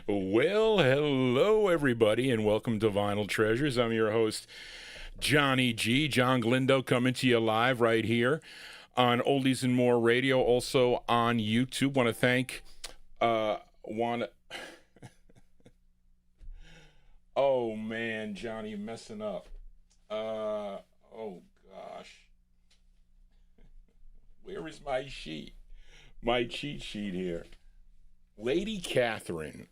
Well, hello, everybody, and welcome to Vinyltreasures. I'm your host, Johnny G. John Glindo, coming to you live right here on Oldies and More Radio, also on YouTube. Want to thank, oh, man, Johnny, you're messing up. Oh, gosh. Where is my sheet? My cheat sheet here. Lady Catherine.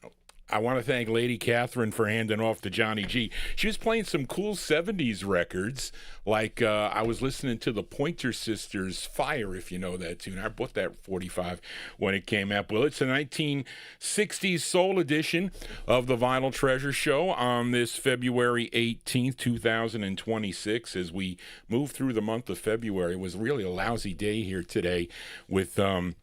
I want to thank Lady Catherine for handing off to Johnny G. She was playing some cool 70's records, like I was listening to the Pointer Sisters' Fire, if you know that tune. I bought that 45 when it came out. Well, it's a 1960s soul edition of the Vinyltreasure Show on this February 18th, 2026. As we move through the month of February, it was really a lousy day here today with the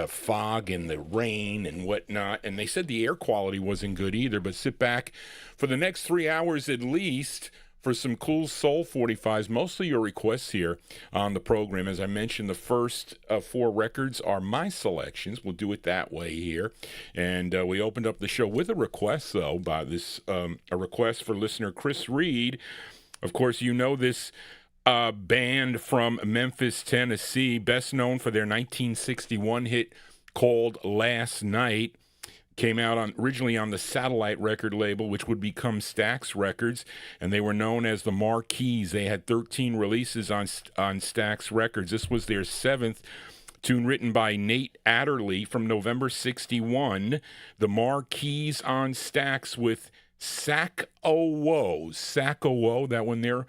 fog and the rain and whatnot. And they said the air quality wasn't good either, but sit back for the next 3 hours at least for some cool soul 45s. Mostly your requests here on the program. As I mentioned, the first 4 records are my selections. We'll do it that way here. And we opened up the show with a request, though, by this a request for listener Chris Reed. Of course, you know this band from Memphis, Tennessee, best known for their 1961 hit called Last Night. Came out originally on the Satellite record label, which would become Stax Records, and they were known as the Marquis. They had 13 releases on Stax Records. This was their 7th tune, written by Nate Adderley from November 61. The Marquis on Stax with Sack O Woe. Sack O Woe, that one there,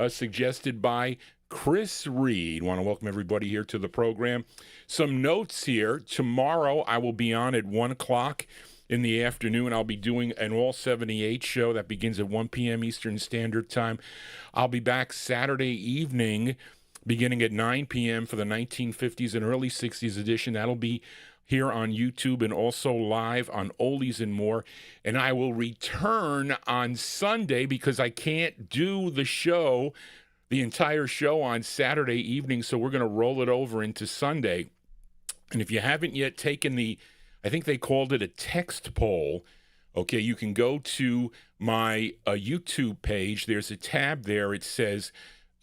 suggested by Chris Reed. Want to welcome everybody here to the program. Some notes here. Tomorrow I will be on at 1 o'clock in the afternoon. I'll be doing an All 78 show that begins at 1 p.m. Eastern Standard Time. I'll be back Saturday evening beginning at 9 p.m. for the 1950s and early 60s edition. That'll be here on YouTube and also live on Oldies and More. And I will return on Sunday because I can't do the entire show on Saturday evening, so we're going to roll it over into Sunday. And if you haven't yet taken I think they called it a text poll, okay, you can go to my YouTube page. There's a tab there. It says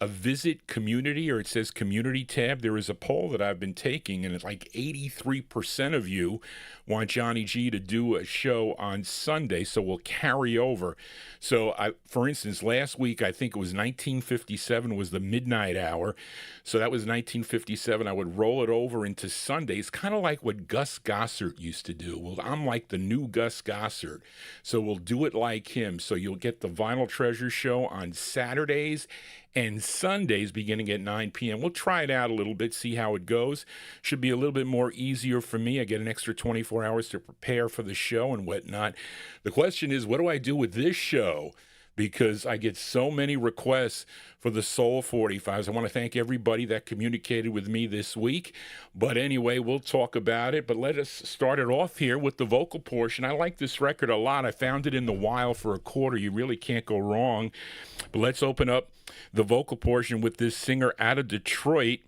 a visit community, or it says community tab. There is a poll that I've been taking, and it's like 83% of you want Johnny G to do a show on Sunday, so we'll carry over. So, for instance, last week, I think it was 1957 was the midnight hour, so that was 1957. I would roll it over into Sunday. It's kind of like what Gus Gossard used to do. Well, I'm like the new Gus Gossard, so we'll do it like him. So you'll get the Vinyltreasure show on Saturdays and Sundays beginning at 9 p.m. We'll try it out a little bit, see how it goes. Should be a little bit more easier for me. I get an extra 24 hours to prepare for the show and whatnot. The question is, what do I do with this show? Because I get so many requests for the Soul 45s. I want to thank everybody that communicated with me this week. But anyway, we'll talk about it. But let us start it off here with the vocal portion. I like this record a lot. I found it in the wild for a quarter. You really can't go wrong. But let's open up the vocal portion with this singer out of Detroit.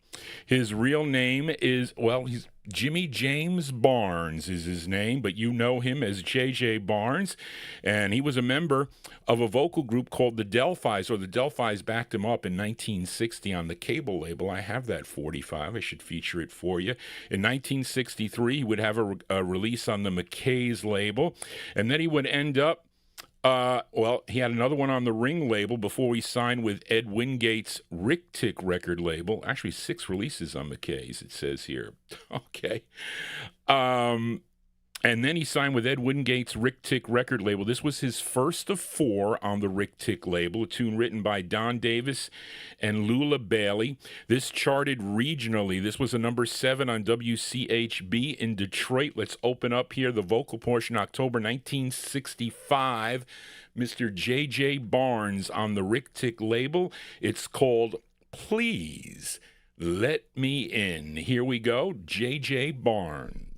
His real name is, he's Jimmy James Barnes is his name, but you know him as J.J. Barnes. And he was a member of a vocal group called the Delphis, or the Delphis backed him up in 1960 on the cable label. I have that 45. I should feature it for you. In 1963, he would have a release on the McKay's label, and then he would end up he had another one on the Ring label before he signed with Ed Wingate's Rick Tick record label. Actually, 6 releases on McKay's, it says here. Okay. And then he signed with Ed Wingate's Rick Tick record label. This was his first of 4 on the Rick Tick label, a tune written by Don Davis and Lula Bailey. This charted regionally. This was a number 7 on WCHB in Detroit. Let's open up here the vocal portion, October 1965. Mr. J.J. Barnes on the Rick Tick label. It's called Please Let Me In. Here we go, J.J. Barnes.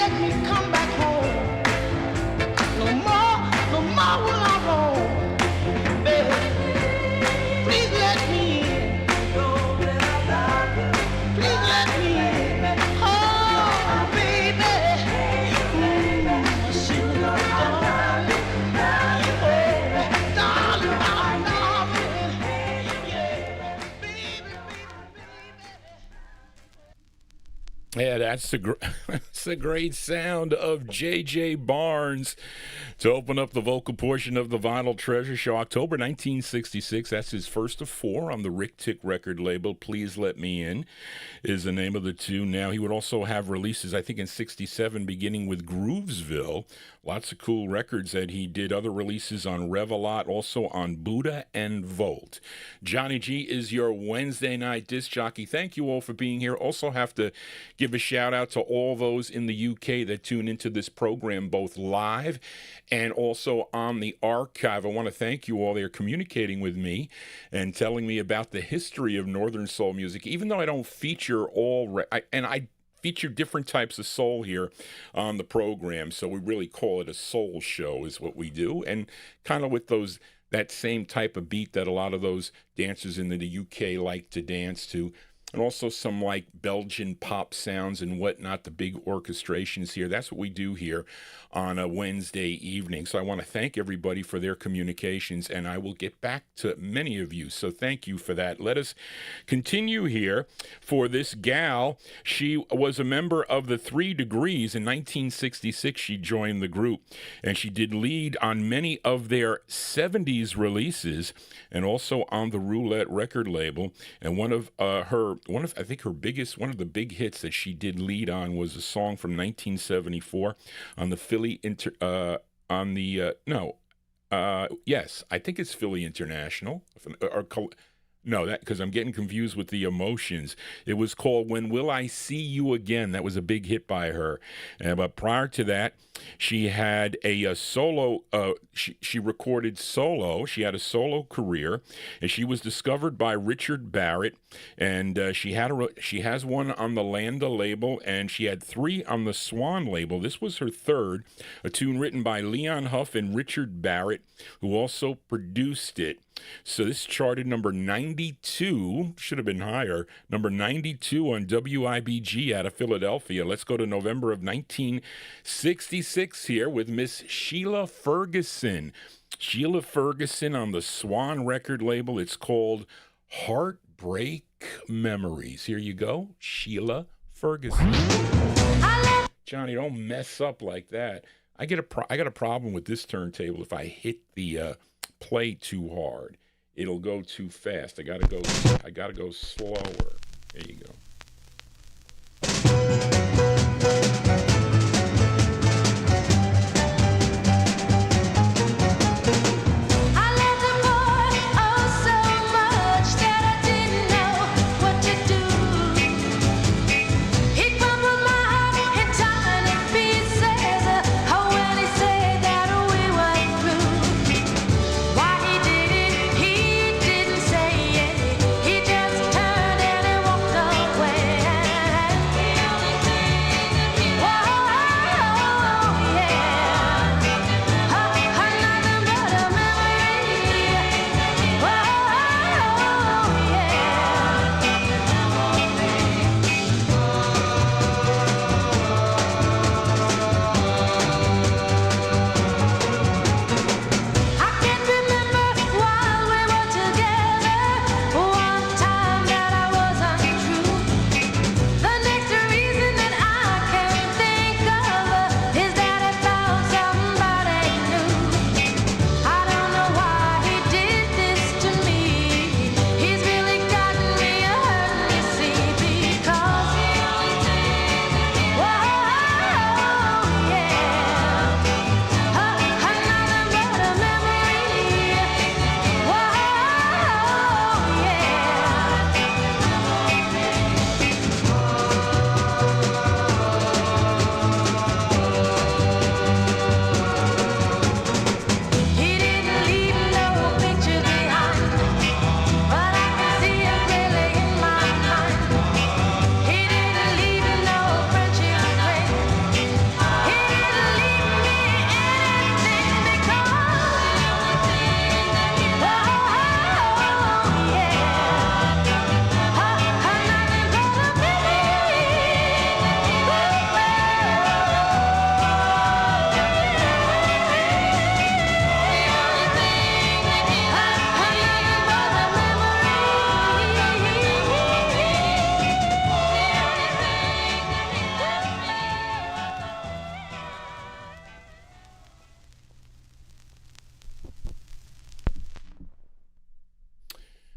let me come back home. No more, no more will I roam. Baby, please let me in. Please let me in. Oh, baby. Sugar, darling. Oh, darling, darling. Yeah, baby. Yeah, that's that's the great sound of J.J. Barnes to open up the vocal portion of the Vinyltreasure show. October 1966, that's his first of four on the Rick Tick record label. Please Let Me In is the name of the tune. Now, he would also have releases, I think, in 67, beginning with Groovesville. Lots of cool records that he did. Other releases on Revelot, also on Buddha and Volt. Johnny G is your Wednesday night disc jockey. Thank you all for being here. Also have to give a shout out to all those in the UK that tune into this program, both live and also on the archive. I want to thank you all. They're communicating with me and telling me about the history of Northern Soul music, even though I don't feature I feature different types of soul here on the program, so we really call it a soul show is what we do, and kind of with that same type of beat that a lot of those dancers in the UK like to dance to, and also some like Belgian pop sounds and whatnot, the big orchestrations here. That's what we do here on a Wednesday evening. So I want to thank everybody for their communications, and I will get back to many of you. So thank you for that. Let us continue here for this gal. She was a member of the 3 Degrees. In 1966, she joined the group, and she did lead on many of their 70's releases and also on the Roulette record label. And one of the big hits that she did lead on was a song from 1974 on the I think it's Philly International, no, that because I'm getting confused with the Emotions. It was called When Will I See You Again? That was a big hit by her. But prior to that, she had a solo, she recorded solo. She had a solo career, and she was discovered by Richard Barrett, and she has one on the Landa label, and she had 3 on the Swan label. This was her third, a tune written by Leon Huff and Richard Barrett, who also produced it. So this charted number 92, should have been higher, number 92 on WIBG out of Philadelphia. Let's go to November of 1966 here with Miss Sheila Ferguson. Sheila Ferguson on the Swan record label. It's called Heartbreak Memories. Here you go, Sheila Ferguson. Johnny, don't mess up like that. I got a problem with this turntable. If I hit the play too hard, it'll go too fast. I gotta go slower. There you go. Away.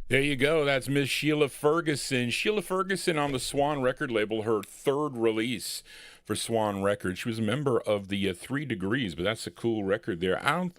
There you go. That's Miss Sheila Ferguson. Sheila Ferguson on the Swan record label, her third release for Swan Records. She was a member of the 3 Degrees, but that's a cool record there. I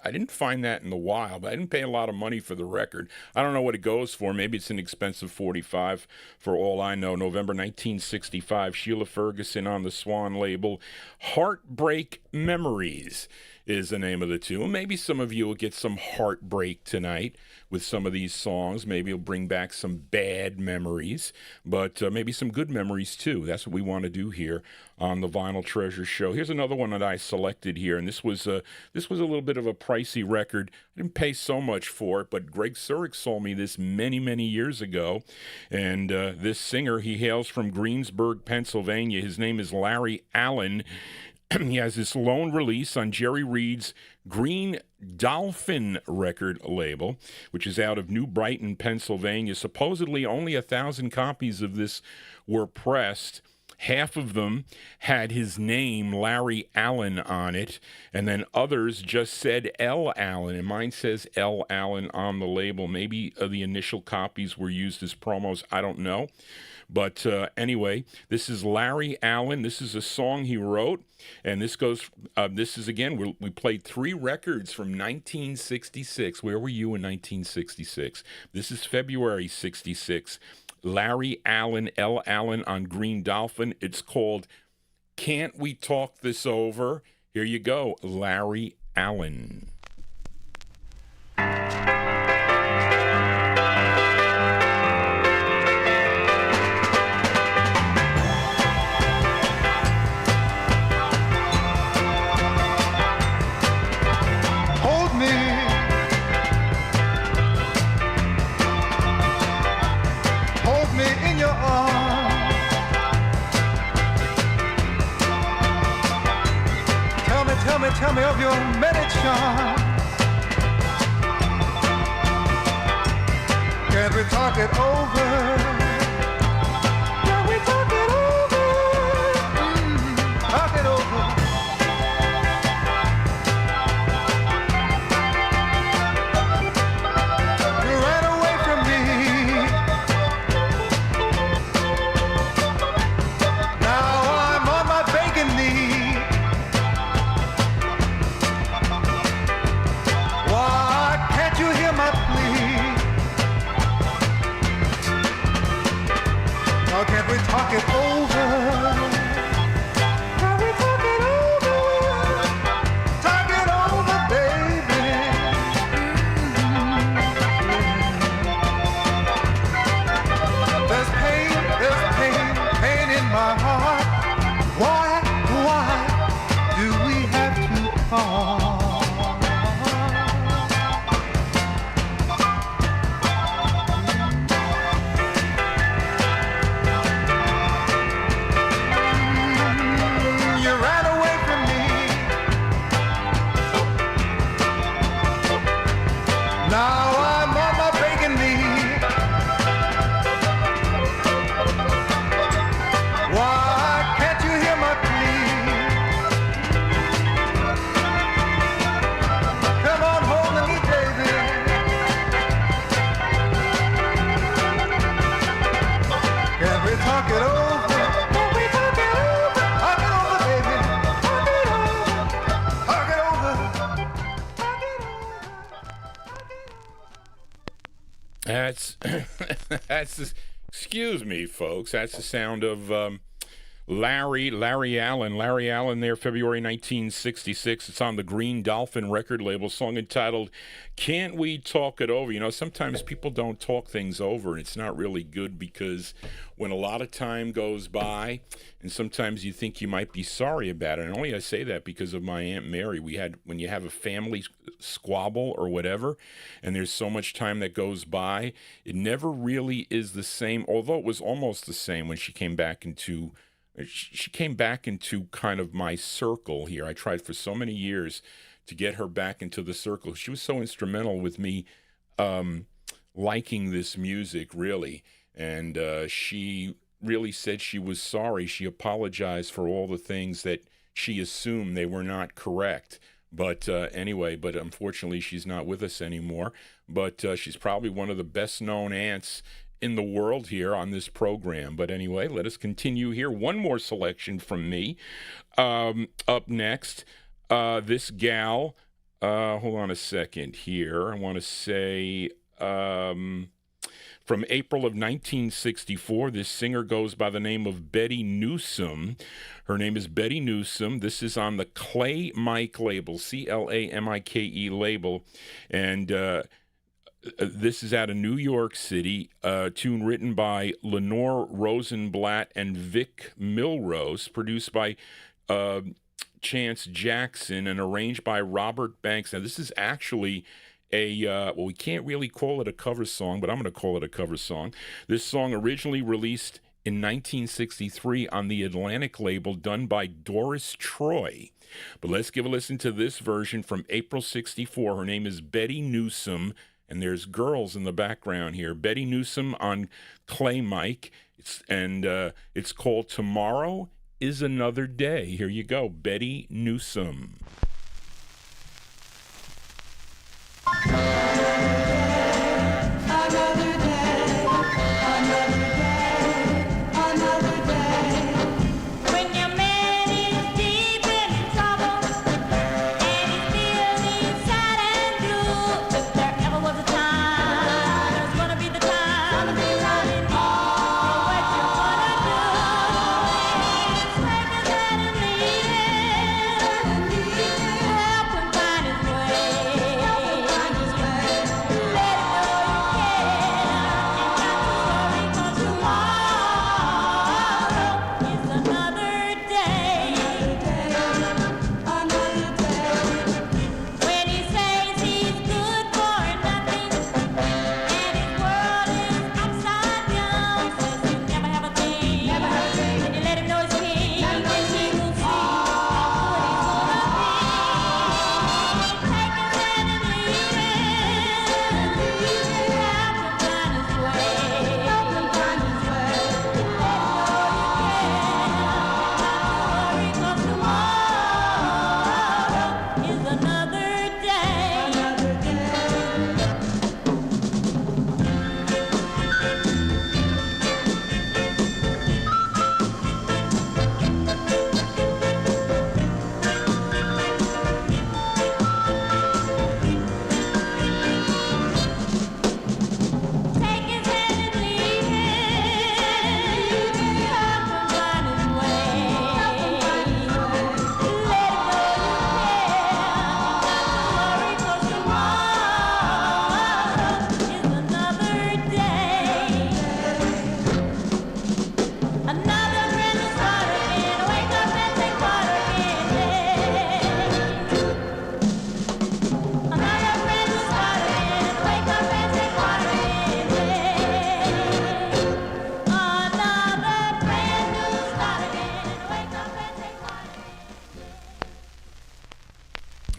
didn't find that in the wild, but I didn't pay a lot of money for the record. I don't know what it goes for. Maybe it's an expensive 45 for all I know. November 1965, Sheila Ferguson on the Swan label. Heartbreak Memories is the name of the tune. Maybe some of you will get some heartbreak tonight with some of these songs. Maybe it'll bring back some bad memories, but maybe some good memories too. That's what we want to do here on the Vinyltreasure show. Here's another one that I selected here, and this was a little bit of a pricey record. I didn't pay so much for it, but Greg Surik sold me this many years ago, and this singer, he hails from Greensburg, Pennsylvania. His name is Larry Allen. He has this lone release on Jerry Reed's Green Dolphin record label, which is out of New Brighton, Pennsylvania. Supposedly only 1,000 copies of this were pressed. Half of them had his name, Larry Allen, on it, and then others just said L. Allen, and mine says L. Allen on the label. Maybe the initial copies were used as promos. I don't know. But anyway, this is Larry Allen. This is a song he wrote, and this goes. This is again. We played 3 records from 1966. Where were you in 1966? This is February '66. Larry Allen, L. Allen on Green Dolphin. It's called "Can't We Talk This Over?" Here you go, Larry Allen. Tell me of your many charms. Can't we talk it over? Can we talk it over? Talk it over. You ran away from me. Now I'm on my begging knee. Can't we talk it over? Can we talk it over? Talk it over, baby. There's pain in my heart. Why do we have to part? Excuse me, folks. That's the sound of Larry Allen. Larry Allen there, February 1966. It's on the Green Dolphin record label, song entitled "Can't We Talk It Over?" You know, sometimes people don't talk things over, and it's not really good because when a lot of time goes by, and sometimes you think you might be sorry about it. And only I say that because of my Aunt Mary. When you have a family squabble or whatever, and there's so much time that goes by, it never really is the same, although it was almost the same when she came back into kind of my circle here. I tried for so many years to get her back into the circle. She was so instrumental with me liking this music, really. And she really said she was sorry. She apologized for all the things that she assumed they were not correct. But anyway, but unfortunately, she's not with us anymore. But she's probably one of the best-known aunts in the world here on this program. But anyway, let us continue here. One more selection from me. Up next, this gal, hold on a second here. I want to say from April of 1964, this singer goes by the name of Betty Newsome. Her name is Betty Newsome. This is on the Clay Mike label, Clamike label. And this is out of New York City, tune written by Lenore Rosenblatt and Vic Milrose, produced by Chance Jackson, and arranged by Robert Banks. Now, this is actually well, we can't really call it a cover song, but I'm going to call it a cover song. This song originally released in 1963 on the Atlantic label, done by Doris Troy. But let's give a listen to this version from April 64. Her name is Betty Newsome, and there's girls in the background here. Betty Newsome on Clay Mike, it's called Tomorrow is Another Day. Here you go, Betty Newsome.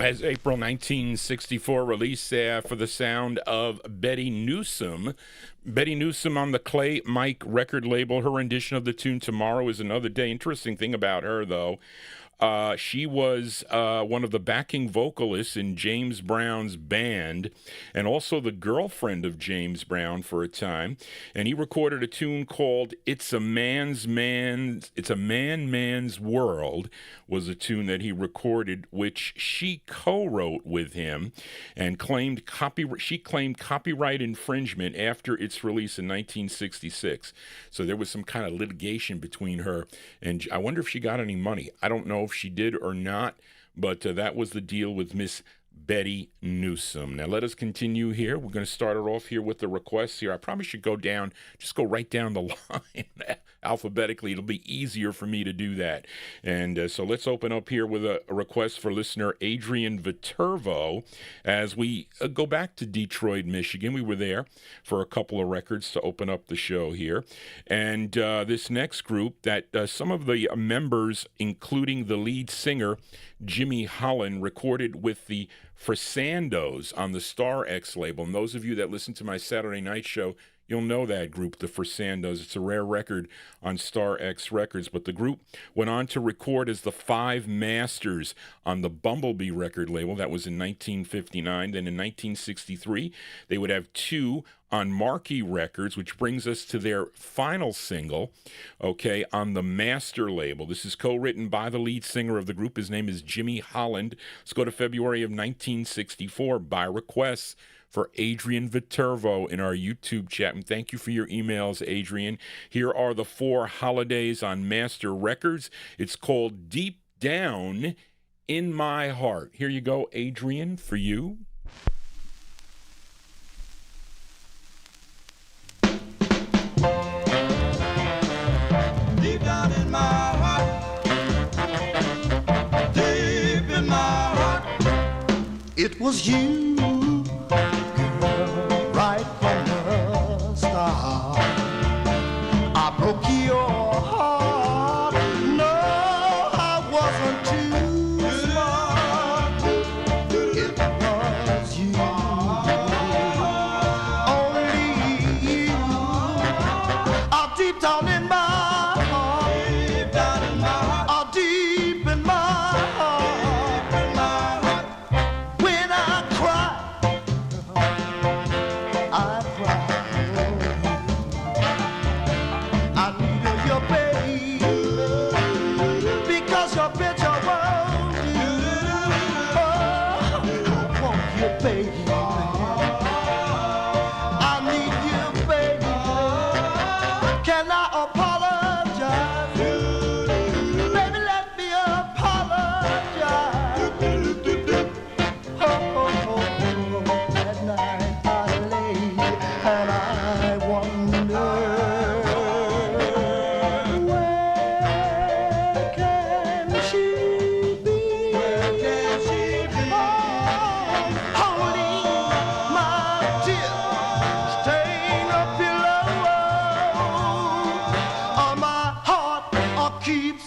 As April 1964 release for the sound of Betty Newsome. Betty Newsome on the Clay Mike record label. Her rendition of the tune Tomorrow is Another Day. Interesting thing about her, though, she was one of the backing vocalists in James Brown's band, and also the girlfriend of James Brown for a time. And he recorded a tune called "It's a Man's World," was a tune that he recorded, which she co-wrote with him, and she claimed copyright infringement after its release in 1966. So there was some kind of litigation between her, and I wonder if she got any money. I don't know if she did or not, but that was the deal with Miss Betty Newsome. Now let us continue here. We're going to start it off here with the requests here. I probably should go right down the line alphabetically. It'll be easier for me to do that. And so let's open up here with a request for listener Adrian Viterbo. As we go back to Detroit, Michigan, we were there for a couple of records to open up the show here. And this next group that some of the members, including the lead singer, Jimmy Holland, recorded with the Frisandos on the Star X label. And those of you that listen to my Saturday night show, You'll know that group, the Frisandos. It's a rare record on Star X Records, but the group went on to record as the Five Masters on the Bumblebee record label. That was in 1959. Then in 1963, they would have two on Marquee Records, which brings us to their final single, okay, on the Master label. This is co-written by the lead singer of the group. His name is Jimmy Holland. Let's go to February of 1964 by request for Adrian Viterbo in our YouTube chat. And thank you for your emails, Adrian. Here are the Four Holidays on Master Records. It's called Deep Down in My Heart. Here you go, Adrian, for you. Deep down in my heart, deep in my heart, It was you, girl, right from the start. I broke your heart. No, I wasn't too smart. It was you, only you. Deep down in my heart, deep down in my heart, deep in my heart. deep in my heart. When I cry I need your baby, because your picture won't do. Oh, I want you, baby. I need you, baby. Can I apologize? Baby, let me apologize. Oh, at night I lay and I wonder, where can she be? Holding my tears, staying a pillow on my heart, keeps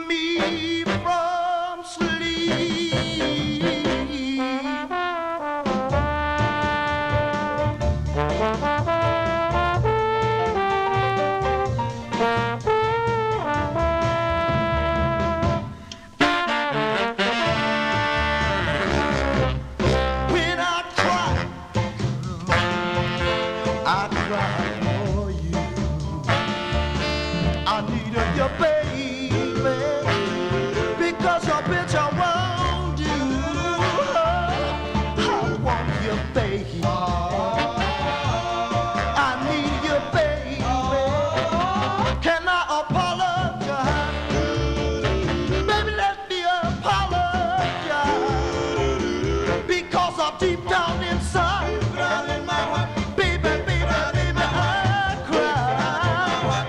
me from sleep. When I cry for you. I need your baby, because your picture won't do. I want your baby. I need your baby. Can I apologize? Baby, let me apologize, because I'm deep down inside. Down in my heart, Baby, baby, baby, I cry.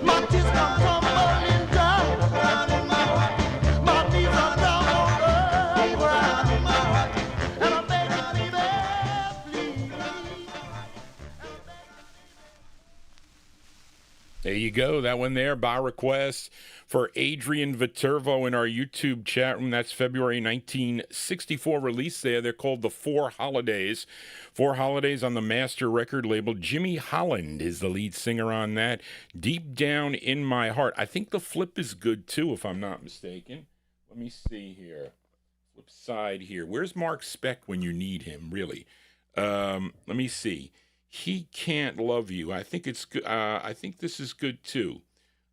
My tears come tumbling down. down in my heart, My knees are down on the down in my ground. heart. And I'm begging, baby, please. There you go. That one there by request for Adrian Viterbo in our YouTube chat room. That's February 1964 release there. They're called The Four Holidays. Four Holidays on the Master record label. Jimmy Holland is the lead singer on that. Deep Down in My Heart. I think the flip is good too, if I'm not mistaken. Let me see here. Flip side here. Where's Mark Speck when you need him, really? Let me see. He Can't Love You. I think it's good. I think this is good too.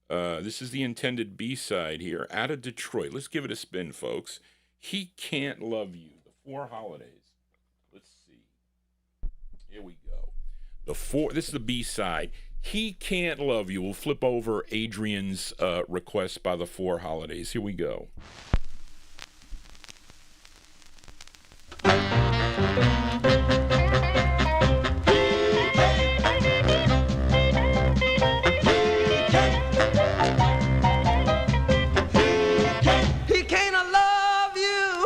This is the intended B-side here. Out of Detroit. Let's give it a spin, folks. He Can't Love You. The Four Holidays. Let's see. Here we go. This is the B-side. He Can't Love You. We'll flip over Adrian's request by the Four Holidays. Here we go. He can't love you.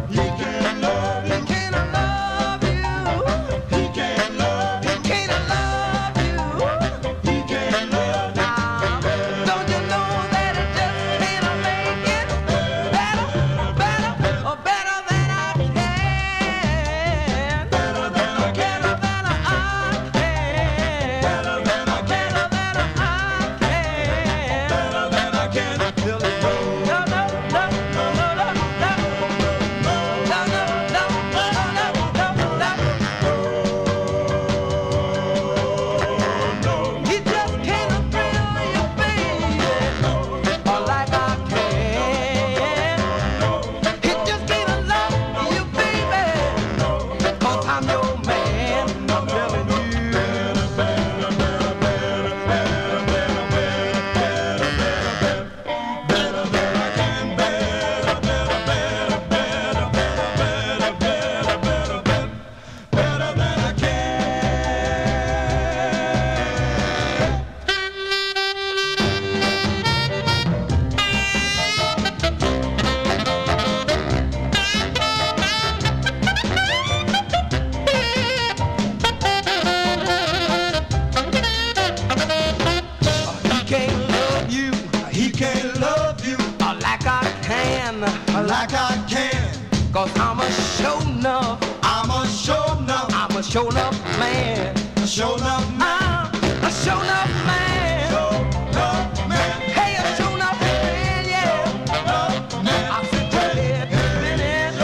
He can't love you. He can't love you. He can't love you. He can't love you. He can't love you. Don't you know that it just can't make it better, better, or better than I can? can. like I can. Cause I'm a show enough. I'm a show enough, I'm a show enough man. show enough man, I'm a show enough man. show enough man, Hey, a show enough man, yeah. enough man, I sit your head spinning.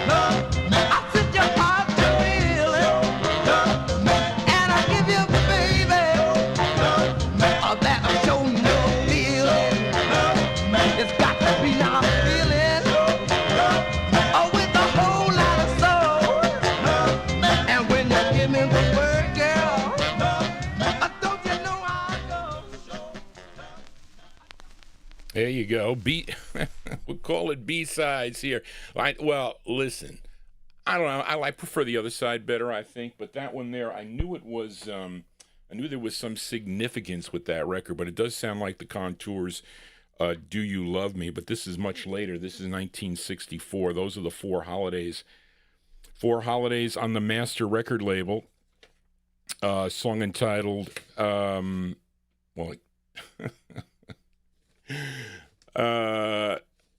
enough man, I sit your heart feeling. enough man, And I give you, baby, enough man, that a show enough feeling. enough man, It's got to be now feeling. Oh, with a whole lot of soul. And when you give me the word, girl, don't you know I go? There you go. We'll call it B-sides here. Well, listen, I don't know. I prefer the other side better, I think. But that one there, I knew it was. I knew there was some significance with that record, but it does sound like the Contours. Do You Love Me? But this is much later. This is 1964. Those are the Four Holidays. Four Holidays on the Master record label. Song entitled,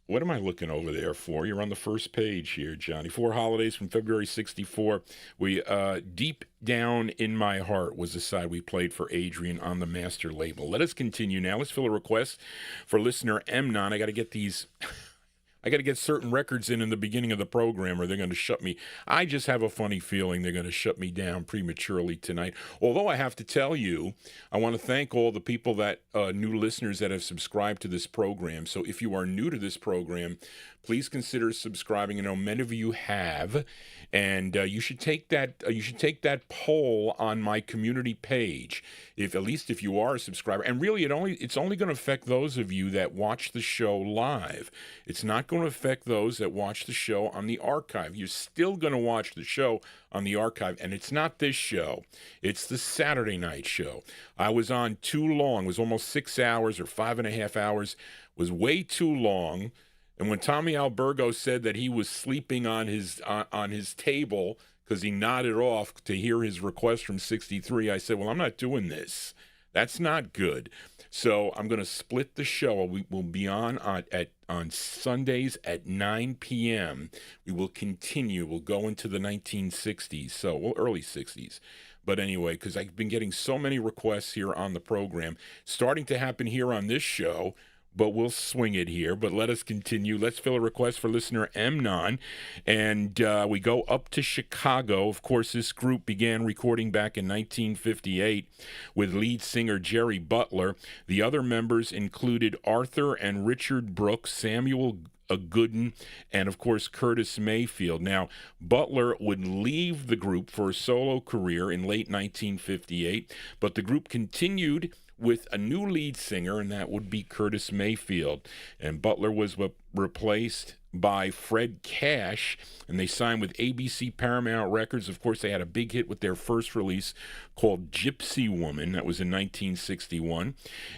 what am I looking over there for? You're on the first page here, Johnny. Four Holidays from February 64. We, Deep Down in My Heart was the side we played for Adrian on the Master label. Let us continue now. Let's fill a request for listener Mnon. I got to get these... I got to get certain records in the beginning of the program or they're going to shut me. I just have a funny feeling they're going to shut me down prematurely tonight. Although I have to tell you, I want to thank all the people that, new listeners that have subscribed to this program. So if you are new to this program, please consider subscribing. I know many of you have, and you should take that poll on my community page. At least if you are a subscriber, and really it's only going to affect those of you that watch the show live. It's not going to affect those that watch the show on the archive. You're still going to watch the show on the archive, and it's not this show. It's the Saturday night show. I was on too long. It was almost 6 hours or 5.5 hours. It was way too long. And when Tommy Albergo said that he was sleeping on his table because he nodded off to hear his request from 63, I said, well, I'm not doing this. That's not good. So I'm going to split the show. We will be on Sundays at 9 p.m. We will continue. We'll go into the 1960s, early 60s. But anyway, because I've been getting so many requests here on the program, starting to happen here on this show, but we'll swing it here. But let us continue. Let's fill a request for listener Mnon. And we go up to Chicago. Of course, this group began recording back in 1958 with lead singer Jerry Butler. The other members included Arthur and Richard Brooks, Samuel Gooden, and of course Curtis Mayfield. Now, Butler would leave the group for a solo career in late 1958, but the group continued with a new lead singer, and that would be Curtis Mayfield. And Butler was replaced by Fred Cash, and they signed with ABC Paramount Records. Of course, they had a big hit with their first release called Gypsy Woman. That was in 1961.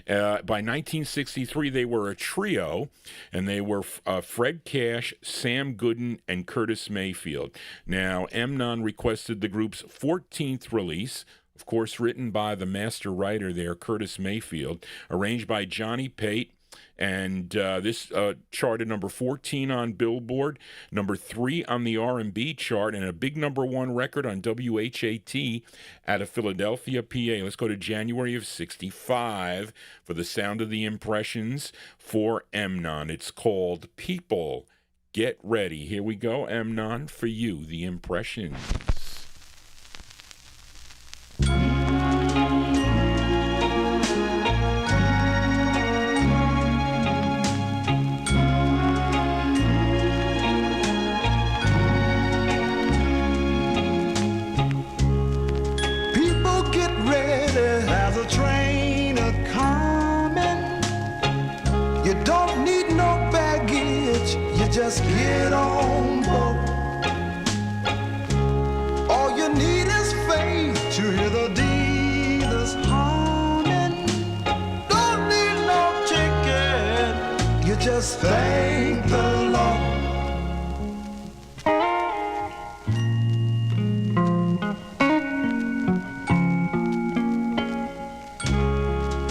By 1963, they were a trio, and they were Fred Cash, Sam Gooden, and Curtis Mayfield. Now, Mnon requested the group's 14th release, of course, written by the master writer there, Curtis Mayfield, arranged by Johnny Tate, and this charted number 14 on Billboard, number 3 on the R&B chart, and a big number 1 record on WHAT out of Philadelphia, PA. Let's go to January of 65 for the Sound of the Impressions for Mnon. It's called People Get Ready. Here we go, Mnon, for you, the Impressions. Just get on board. All you need is faith to hear the dealers humming. Don't need no ticket, you just thank the Lord.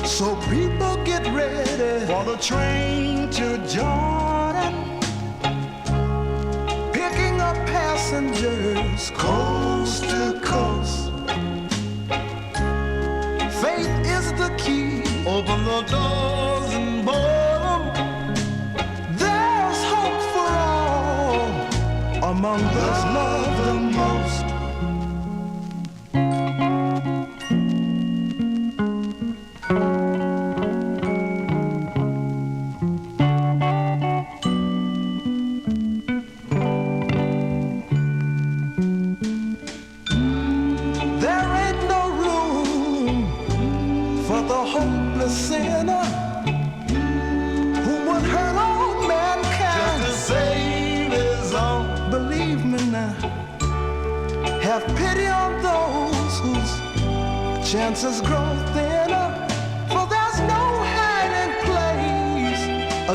So people get ready for the train to Jordan. us coast to coast. Faith is the key. Open the doors and board 'em. There's hope for all among those loved the most. Sinner who would hurt all mankind just to save his own. Believe me now, have pity on those whose chances grow thinner, for there's no hiding place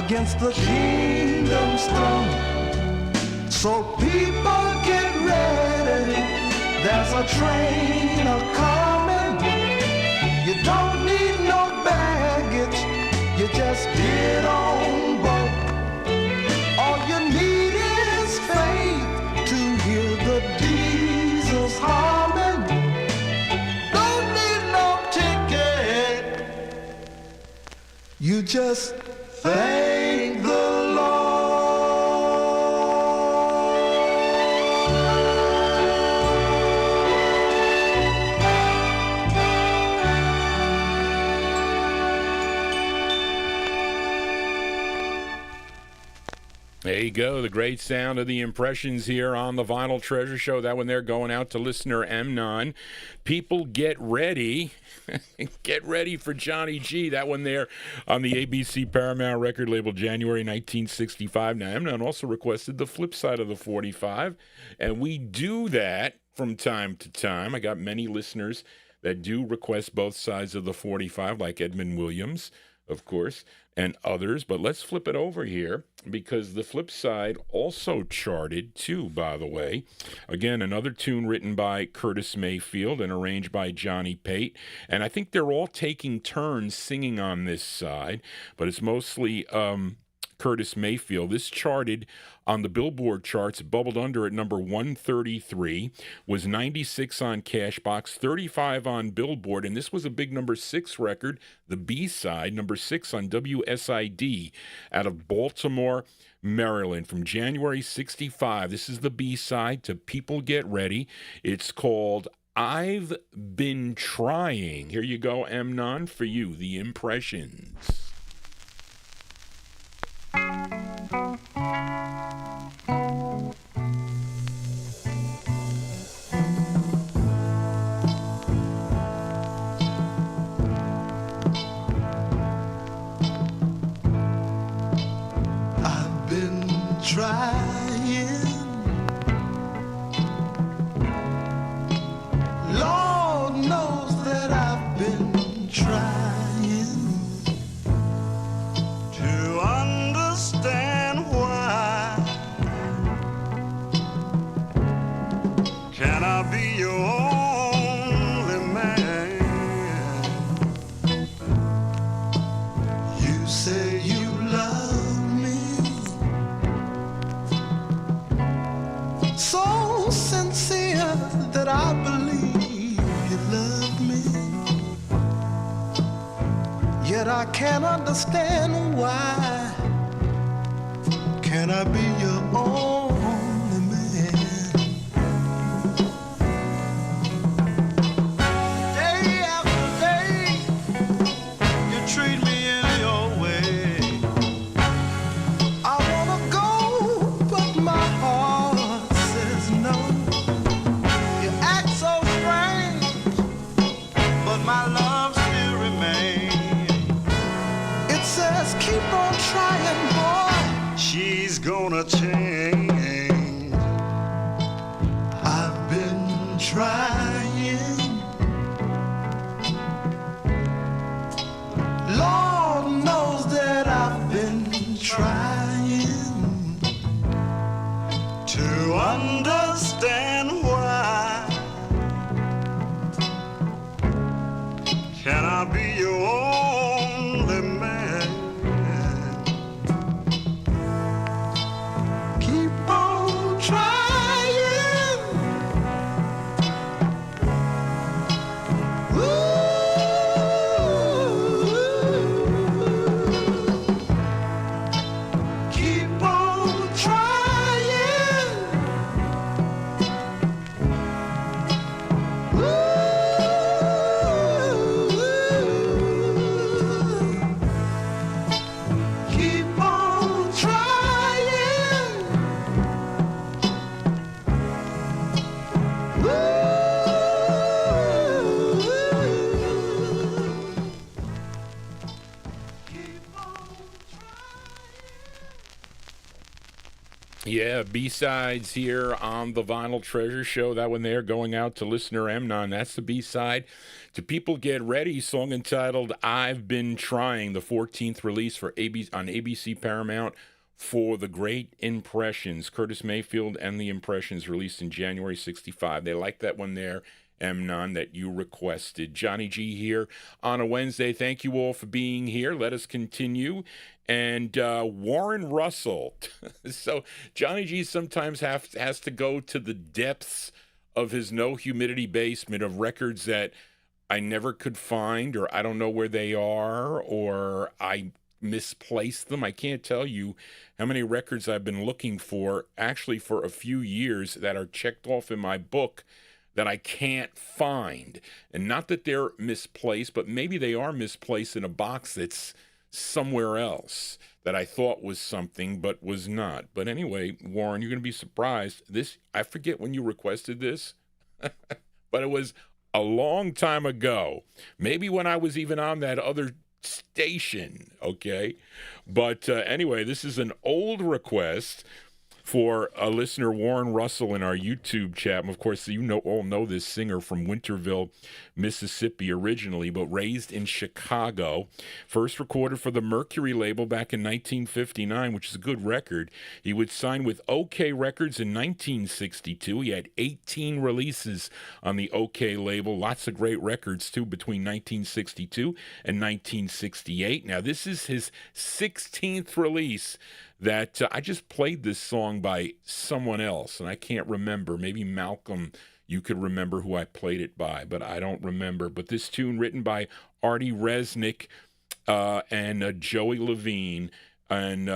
against the kingdom's throne. So people get ready, there's a train a-coming. You don't need no baggage, you just get on board. All you need is faith to hear the diesels humming. Don't need no ticket, you just thank the Lord. There you go, the great sound of the impressions here on the Vinyltreasure Show. That one there going out to listener Amnon. People get ready. Get ready for Johnny G. That one there on the ABC Paramount record label, January 1965. Now, Amnon also requested the flip side of the 45, and we do that from time to time. I got many listeners that do request both sides of the 45, like Edmund Williams, of course, and others. But let's flip it over here, because the flip side also charted too, by the way. Again, another tune written by Curtis Mayfield and arranged by Johnny Tate. And I think they're all taking turns singing on this side, but it's mostly Curtis Mayfield. This charted on the Billboard charts, bubbled under at number 133, was 96 on Cashbox, 35 on Billboard, and this was a big number 6 record, the B-side, number 6 on WSID out of Baltimore, Maryland, from January 65. This is the B-side to People Get Ready. It's called I've Been Trying. Here you go, Amnon, for you, the impressions. I've been trying, Lord knows that I've been trying to understand why. Can I be your only man? You say you love me, so sincere that I believe you love me. Yet I can't understand why. Can I be your only man? Day after day, you treat me in your way. I wanna go, but my heart says no. You act so strange, but my love still remains. It says keep on trying, boy. She's gonna change. I've been trying, Lord knows that I've been trying to understand why. Can I be your only man? Keep on trying, Yeah, B-sides here on the Vinyltreasure show. That one there going out to listener Emnon. That's the B-side to People Get Ready, song entitled I've Been Trying, the 14th release for on ABC Paramount for The Great Impressions. Curtis Mayfield and the Impressions, released in January 65. They like that one there, Emnon, that you requested. Johnny G here on a Wednesday. Thank you all for being here. Let us continue. And Warren Russell. So Johnny G sometimes has to go to the depths of his no-humidity basement of records that I never could find, or I don't know where they are, or I misplaced them. I can't tell you how many records I've been looking for, actually for a few years, that are checked off in my book that I can't find. And not that they're misplaced, but maybe they are misplaced in a box that's somewhere else that I thought was something but was not. But anyway, Warren, you're going to be surprised. This, I forget when you requested this, but it was a long time ago. Maybe when I was even on that other station, okay? But anyway, this is an old request for a listener, Warren Russell, in our YouTube chat. And of course, you all know this singer from Winterville, Mississippi originally, but raised in Chicago. First recorded for the Mercury label back in 1959, which is a good record. He would sign with OK Records in 1962. He had 18 releases on the OK label. Lots of great records, too, between 1962 and 1968. Now, this is his 16th release. That I just played this song by someone else, and I can't remember. Maybe Malcolm, you could remember who I played it by, but I don't remember. But this tune, written by Artie Resnick and Joey Levine, and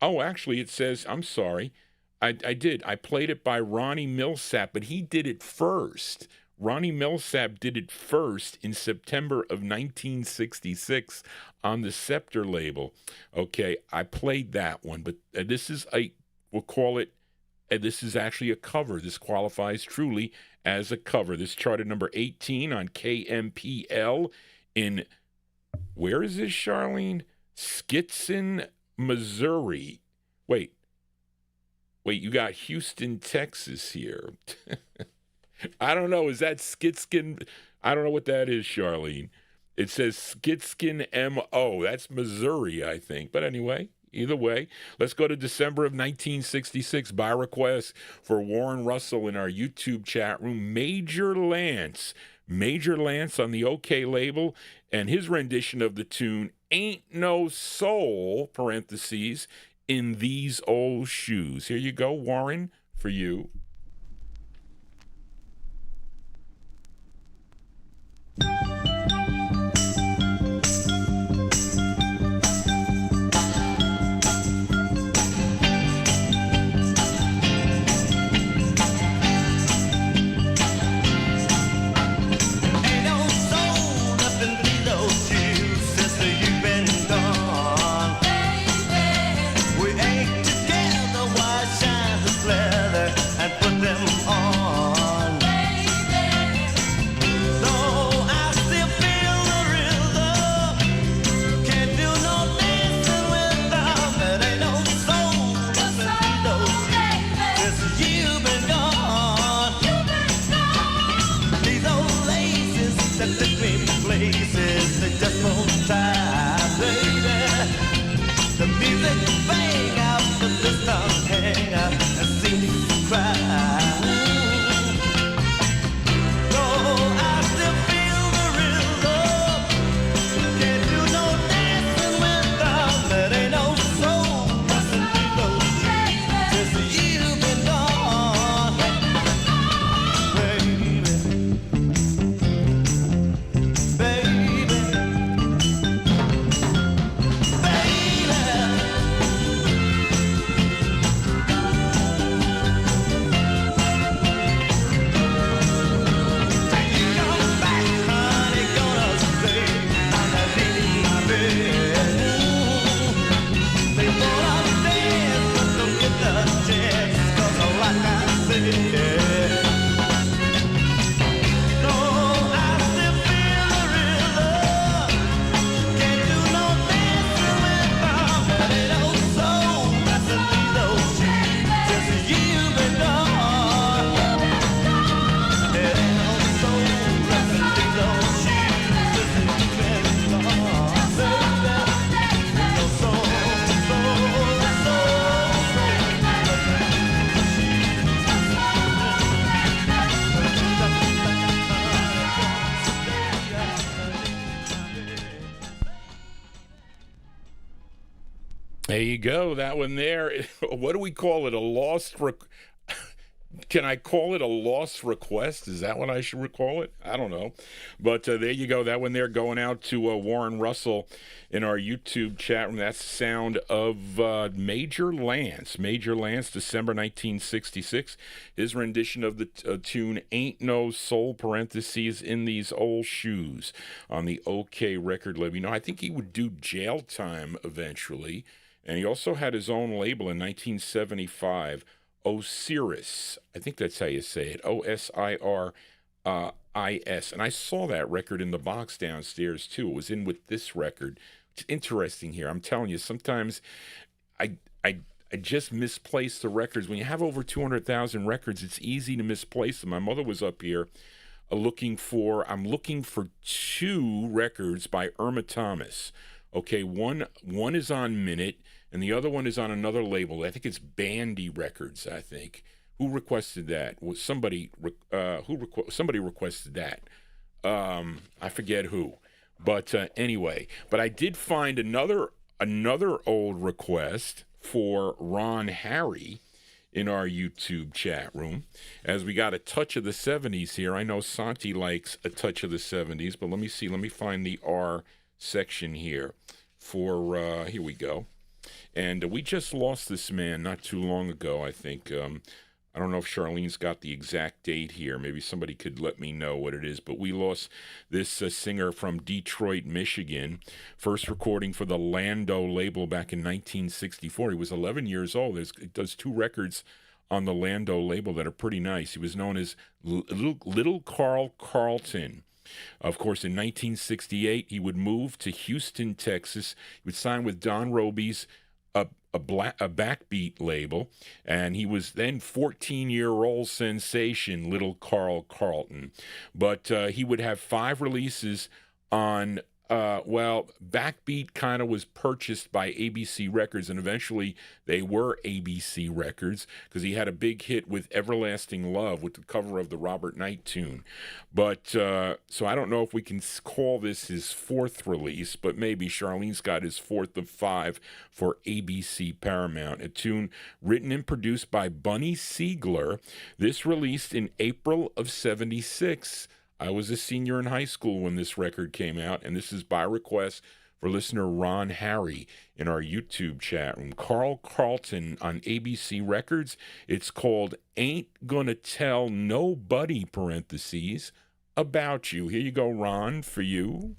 actually it says, I'm sorry, I did. I played it by Ronnie Millsap, but he did it first. Ronnie Millsap did it first in September of 1966 on the Scepter label. Okay, I played that one, but this is we'll call it, this is actually a cover. This qualifies truly as a cover. This charted number 18 on KMPL in, where is this, Charlene? Skitson, Missouri. Wait, you got Houston, Texas here. I don't know. Is that Skitskin? I don't know what that is, Charlene. It says Skitskin M.O. That's Missouri, I think. But anyway, either way, let's go to December of 1966 by request for Warren Russell in our YouTube chat room. Major Lance on the OK label, and his rendition of the tune Ain't No Soul, parentheses, in These Old Shoes. Here you go, Warren, for you. And There you go. That one there. What do we call it? A lost Can I call it a lost request? Is that what I should recall it? I don't know. But there you go. That one there going out to Warren Russell in our YouTube chat room. That's the sound of Major Lance. Major Lance, December 1966. His rendition of the tune Ain't No Soul, parentheses, in These Old Shoes on the OK record label. You know, I think he would do Jail Time eventually. And he also had his own label in 1975. Osiris, I think that's how you say it, Osiris. And I saw that record in the box downstairs, too. It was in with this record. It's interesting here. I'm telling you, sometimes I just misplace the records. When you have over 200,000 records, it's easy to misplace them. My mother was up here I'm looking for two records by Irma Thomas. Okay, one is on Minute, and the other one is on another label. I think it's Bandy Records, I think. Who requested that? Was somebody somebody requested that. I forget who. But anyway, but I did find another old request for Ron Harry in our YouTube chat room, as we got a touch of the 70s here. I know Santi likes a touch of the 70s, but let me see. Let me find the R section here for, here we go. And we just lost this man not too long ago, I think. I don't know if Charlene's got the exact date here. Maybe somebody could let me know what it is. But we lost this singer from Detroit, Michigan. First recording for the Lando label back in 1964. He was 11 years old. He does two records on the Lando label that are pretty nice. He was known as Little Carl Carlton. Of course, in 1968, he would move to Houston, Texas. He would sign with Don Robey's a backbeat label, and he was then 14-year-old sensation Little Carl Carlton. But he would have 5 releases on, Backbeat kind of was purchased by ABC Records, and eventually they were ABC Records, because he had a big hit with Everlasting Love with the cover of the Robert Knight tune. But, so I don't know if we can call this his 4th release, but maybe Charlene's got his 4th of 5 for ABC Paramount. A tune written and produced by Bunny Siegler. This released in April of 76. I was a senior in high school when this record came out, and this is by request for listener Ron Harry in our YouTube chat room. Carl Carlton on ABC Records. It's called Ain't Gonna Tell Nobody, parentheses, About You. Here you go, Ron, for you.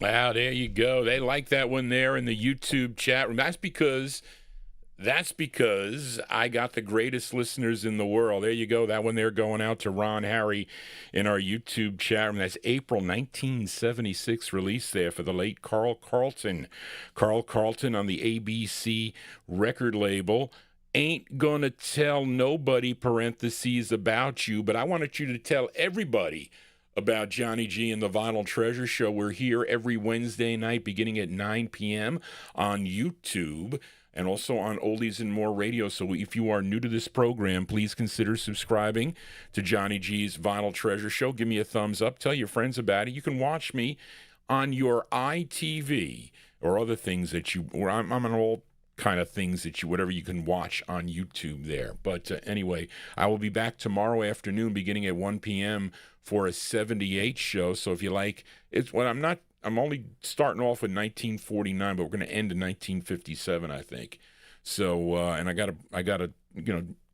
Wow, there you go. They like that one there in the YouTube chat room. That's because I got the greatest listeners in the world. There you go. That one there going out to Ron Harry in our YouTube chat room. That's April 1976 release there for the late Carlton. Carl Carlton on the ABC record label. Ain't gonna tell nobody, parentheses, about you, but I wanted you to tell everybody about Johnny G and the Vinyltreasure Show. We're here every Wednesday night beginning at 9 p.m. on YouTube and also on Oldies and More Radio. So if you are new to this program, please consider subscribing to Johnny G's Vinyltreasure Show. Give me a thumbs up. Tell your friends about it. You can watch me on your iTV or other things that you, or I'm on all kind of things that you, whatever you can watch on YouTube there. But anyway, I will be back tomorrow afternoon beginning at 1 p.m. for a 78 show. So if you like, I'm only starting off with 1949, but we're going to end in 1957, I think. So, and I gotta,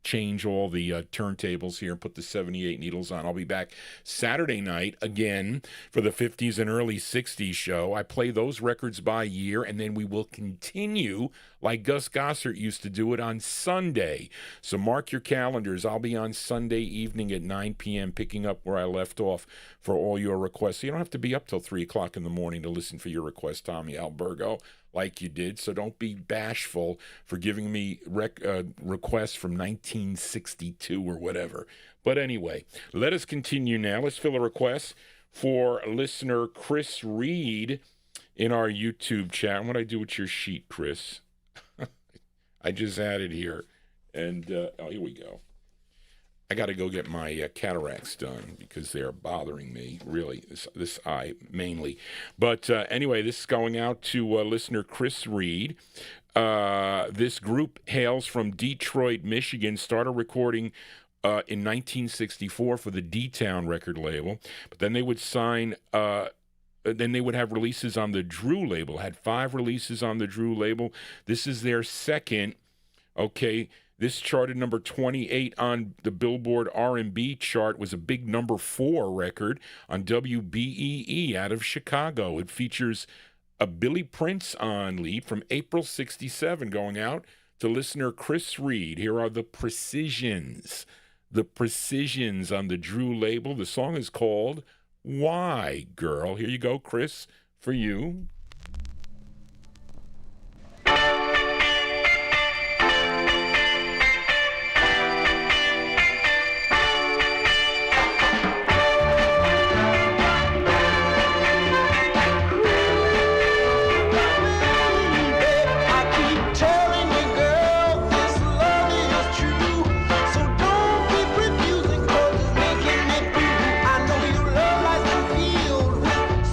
change all the turntables here and put the 78 needles on. I'll be back Saturday night again for the 50s and early 60s show. I play those records by year, and then we will continue like Gus Gossert used to do it on Sunday. So mark your calendars. I'll be on Sunday evening at 9 p.m. picking up where I left off for all your requests. So you don't have to be up till 3 o'clock in the morning to listen for your request, Tommy Albergo, like you did. So don't be bashful for giving me requests from 1962 or whatever. But anyway, let us continue now. Let's fill a request for listener Chris Reed in our YouTube chat. What do I do with your sheet, Chris? I just had it here. And, here we go. I got to go get my cataracts done because they're bothering me, really, this eye mainly. But anyway, this is going out to listener Chris Reed. This group hails from Detroit, Michigan, started recording in 1964 for the D-Town record label. But then they would sign... then they would have releases on the Drew label. Had 5 releases on the Drew label. This is their second. Okay, this charted number 28 on the Billboard R&B chart. Was a big number 4 record on WBEE out of Chicago. It features a Billy Prince on lead from April 67, going out to listener Chris Reed. Here are the Precisions. The Precisions on the Drew label. The song is called Why, Girl? Here you go, Chris, for you.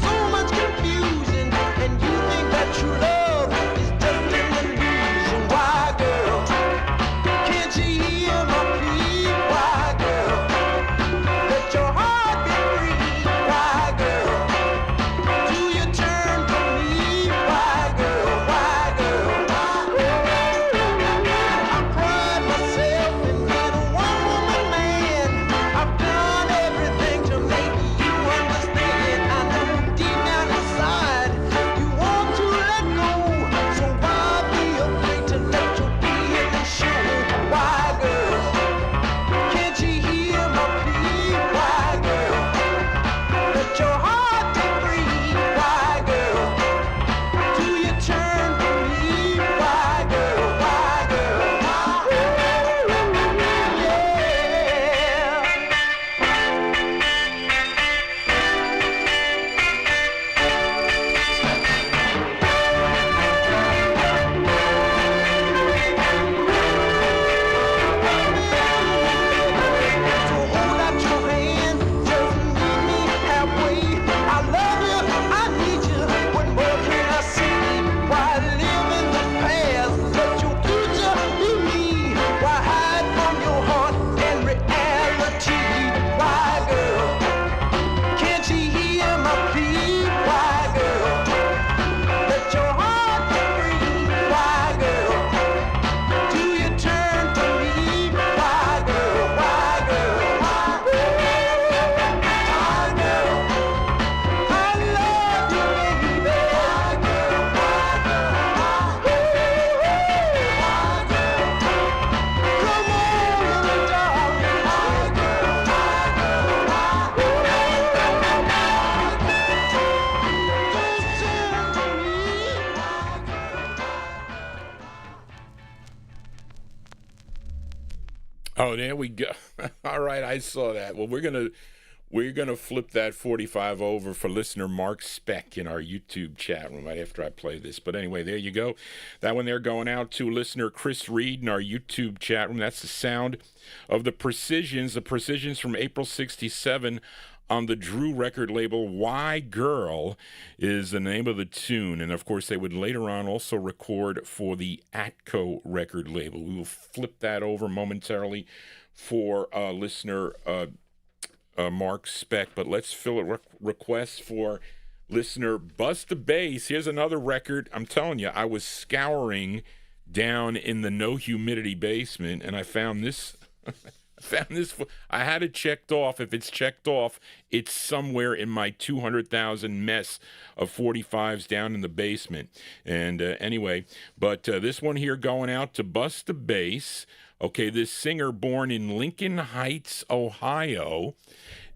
So much confusion. Oh, there we go. All right, I saw that. Well, we're gonna flip that 45 over for listener Mark Speck in our YouTube chat room right after I play this. But anyway, there you go. That one there going out to listener Chris Reed in our YouTube chat room. That's the sound of the Precisions from April '67 on the Drew record label. Why Girl is the name of the tune. And of course, they would later on also record for the Atco record label. We will flip that over momentarily for listener Mark Speck. But let's fill a request for listener Bust the Bass. Here's another record. I'm telling you, I was scouring down in the no humidity basement, and I found this. I had it checked off. If it's checked off, it's somewhere in my 200,000 mess of 45s down in the basement. And anyway, but this one here going out to Bust the Bass. Okay, this singer born in Lincoln Heights, Ohio,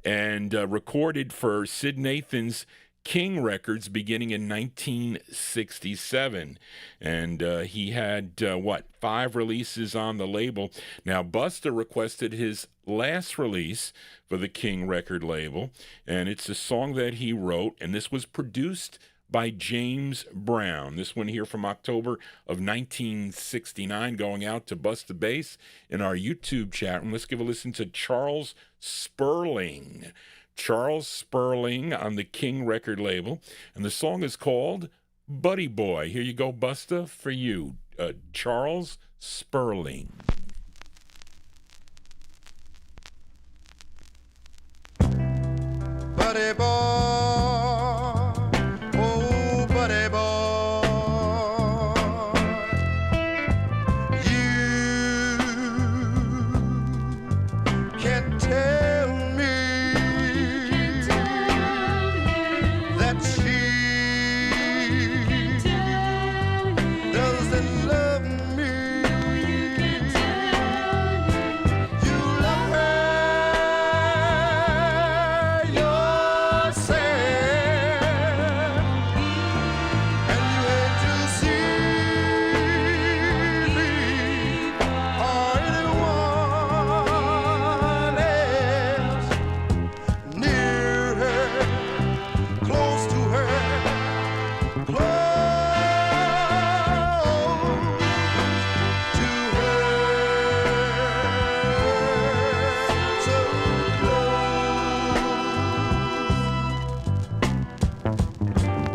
and recorded for Sid Nathan's King Records beginning in 1967. And he had, 5 releases on the label. Now, Busta requested his last release for the King record label, and it's a song that he wrote, and this was produced by James Brown. This one here from October of 1969 going out to Bust the Bass in our YouTube chat room. Let's give a listen to Charles Sperling. Charles Sperling on the King record label, and the song is called Buddy Boy. Here you go, Busta, for you, Charles Sperling. Buddy boy, oh buddy boy, you can't tell me that she doesn't love me. You love her yourself, and you hate to see me or anyone else near her, close to her, so close.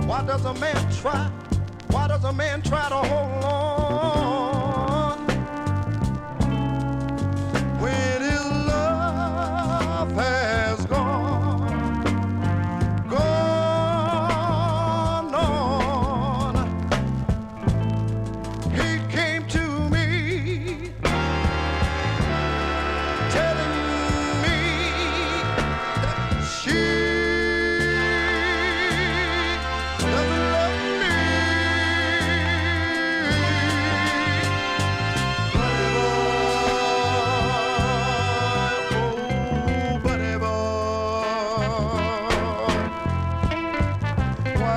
Why does a man try? Why does a man try to hold on when his love has gone on? He came to me telling me that she doesn't love me. Buddy boy, oh buddy boy, why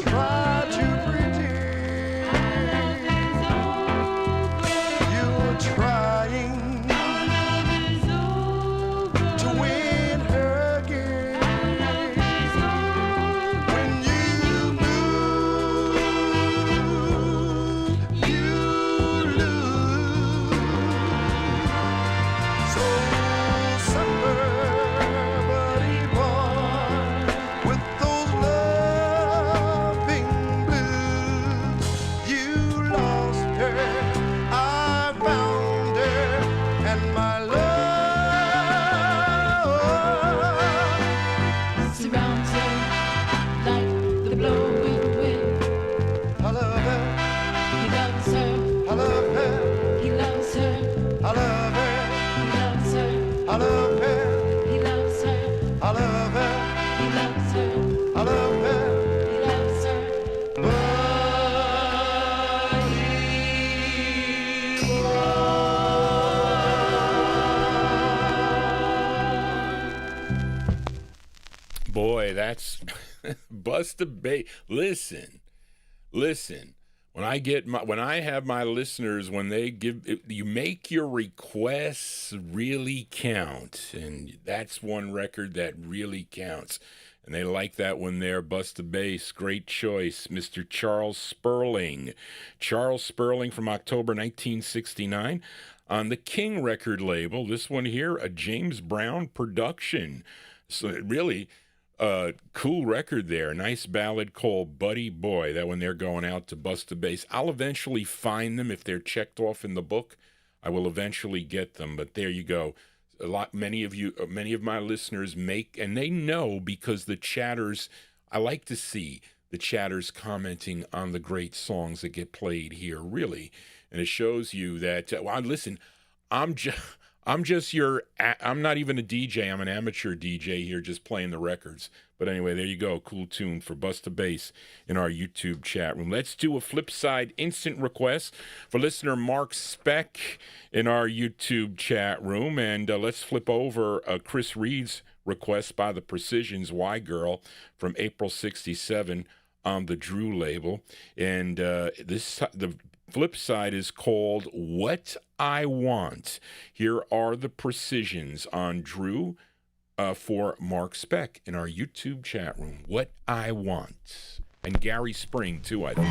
try to pretend you're trying to win her again when you lose. So suffer, buddy boy, with those loving blues. You lost her, I found her, and my love Surrounds her like the blowing wind. I love her, He loves her, I love her, he loves her, I love her, he loves her, I love her, he loves her, I love her, he loves her, I love her. he loves her. Boy, that's Bust the Bass. Listen. When I have my listeners, when they you make your requests really count, and that's one record that really counts. And they like that one there. Bust the Bass, great choice, Mr. Charles Sperling. Charles Sperling from October 1969 on the King record label. This one here, a James Brown production. So really cool record there. Nice ballad called Buddy Boy. That one they're going out to Bust the Bass. I'll eventually find them if they're checked off in the book. I will eventually get them, but there you go. Many of my listeners make, and they know because the chatters, I like to see the chatters commenting on the great songs that get played here, really. And it shows you that, listen, I'm not even a DJ. I'm an amateur DJ here just playing the records. But anyway, there you go. Cool tune for Bust the Bass in our YouTube chat room. Let's do a flip side instant request for listener Mark Speck in our YouTube chat room. And let's flip over Chris Reed's request by the Precisions, Why Girl, from April 67 on the Drew label. And the flip side is called What I Want. Here are the Precisions on Drew for Mark Speck in our YouTube chat room. What I Want. And Gary Spring, too, I think.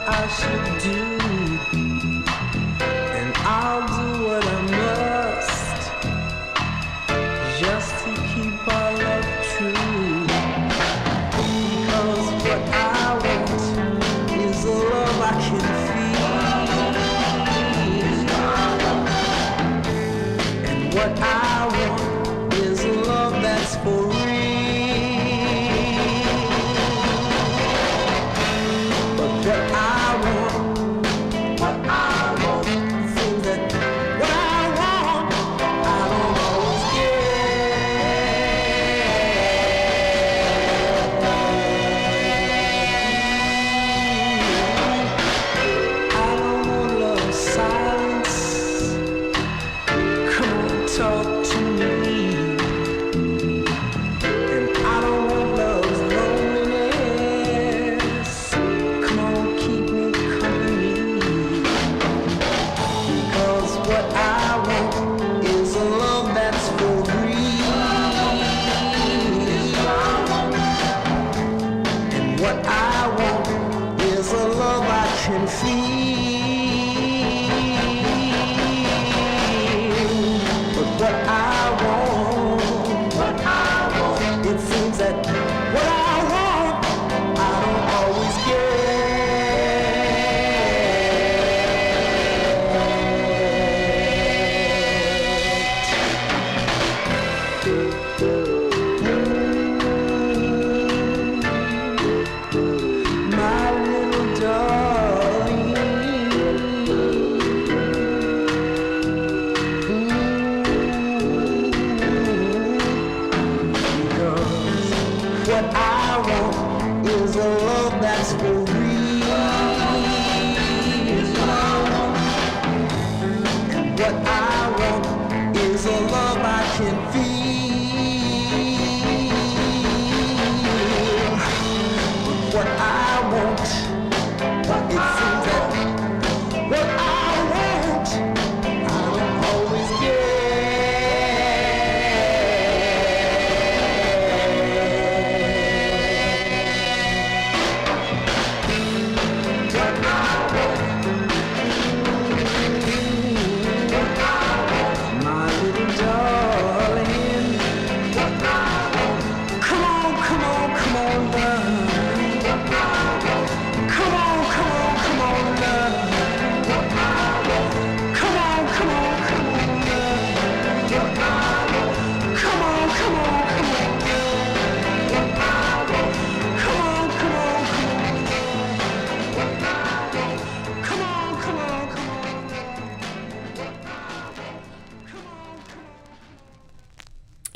I should do, and I'll do what I must just to keep our love true. Because what I want is a love I can feel, and what I want is a love that's for real.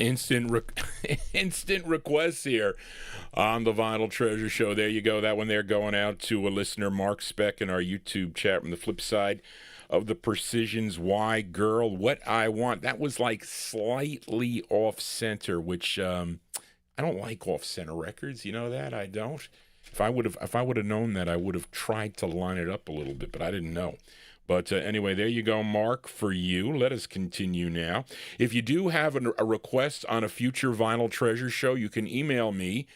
Instant instant requests here on the Vinyl Treasure Show. There you go. That one there going out to a listener, Mark Speck, in our YouTube chat from the flip side of the Precision's Why Girl, What I Want. That was like slightly off center, which I don't like off center records. You know that? I don't. If I would have known that, I would have tried to line it up a little bit, but I didn't know. But anyway, there you go, Mark, for you. Let us continue now. If you do have a request on a future Vinyl Treasure show, you can email me,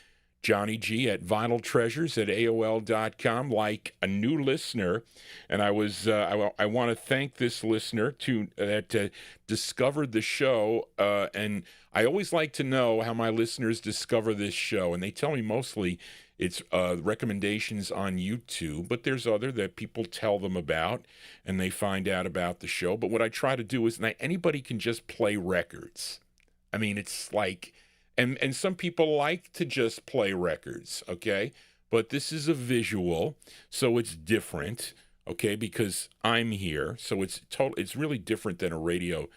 Johnny G, at vinyltreasures@aol.com, like a new listener. And I want to thank this listener that discovered the show. And I always like to know how my listeners discover this show. And they tell me mostly it's recommendations on YouTube, but there's other that people tell them about, and they find out about the show. But what I try to do is anybody can just play records. I mean, it's like, and some people like to just play records, okay? But this is a visual, so it's different, okay? Because I'm here, so it's really different than a radio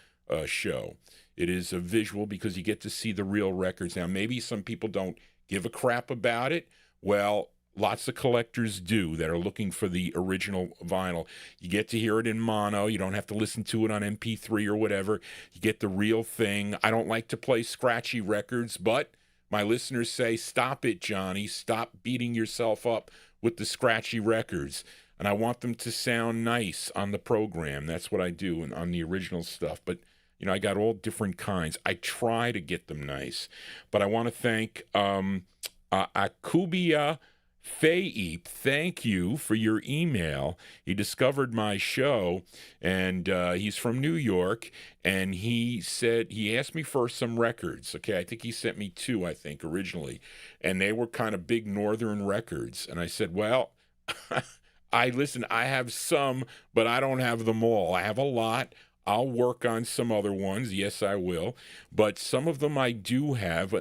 show. It is a visual because you get to see the real records. Now, maybe some people don't give a crap about it. Well, lots of collectors do that are looking for the original vinyl. You get to hear it in mono. You don't have to listen to it on MP3 or whatever. You get the real thing. I don't like to play scratchy records, but my listeners say, stop it, Johnny. Stop beating yourself up with the scratchy records. And I want them to sound nice on the program. That's what I do on the original stuff. But, you know, I got all different kinds. I try to get them nice. But I want to thank Akubia Fayeep, thank you for your email. He discovered my show, and he's from New York, and he asked me for some records. Okay, I think he sent me two, originally, and they were kind of big northern records. And I said, well, I have some, but I don't have them all. I have a lot. I'll work on some other ones. Yes, I will. But some of them I do have,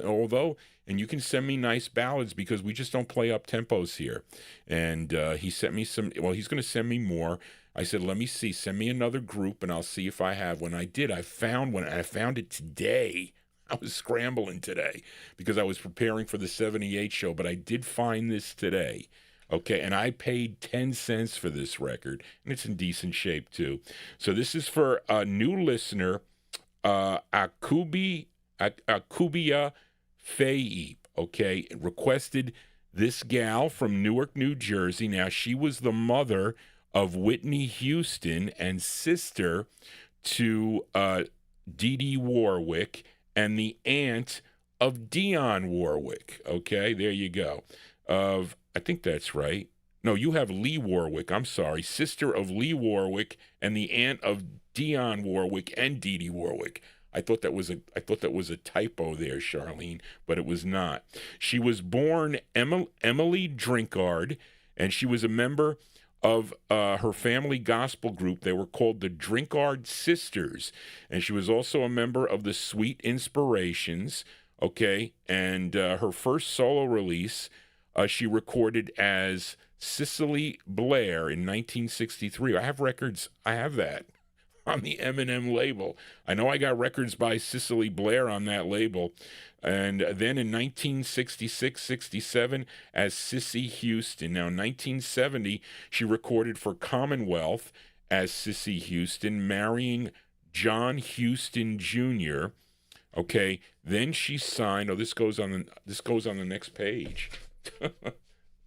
and you can send me nice ballads because we just don't play up tempos here. And he sent me some, he's going to send me more. I said, let me see, send me another group and I'll see if I have one. I did. I found one, and I found it today. I was scrambling today because I was preparing for the 78 show, but I did find this today. Okay, and I paid 10 cents for this record, and it's in decent shape, too. So this is for a new listener, Akubia Fayeep, okay, requested this gal from Newark, New Jersey. Now, she was the mother of Whitney Houston and sister to Dee Dee Warwick and the aunt of Dionne Warwick. Okay, there you go. I think that's right. No, you have Lee Warwick. I'm sorry. Sister of Lee Warwick and the aunt of Dionne Warwick and Dee Dee Warwick. I thought that was a typo there, Charlene, but it was not. She was born Emily Drinkard, and she was a member of her family gospel group. They were called the Drinkard Sisters, and she was also a member of the Sweet Inspirations, okay? And her first solo release, she recorded as Cicely Blair in 1963. I have records. I have that on the M&M label. I know I got records by Cicely Blair on that label. And then in 1966-67 as Sissy Houston. Now, in 1970, she recorded for Commonwealth as Sissy Houston, marrying John Houston Jr. Okay, then she signed. This goes on the next page.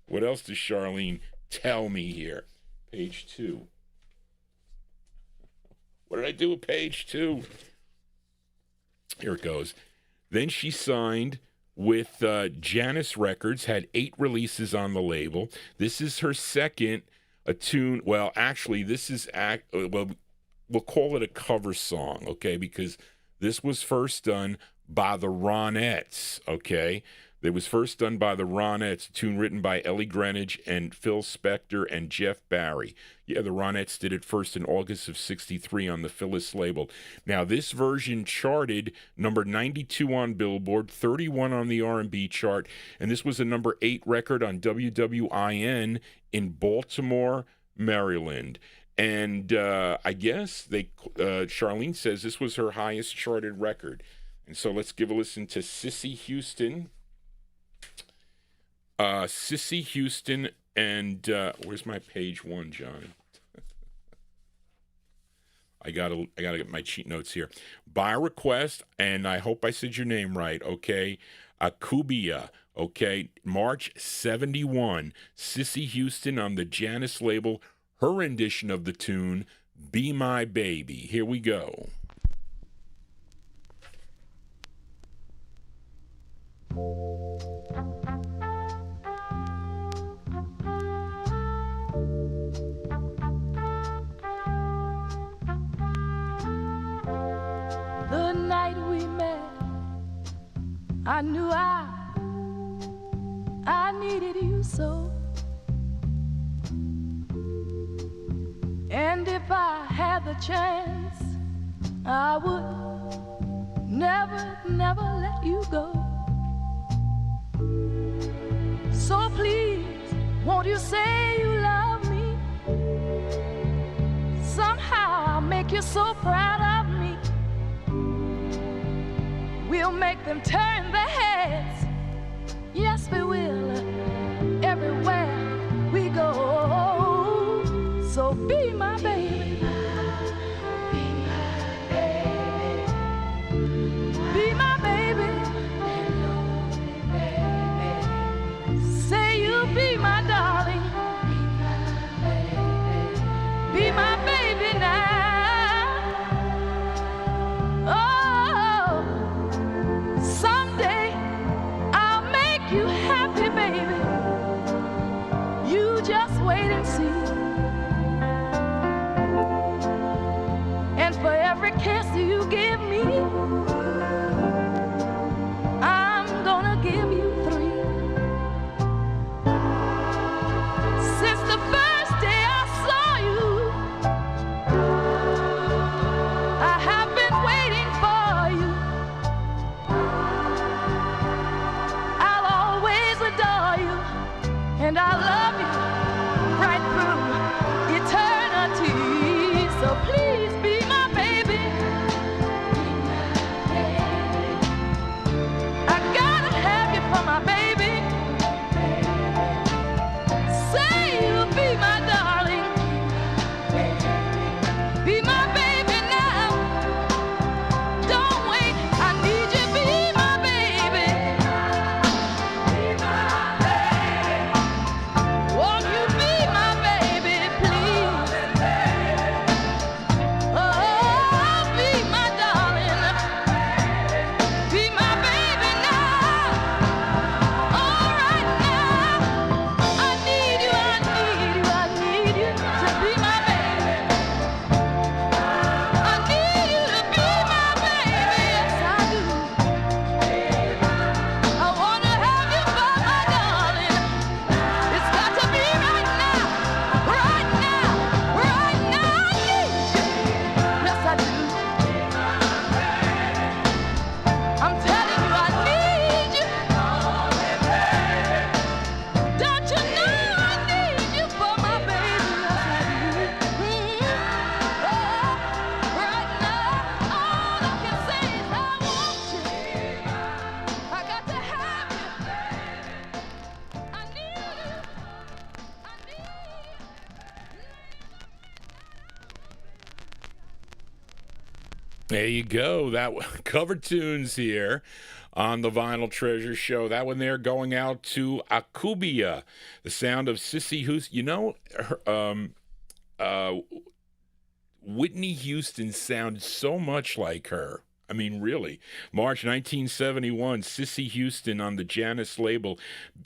What else does Charlene tell me here? Page 2. What did I do with page 2? Here it goes. Then she signed with Janus Records, had 8 releases on the label. This is her second tune. Well, actually, this is we'll call it a cover song, okay? Because this was first done by the Ronettes, okay? It was first done by the Ronettes, a tune written by Ellie Greenwich and Phil Spector and Jeff Barry. Yeah, the Ronettes did it first in August of 63 on the Phyllis label. Now, this version charted number 92 on Billboard, 31 on the R&B chart, and this was a number 8 record on WWIN in Baltimore, Maryland. And I guess Charlene says this was her highest charted record. And so let's give a listen to Sissy Houston. Sissy Houston and where's my page one, Johnny? I gotta get my cheat notes here. By request, and I hope I said your name right, okay? Akubia, okay? March 71. Sissy Houston on the Janice label, her rendition of the tune, Be My Baby. Here we go. The night we met, I knew I needed you so. And if I had the chance, I would never let you go. So please, won't you say you love me? Somehow I'll make you so proud of me. We'll make them turn their heads. Yes, we will. Everywhere we go. So be my baby. Be my baby. Be my baby. Say you'll be my darling. Be my baby now. You happy, baby. You just wait and see. And for every kiss you give me, I'm gonna give you 3. Since the first day I saw you, I have been waiting for you. And I love you right through eternity. So please be my baby. I gotta have you for my baby. Say you'll be my darling. Be my baby now. Don't wait, I need you. Be my baby. Be my baby. Won't you be my baby, please? Oh, be my darling. Be my baby now. All right now. I need you, I need you, I need you to be my baby. I need you to be my baby, yes I do. I wanna have you for my darling. It's got to be right now, right now, right now. I need you. Yes, I do. I'm telling you, I need you. Don't you know I need you for my baby? Yes, I do. Oh, right now, all I can say is I want you. I got to have you. I need you. I need There you go. That cover tunes here on the Vinyl Treasure Show. That one there going out to Akubia, the sound of Sissy Houston. You know, Whitney Houston sounded so much like her. I mean, really. March 1971, Sissy Houston on the Janice label,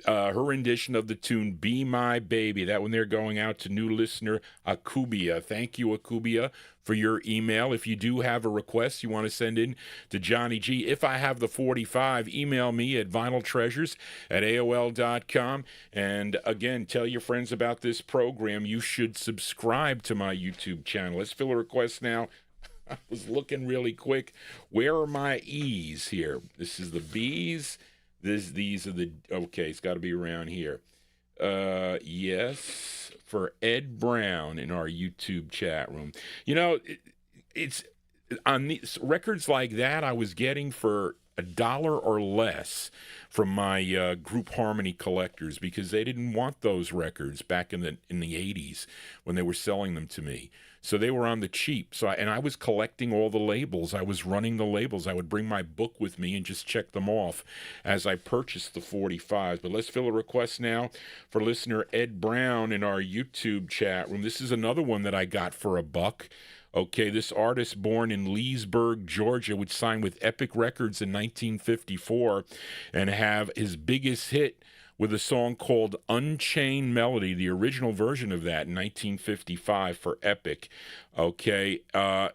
her rendition of the tune Be My Baby. That one there going out to new listener Akubia. Thank you, Akubia, for your email. If you do have a request you want to send in to Johnny G, if I have the 45, email me at vinyltreasures@aol.com. And again, tell your friends about this program. You should subscribe to my YouTube channel. Let's fill a request now. I was looking really quick. Where are my E's here? This is the B's. These are the, okay, it's got to be around here. Yes, for Ed Brown in our YouTube chat room. You know, it's on these records like that, I was getting for $1 or less from my group Harmony collectors because they didn't want those records back in the 80s when they were selling them to me. So they were on the cheap. And I was collecting all the labels. I was running the labels. I would bring my book with me and just check them off as I purchased the 45s. But let's fill a request now for listener Ed Brown in our YouTube chat room. This is another one that I got for $1. Okay, this artist born in Leesburg, Georgia, would sign with Epic Records in 1954 and have his biggest hit with a song called Unchained Melody, the original version of that in 1955 for Epic. Okay,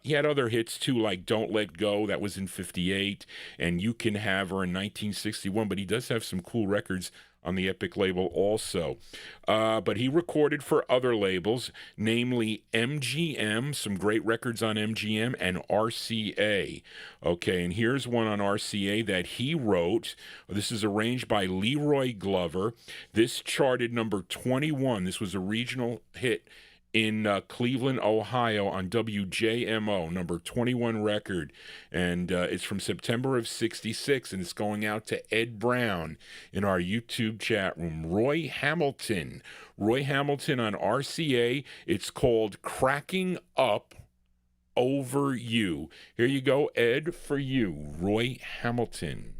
he had other hits too, like Don't Let Go, that was in 58, and You Can Have Her in 1961, but he does have some cool records on the Epic label also. But he recorded for other labels, namely MGM, some great records on MGM, and RCA. Okay, and here's one on RCA that he wrote. This is arranged by Leroy Glover. This charted number 21. This was a regional hit in Cleveland, Ohio on WJMO, number 21 record. And it's from September of 66, and it's going out to Ed Brown in our YouTube chat room. Roy Hamilton on RCA. It's called Cracking Up Over You. Here you go, Ed, for you, Roy Hamilton.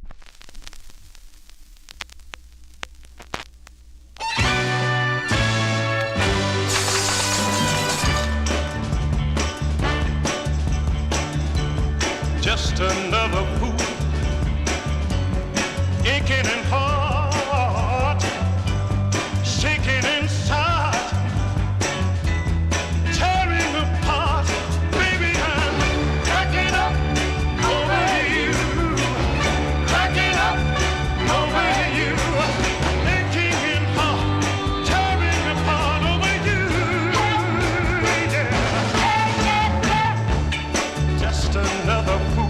Just another fool, aching and heart, shaking inside, tearing apart. Baby, I'm cracking up over you, cracking up over you, aching and heart, tearing apart over you. Yeah. Just another fool.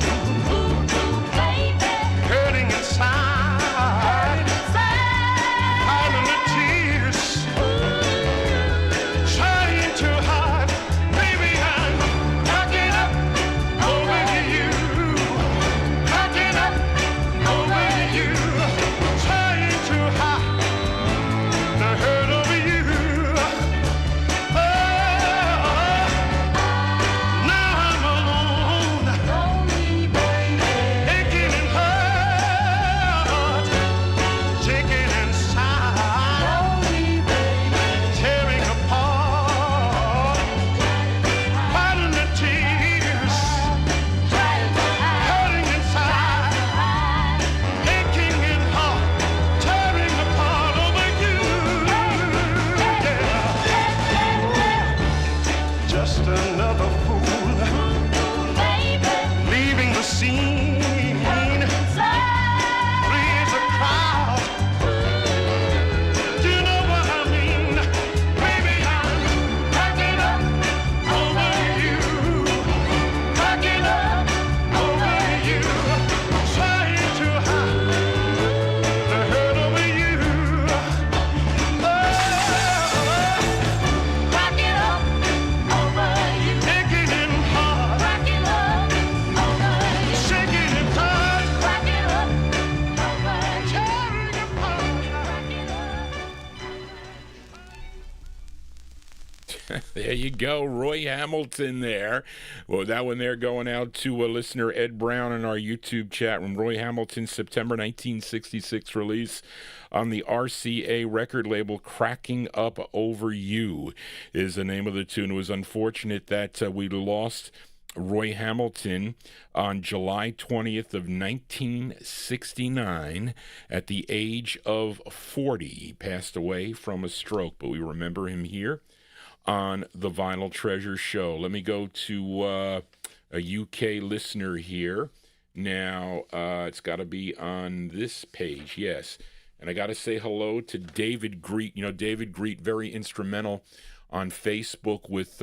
There you go, Roy Hamilton there. Well, that one there going out to listener Ed Brown in our YouTube chat room. Roy Hamilton's September 1966 release on the RCA record label, Cracking Up Over You is the name of the tune. It was unfortunate that we lost Roy Hamilton on July 20th of 1969 at the age of 40. He passed away from a stroke, but we remember him here on the Vinyltreasure show. Let me go to a UK listener here. Now, it's got to be on this page, yes. And I got to say hello to David Greet. You know, David Greet, very instrumental on Facebook with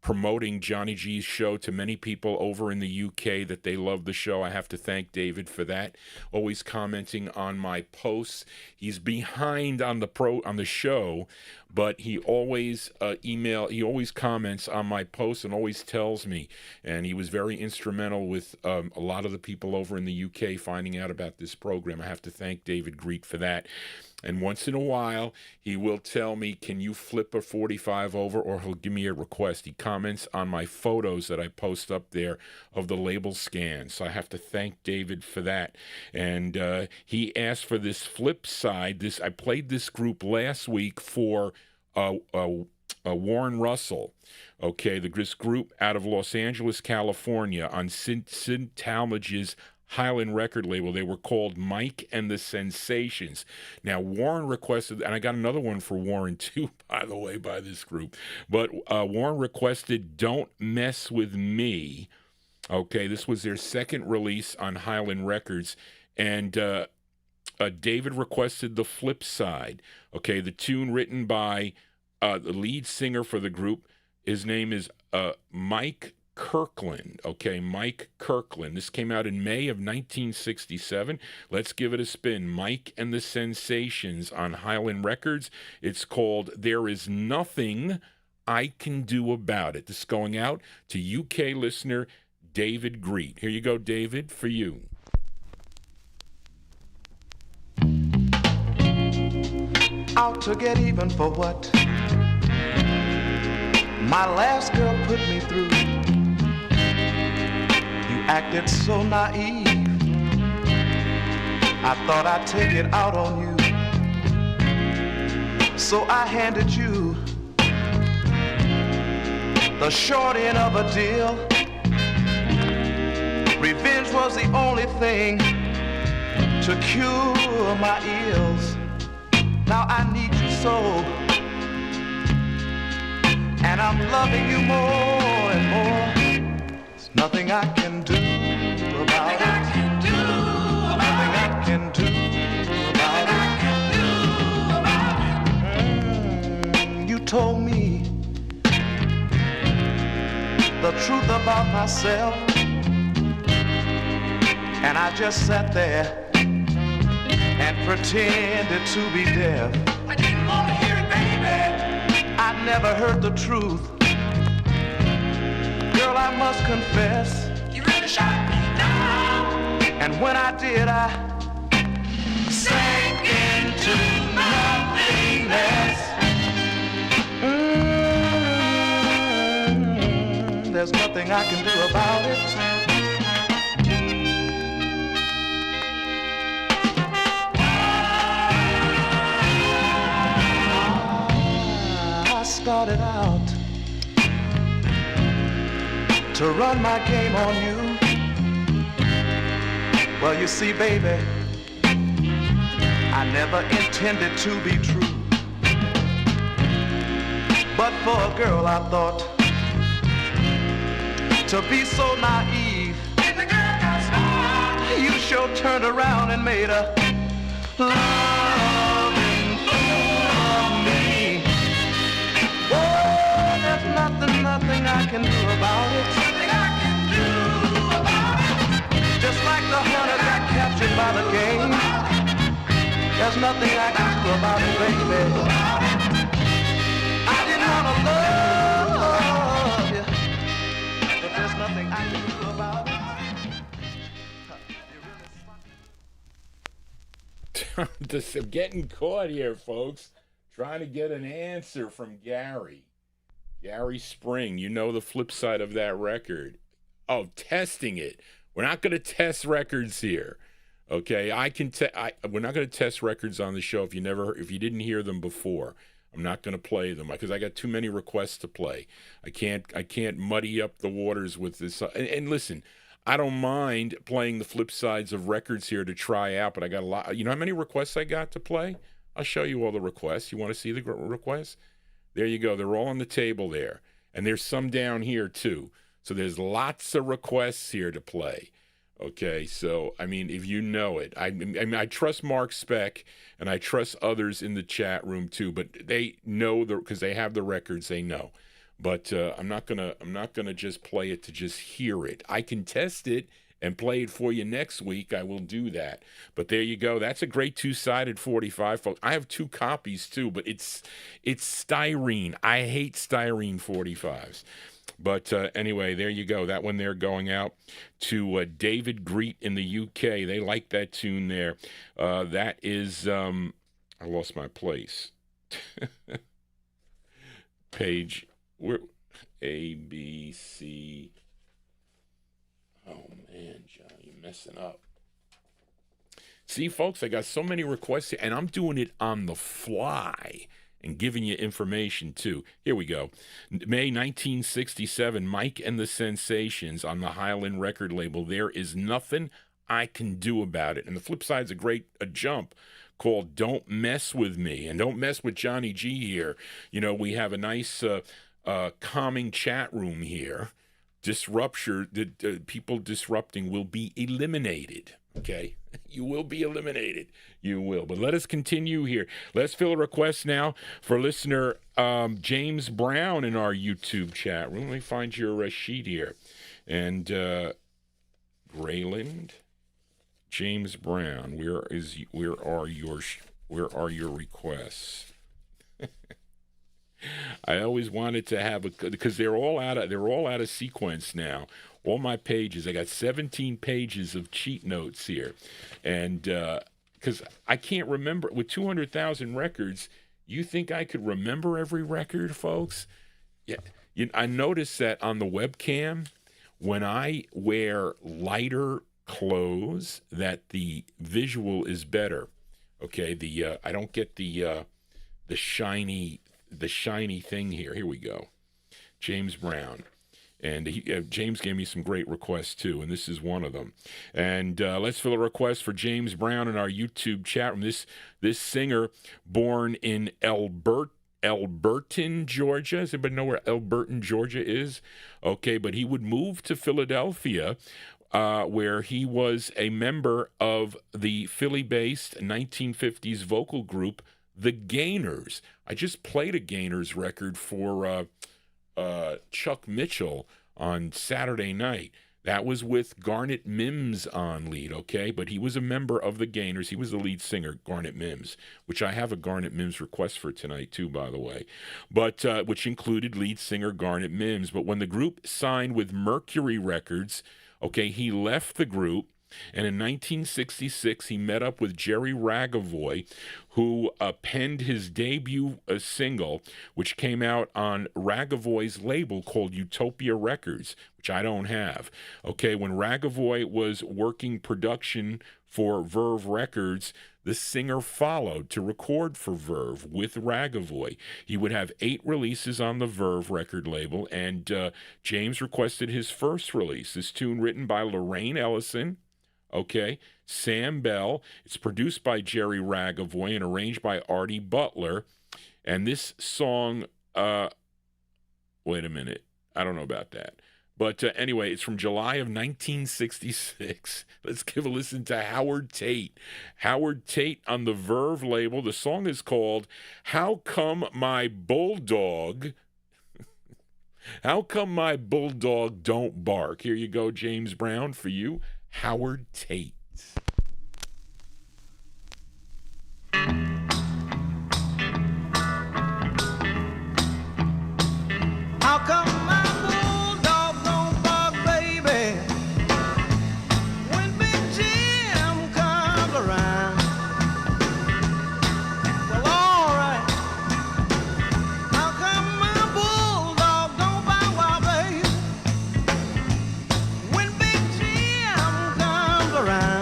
promoting Johnny G's show to many people over in the UK that they love the show. I have to thank David for that. Always commenting on my posts. He's behind on the show, but he always he always comments on my posts and always tells me. And he was very instrumental with a lot of the people over in the UK finding out about this program. I have to thank David Greet for that. And once in a while, he will tell me, can you flip a 45 over, or he'll give me a request. He comments on my photos that I post up there of the label scans. So I have to thank David for that. And he asked for this flip side. I played this group last week for Warren Russell. Okay, this group out of Los Angeles, California, on Sid Talmadge's Highland record label. They were called Mike and the Sensations. Now, Warren requested, and I got another one for Warren too, by the way, by this group, but Warren requested Don't Mess With Me. Okay, this was their second release on Highland Records, and David requested the flip side. Okay, the tune written by the lead singer for the group. His name is Mike Kirkland. Okay, Mike Kirkland. This came out in May of 1967. Let's give it a spin. Mike and the Sensations on Highland Records. It's called There Is Nothing I Can Do About It. This is going out to UK listener David Greet. Here you go, David, for you. Out to get even for what my last girl put me through. You acted so naive, I thought I'd take it out on you. So I handed you the short end of a deal. Revenge was the only thing to cure my ills. Now I need you so, and I'm loving you more and more. There's nothing I can do about it. Nothing I can do about it. You told me the truth about myself, and I just sat there and pretended to be deaf. I didn't want to hear it, baby. I never heard the truth. Girl, I must confess, You really shot me down. and when I did, I Sank into nothingness. There's nothing I can do about it. I started out to run my game on you. Well, you see, baby, I never intended to be true. But for a girl, I thought to be so naive. And the girl got smart. You sure turned around and made a loving fool of me. Oh, there's nothing I can do about it. Nothing I can do about it. Just like the hunter got captured by the game. There's nothing I can do about it, baby. I didn't want to love you, but there's nothing I can do about it. Just getting caught here, folks. Trying to get an answer from Gary. Gary Spring. You know the flip side of that record. Oh, testing it. We're not going to test records here. Okay, we're not going to test records on the show if you didn't hear them before. I'm not going to play them because I got too many requests to play. I can't muddy up the waters with this. And listen, I don't mind playing the flip sides of records here to try out, but I got a lot. You know how many requests I got to play? I'll show you all the requests. You want to see the requests? There you go. They're all on the table there. And there's some down here too. So there's lots of requests here to play. Okay, so, I mean, if you know it. I trust Mark Speck, and I trust others in the chat room too, but they know because they have the records, they know. But I'm not gonna just play it to just hear it. I can test it and play it for you next week. I will do that. But there you go. That's a great two-sided 45, folks. I have 2 copies too, but it's styrene. I hate styrene 45s. But anyway, there you go. That one there going out to David Greet in the UK. They like that tune there. That is, I lost my place. Page, where, A, B, C. Oh, man, John, you're messing up. See, folks, I got so many requests here, and I'm doing it on the fly and giving you information, too. Here we go. May 1967, Mike and the Sensations on the Highland record label. There is nothing I can do about it. And the flip side's a jump called Don't Mess With Me. And don't mess with Johnny G here. You know, we have a nice calming chat room here. People disrupting will be eliminated. Okay, you will be eliminated. You will. But let us continue here. Let's fill a request now for listener James Brown in our YouTube chat room. Let me find your sheet here. And Grayland, James Brown, where are your requests? I always wanted to have because they're all out of sequence now. All my pages, I got 17 pages of cheat notes here, and because I can't remember with 200,000 records, you think I could remember every record, folks? Yeah, I noticed that on the webcam when I wear lighter clothes, that the visual is better. Okay, I don't get the shiny thing here. Here we go. James Brown. And James gave me some great requests, too, and this is one of them. And let's fill a request for James Brown in our YouTube chat room. This singer, born in Alberton, Georgia. Does anybody know where Alberton, Georgia is? Okay, but he would move to Philadelphia, where he was a member of the Philly-based 1950s vocal group, The Gainers. I just played a Gainers record for Chuck Mitchell on Saturday night. That was with Garnet Mims on lead, okay? But he was a member of the Gainers. He was the lead singer, Garnet Mims, which I have a Garnet Mims request for tonight, too, by the way, but which included lead singer Garnet Mims. But when the group signed with Mercury Records, okay, he left the group. And in 1966, he met up with Jerry Ragavoy, who penned his debut single, which came out on Ragavoy's label called Utopia Records, which I don't have. Okay, when Ragavoy was working production for Verve Records, the singer followed to record for Verve with Ragavoy. He would have 8 releases on the Verve record label, and James requested his first release, this tune written by Lorraine Ellison, okay, Sam Bell. It's produced by Jerry Ragavoy and arranged by Artie Butler. And this song, wait a minute, I don't know about that. But anyway, it's from July of 1966. Let's give a listen to Howard Tate. Howard Tate on the Verve label. The song is called How Come My Bulldog... How Come My Bulldog Don't Bark? Here you go, James Brown, for you. Howard Tate. How come my bulldog don't bark, baby, when Big Jim comes around? Well, all right. How come my bulldog don't bark, well, baby, when Big Jim comes around?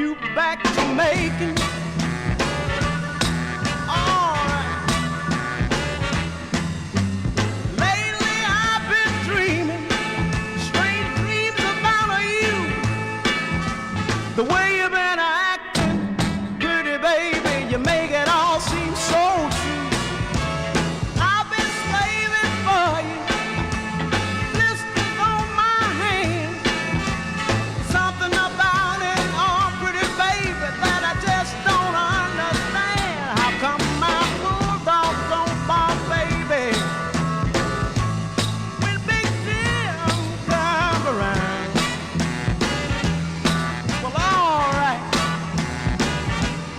you back to making. All right. Lately I've been dreaming strange dreams about you. The way you've been acting, pretty baby, you make it all seem so true. I've been slaving for you, blisters on my hand. Something about it, oh, pretty baby, that I just don't understand. How come my bulldogs don't bark, baby, when Big Jim comes around? Well, all right.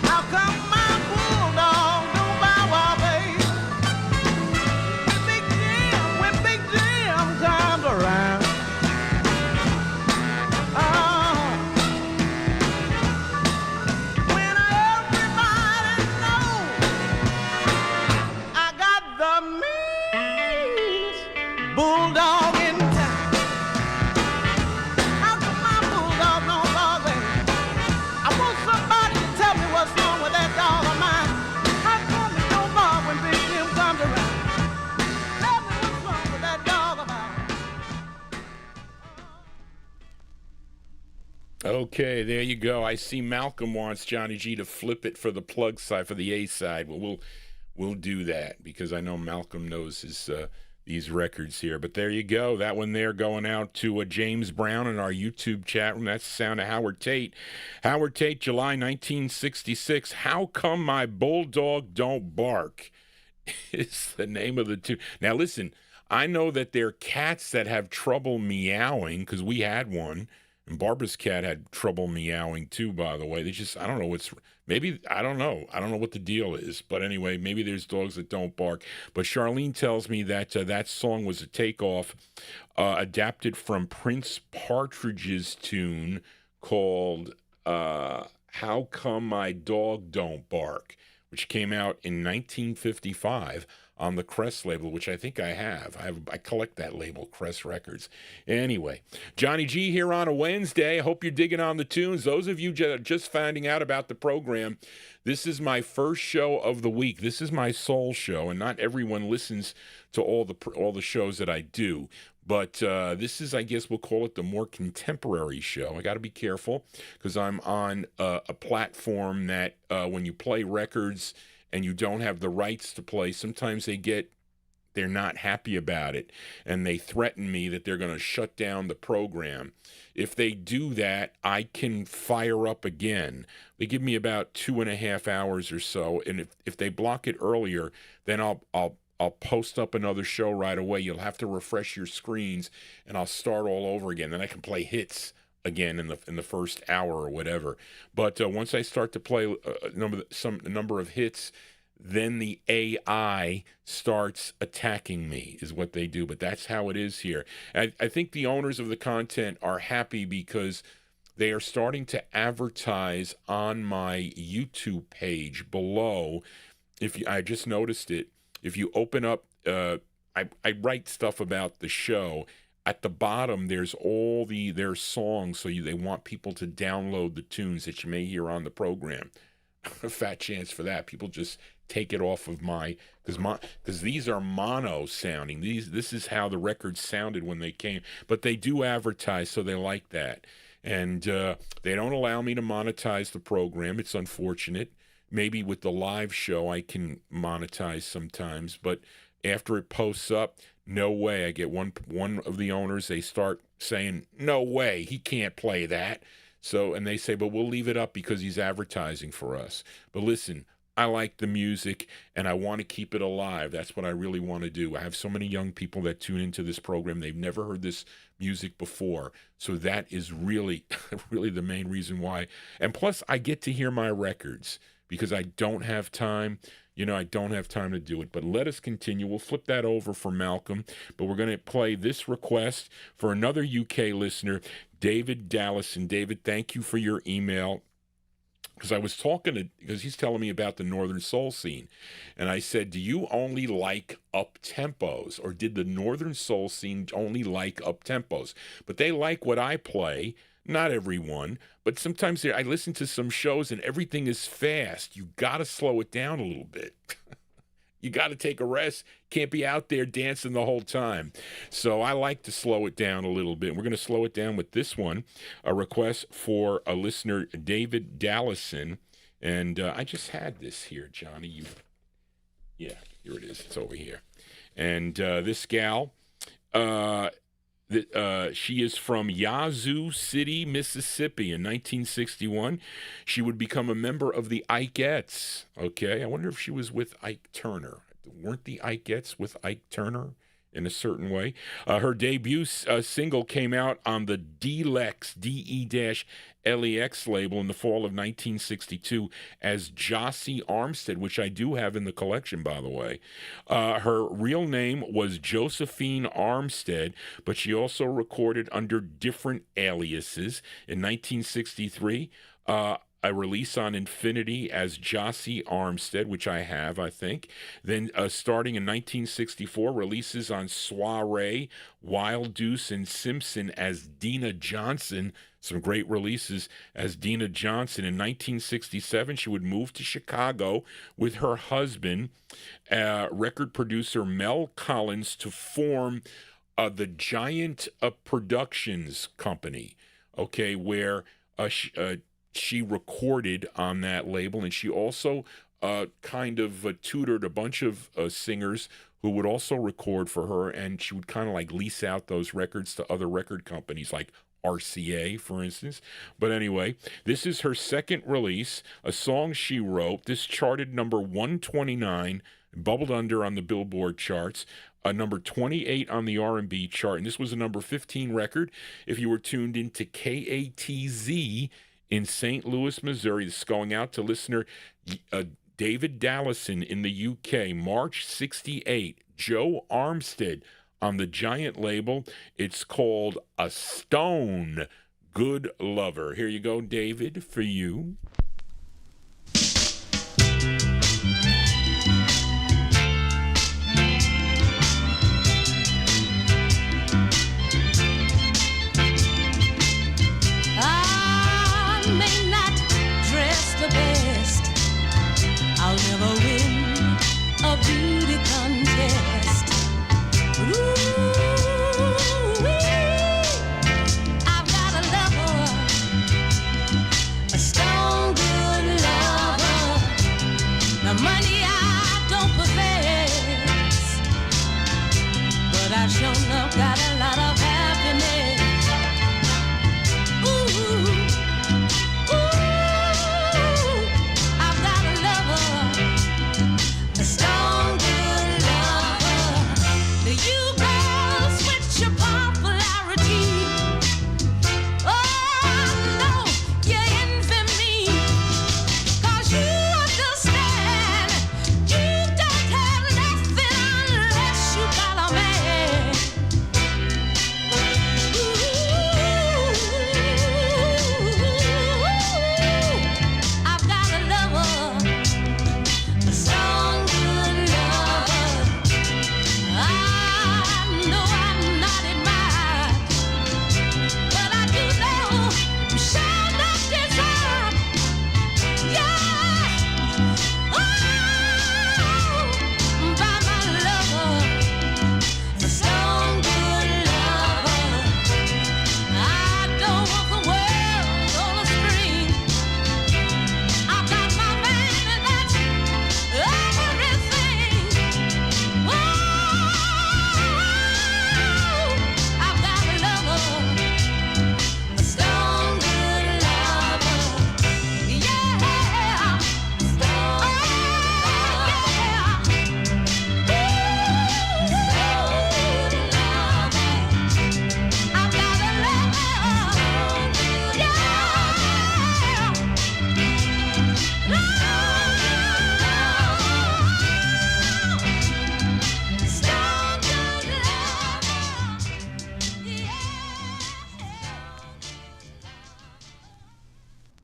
How come my bulldog don't bow wow, baby, when Big Jim comes around? When everybody knows I got the meanest bulldog in town. How come my bulldog don't bark, baby? I want somebody to tell me what's wrong with that dog of mine. How come it don't bark when Big Jim comes around? Tell me what's wrong with that dog of mine. Okay, there you go. I see Malcolm wants Johnny G to flip it for the plug side, for the A side. Well, we'll do that because I know Malcolm knows his these records here. But there you go. That one there going out to James Brown in our YouTube chat room. That's the sound of Howard Tate. Howard Tate, July 1966. How Come My Bulldog Don't Bark is the name of the tune. Now listen, I know that there are cats that have trouble meowing because we had one. And Barbara's cat had trouble meowing too, by the way. They just, I don't know what's, maybe, I don't know. I don't know what the deal is. But anyway, maybe there's dogs that don't bark. But Charlene tells me that that song was a takeoff, adapted from Prince Partridge's tune called How Come My Dog Don't Bark, which came out in 1955 on the Crest label, which I think I have. I collect that label, Crest Records. Anyway, Johnny G here on a Wednesday. I hope you're digging on the tunes. Those of you just finding out about the program, this is my first show of the week. This is my sole show, and not everyone listens to all the shows that I do. But this is, I guess we'll call it the more contemporary show. I got to be careful because I'm on a platform that when you play records and you don't have the rights to play, sometimes they're not happy about it, and they threaten me that they're going to shut down the program. If they do that, I can fire up again. They give me about 2.5 hours or so, and if they block it earlier, then I'll post up another show right away. You'll have to refresh your screens, and I'll start all over again. Then I can play hits again in the first hour or whatever. But once I start to play a number of hits, then the AI starts attacking me, is what they do. But that's how it is here. I think the owners of the content are happy because they are starting to advertise on my YouTube page below. I just noticed it. If you open up, I write stuff about the show. At the bottom, there's all their songs, so they want people to download the tunes that you may hear on the program. A fat chance for that. People just take it off of because these are mono sounding. This is how the records sounded when they came. But they do advertise, so they like that. And they don't allow me to monetize the program. It's unfortunate. Maybe with the live show I can monetize sometimes, but after it posts up, no way. I get one of the owners, they start saying, no way, he can't play that. So, and they say, but we'll leave it up because he's advertising for us. But listen, I like the music and I want to keep it alive. That's what I really want to do. I have so many young people that tune into this program. They've never heard this music before. So that is really, really the main reason why. And plus, I get to hear my records because I don't have time. I don't have time to do it. But let us continue. We'll flip that over for Malcolm. But we're going to play this request for another UK listener, David Dallas. And David, thank you for your email. Because I was because he's telling me about the Northern Soul scene. And I said, do you only like up-tempos? Or did the Northern Soul scene only like up-tempos? But they like what I play. Not everyone, but sometimes I listen to some shows and everything is fast. You got to slow it down a little bit. You got to take a rest. Can't be out there dancing the whole time. So I like to slow it down a little bit. We're going to slow it down with this one, a request for a listener, David Dallison. And I just had this here, Johnny. Yeah, here it is. It's over here. And this gal, she is from Yazoo City, Mississippi in 1961. She would become a member of the Ikeettes. Okay, I wonder if she was with Ike Turner. Weren't the Ikeettes with Ike Turner in a certain way? Her debut single came out on the Delex, D-E-L-E-X label in the fall of 1962 as Jossie Armstead, which I do have in the collection, by the way. Her real name was Josephine Armstead, but she also recorded under different aliases. In 1963, a release on Infinity as Jossie Armstead, which I have, I think. Then starting in 1964, releases on Soiree, Wild Deuce, and Simpson as Dina Johnson. Some great releases as Dina Johnson. In 1967, she would move to Chicago with her husband, record producer Mel Collins, to form the Giant Productions Company, okay, where she recorded on that label, and she also kind of tutored a bunch of singers who would also record for her, and she would kind of like lease out those records to other record companies like RCA, for instance. But anyway, this is her second release, a song she wrote. This charted number 129, bubbled under on the Billboard charts, number 28 on the R&B chart, and this was a number 15 record if you were tuned into KATZ in St. Louis, Missouri. This is going out to listener David Dallison in the UK, March 68. Joe Armstead on the Giant label. It's called A Stone Good Lover. Here you go, David, for you. I'll never win a beauty contest. I've got a lover, a stone good lover. Now money I don't possess, but I sure enough got a lot of happiness. A stone good lover. You girls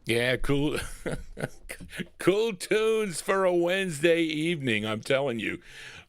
Yeah, cool, cool tunes for a Wednesday evening. I'm telling you,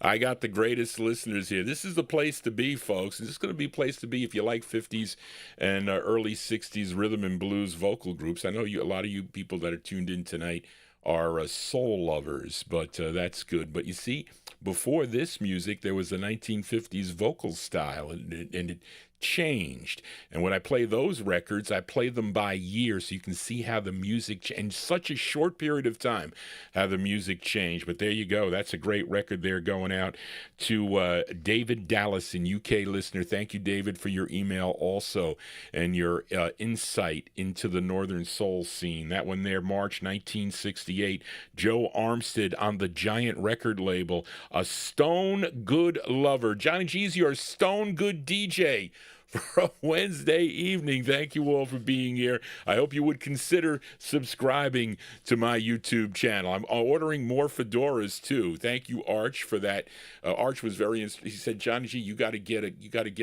I got the greatest listeners here. This is the place to be, folks. This is going to be a place to be if you like 50s and early 60s rhythm and blues vocal groups. I know a lot of you people that are tuned in tonight are soul lovers, but that's good. But you see, before this music, there was the 1950s vocal style, and it changed. And when I play those records, I play them by year so you can see how the music in such a short period of time, how the music changed. But there you go. That's a great record there going out to David Dallas, an UK listener. Thank you, David, for your email also and your insight into the Northern Soul scene. That one there, March 1968. Joe Armstead on the Giant record label, a stone good lover. Johnny G's your stone good DJ for a Wednesday evening. Thank you all for being here. I hope you would consider subscribing to my YouTube channel. I'm ordering more fedoras too. Thank you, Arch, for that. Arch was he said, Johnny G, you got to get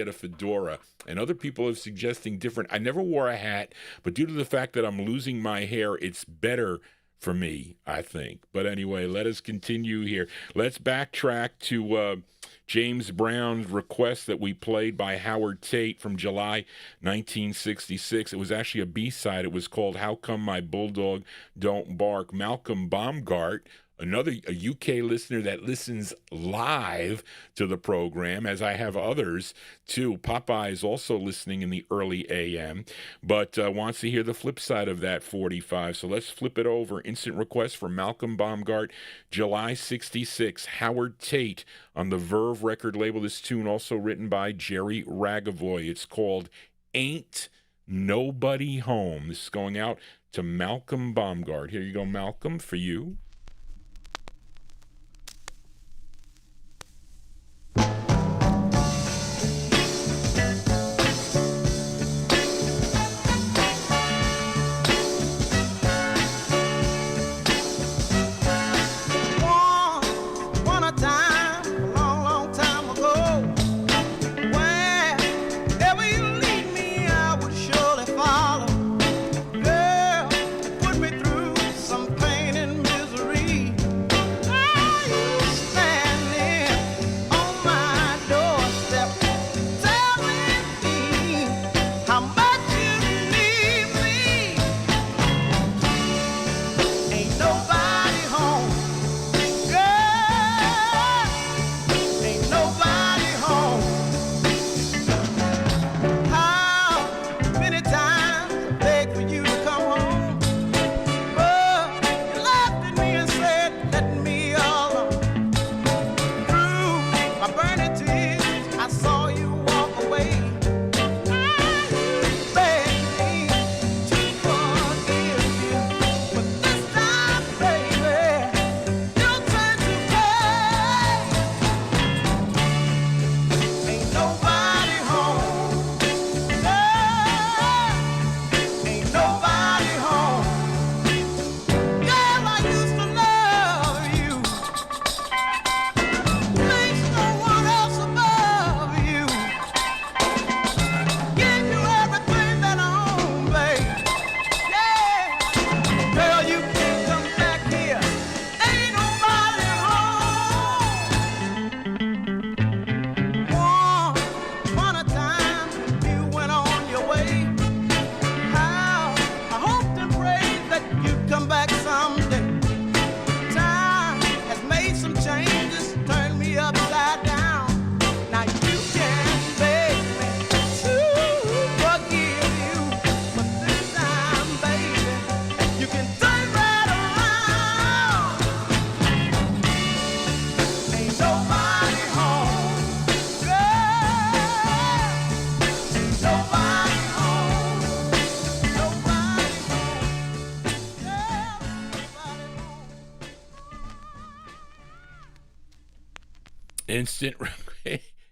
a fedora. And other people are suggesting different. I never wore a hat, but due to the fact that I'm losing my hair, it's better for me, I think. But anyway, let us continue here. Let's backtrack to James Brown's request that we played by Howard Tate from July 1966. It was actually a B-side. It was called How Come My Bulldog Don't Bark. Malcolm Baumgart, a UK listener that listens live to the program, as I have others too. Popeye is also listening in the early AM, but wants to hear the flip side of that 45. So let's flip it over. Instant request for Malcolm Baumgart, July 66, Howard Tate on the Verve record label. This tune also written by Jerry Ragavoy. It's called Ain't Nobody Home. This is going out to Malcolm Baumgart. Here you go, Malcolm, for you.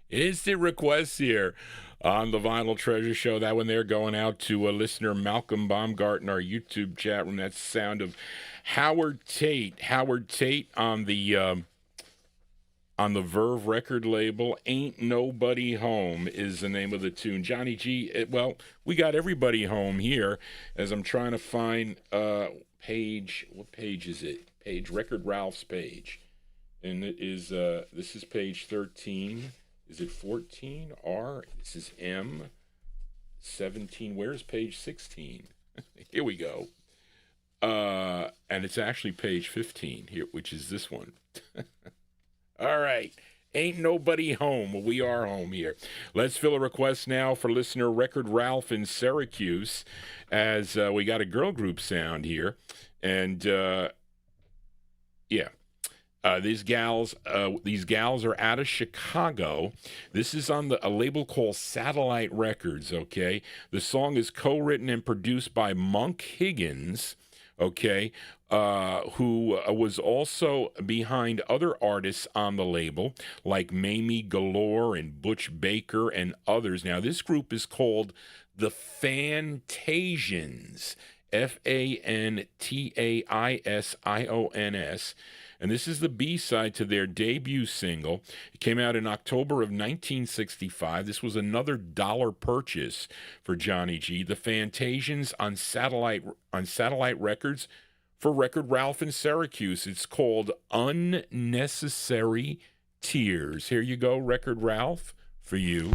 Instant requests here on the Vinyltreasure Show. That one there going out to listener Malcolm Baumgart in our YouTube chat room. That's the sound of Howard Tate. Howard Tate on the on the Verve record label. Ain't Nobody Home is the name of the tune. Johnny G, well, we got everybody home here as I'm trying to find page. What page is it? Record Ralph's page. And it is, this is page 13. Is it 14? R? This is M. 17. Where's page 16? Here we go. And it's actually page 15 here, which is this one. All right. Ain't Nobody Home. Well, we are home here. Let's fill a request now for listener Record Ralph in Syracuse, as we got a girl group sound here. And, yeah. These gals are out of Chicago. This is on a label called Satellite Records, okay? The song is co-written and produced by Monk Higgins, okay, who was also behind other artists on the label, like Mamie Galore and Butch Baker and others. Now, this group is called the Fantasians, Fantaisions. And this is the B-side to their debut single. It came out in October of 1965. This was another dollar purchase for Johnny G. The Fantasians on Satellite Records for Record Ralph in Syracuse. It's called Unnecessary Tears. Here you go, Record Ralph, for you.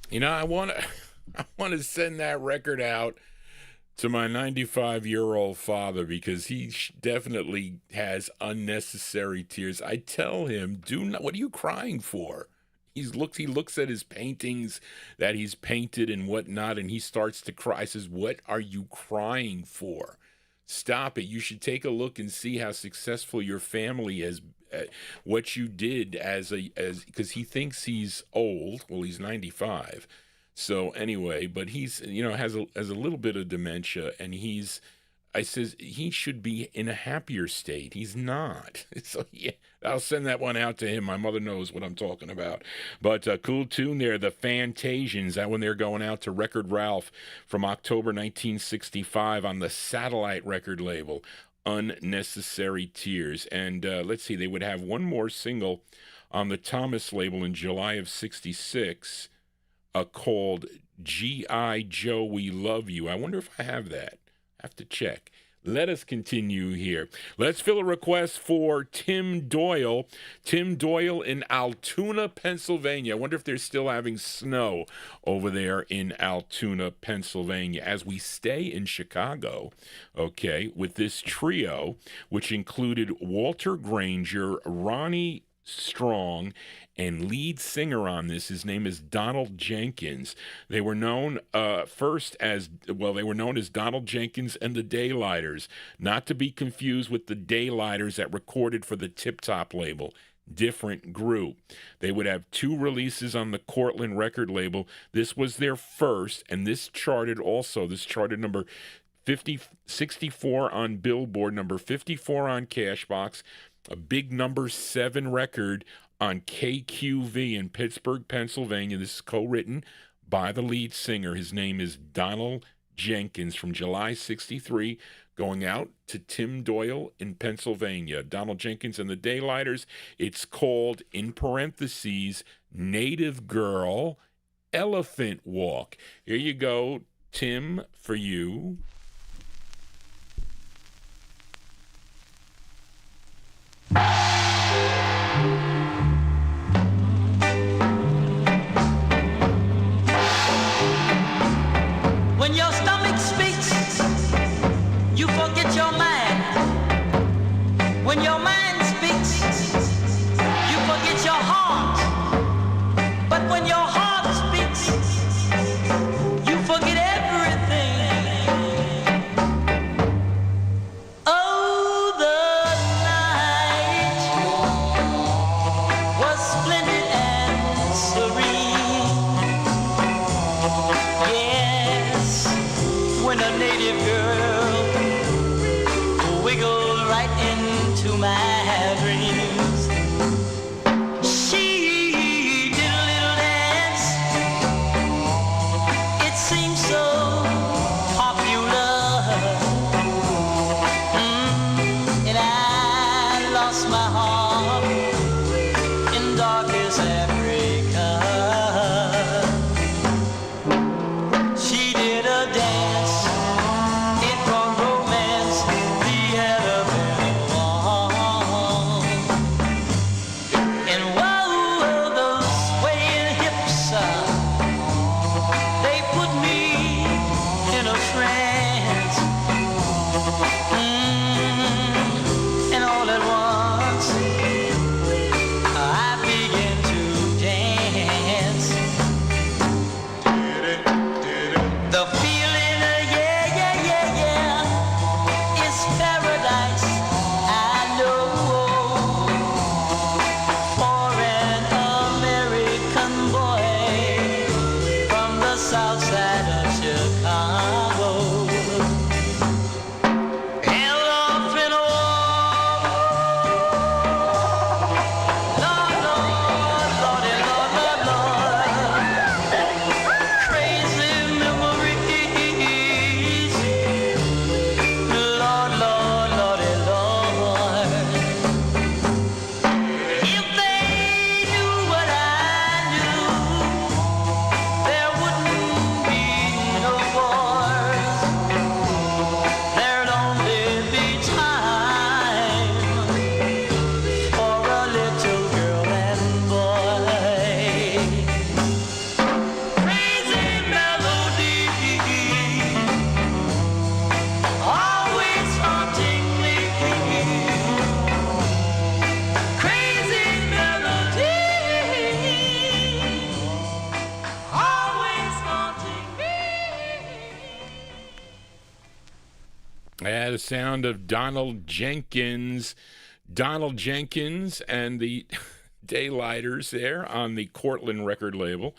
You know, I want to send that record out to my 95-year-old father, because he definitely has unnecessary tears. I tell him, what are you crying for? He looks at his paintings that he's painted and whatnot, and he starts to cry. I says, what are you crying for? Stop it. You should take a look and see how successful your family has, what you did as because he thinks he's old. Well, he's 95. So anyway, but he's, has a little bit of dementia, and he's I says he should be in a happier state. He's not. So yeah, I'll send that one out to him. My mother knows what I'm talking about. But cool tune there, the Fantasians. That one they're going out to Record Ralph from October 1965 on the Satellite record label, Unnecessary Tears. And let's see, they would have one more single on the Thomas label in July of 66 called G.I. Joe, We Love You. I wonder if I have that. I have to check. Let us continue here. Let's fill a request for Tim Doyle. Tim Doyle in Altoona, Pennsylvania. I wonder if they're still having snow over there in Altoona, Pennsylvania. As we stay in Chicago, okay, with this trio, which included Walter Granger, Ronnie Strong, and lead singer on this, his name is Donald Jenkins. They were known they were known as Donald Jenkins and the Daylighters, not to be confused with the Daylighters that recorded for the Tip Top label. Different group. They would have 2 releases on the Cortland record label. This was their first, and this charted number 64 on Billboard, number 54 on Cashbox, a big number 7 record on KQV in Pittsburgh, Pennsylvania. This is co-written by the lead singer. His name is Donald Jenkins, from July 63, going out to Tim Doyle in Pennsylvania. Donald Jenkins and the Daylighters. It's called, in parentheses, Native Girl, Elephant Walk. Here you go, Tim, for you. When your stomach speaks, you forget your mind. When your mind speaks, you forget your heart. But when your heart speaks, you forget everything. Oh, the night was splendid and serene. Yes, when a native girl wiggled right into my dreams. She did a little dance. It seemed so popular. And I lost my heart in darkest Africa. She did a dance, it brought romance, the Alabama one. And whoa, those swaying hips, they put me in a trance. And all at once, I began to dance. The feeling, yeah, is paradise, I know. For an American boy from the south side of Chicago. Elephant walk, Lord, Lord, Lordy, Lord, Lord, Lord. Crazy memories, Lord, Lord, Lordy, Lord. If they knew what I knew, there wouldn't be no wars. There'd only be time for a little girl and boy. Crazy melody, always haunting me. Crazy melody, always haunting me. Yeah, the sound of Donald Jenkins. Donald Jenkins and the Daylighters there on the Cortland record label.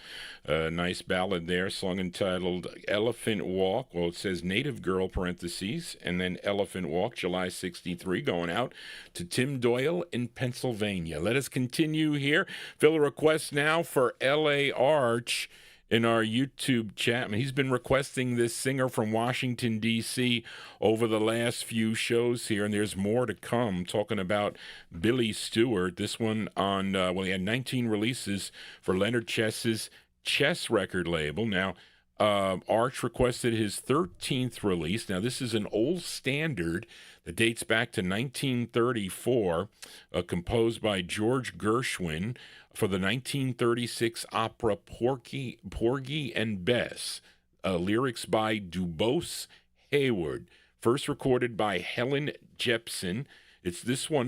Nice ballad there, song entitled Elephant Walk. Well, it says Native Girl, parentheses, and then Elephant Walk, July 63, going out to Tim Doyle in Pennsylvania. Let us continue here. Fill a request now for L.A. Arch in our YouTube chat. He's been requesting this singer from Washington, D.C. over the last few shows here, and there's more to come, talking about Billy Stewart. This one on, he had 19 releases for Leonard Chess's Chess record label. Now, Arch requested his 13th release. Now, this is an old standard that dates back to 1934, composed by George Gershwin for the 1936 opera Porgy and Bess. Lyrics by Dubose Hayward. First recorded by Helen Jepsen. This one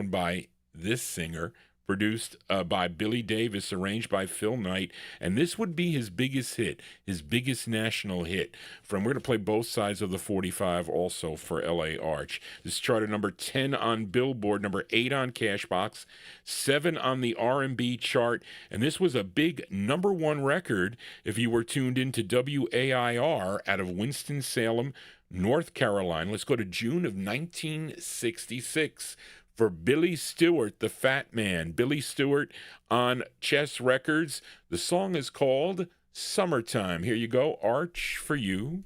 by this singer, produced by Billy Davis, arranged by Phil Knight, and this would be his biggest hit, his biggest national hit. We're going to play both sides of the 45 also for L.A. Arch. This charted number 10 on Billboard, number 8 on Cashbox, 7 on the R&B chart, and this was a big number 1 record if you were tuned into WAIR out of Winston-Salem, North Carolina. Let's go to June of 1966. For Billy Stewart, the Fat Man. Billy Stewart on Chess Records. The song is called Summertime. Here you go, Arch, for you.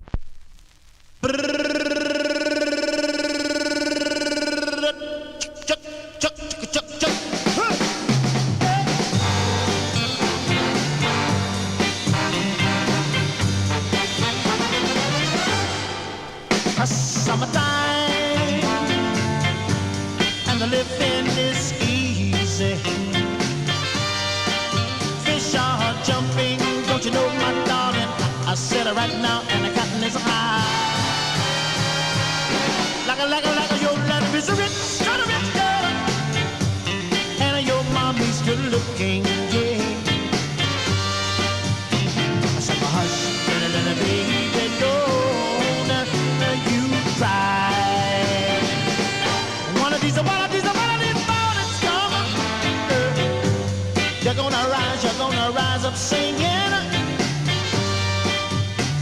Summertime and the living is easy. Fish are jumping, don't you know, my darling? I said it right now, and the cotton is high. Like a, your love is a rich, kind of rich girl, and your mommy's good looking, yeah. I said, hush, little baby, don't you cry. One of these mornings come, you're gonna rise up singing.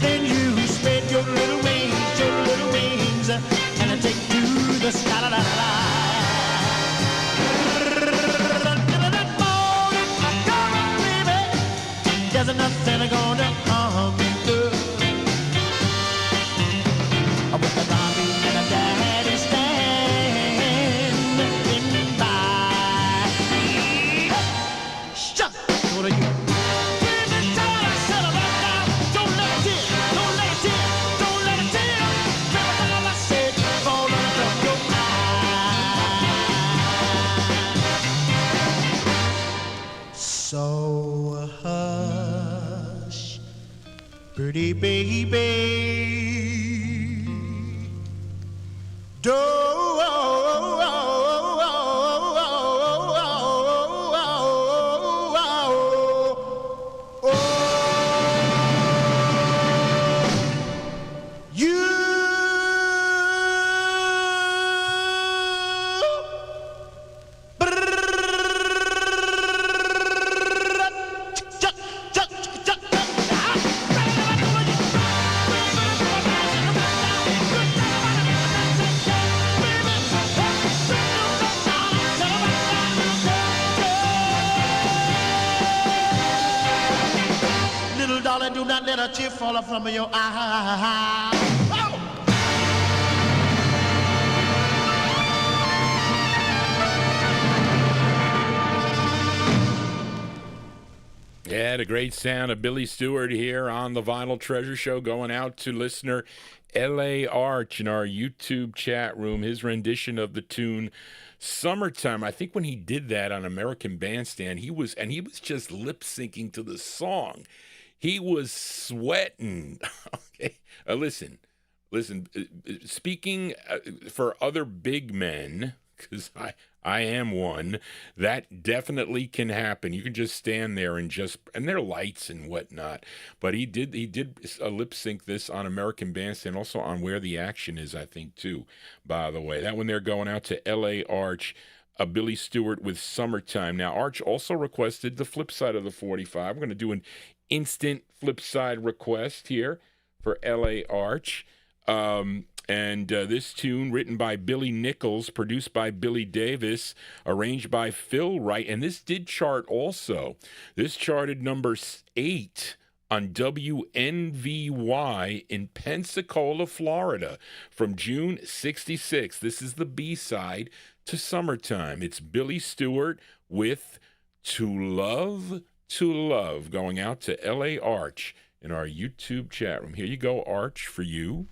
Then you spread your little wings, and take to the sky. La, la, la. Come on, baby, there's nothing gonna harm you. With the mommy and the daddy standing by. Shut! What are you? Give me time, I said about now. Don't let it in, don't let it in, don't let it in. Remember all I said, fall out of your eyes. So hush, pretty baby. Do not let a tear fall from your eye. Yeah, the great sound of Billy Stewart here on the Vinyltreasure Show, going out to listener L.A. Arch in our YouTube chat room. His rendition of the tune Summertime. I think when he did that on American Bandstand, he was just lip syncing to the song. He was sweating. Okay, listen. Speaking for other big men, because I am one, that definitely can happen. You can just stand there and there are lights and whatnot. But he did lip sync this on American Bandstand, also on Where the Action Is, I think, too, by the way. That one there going out to L.A. Arch. Billy Stewart with Summertime. Now, Arch also requested the flip side of the 45. We're going to do an instant flip side request here for L.A. Arch. And this tune, written by Billy Nichols, produced by Billy Davis, arranged by Phil Wright. And this did chart also. This charted number 8 on WNVY in Pensacola, Florida, from June 66. This is the B-side to Summertime. It's Billy Stewart with To Love, going out to L.A. Arch in our YouTube chat room. Here you go, Arch, for you.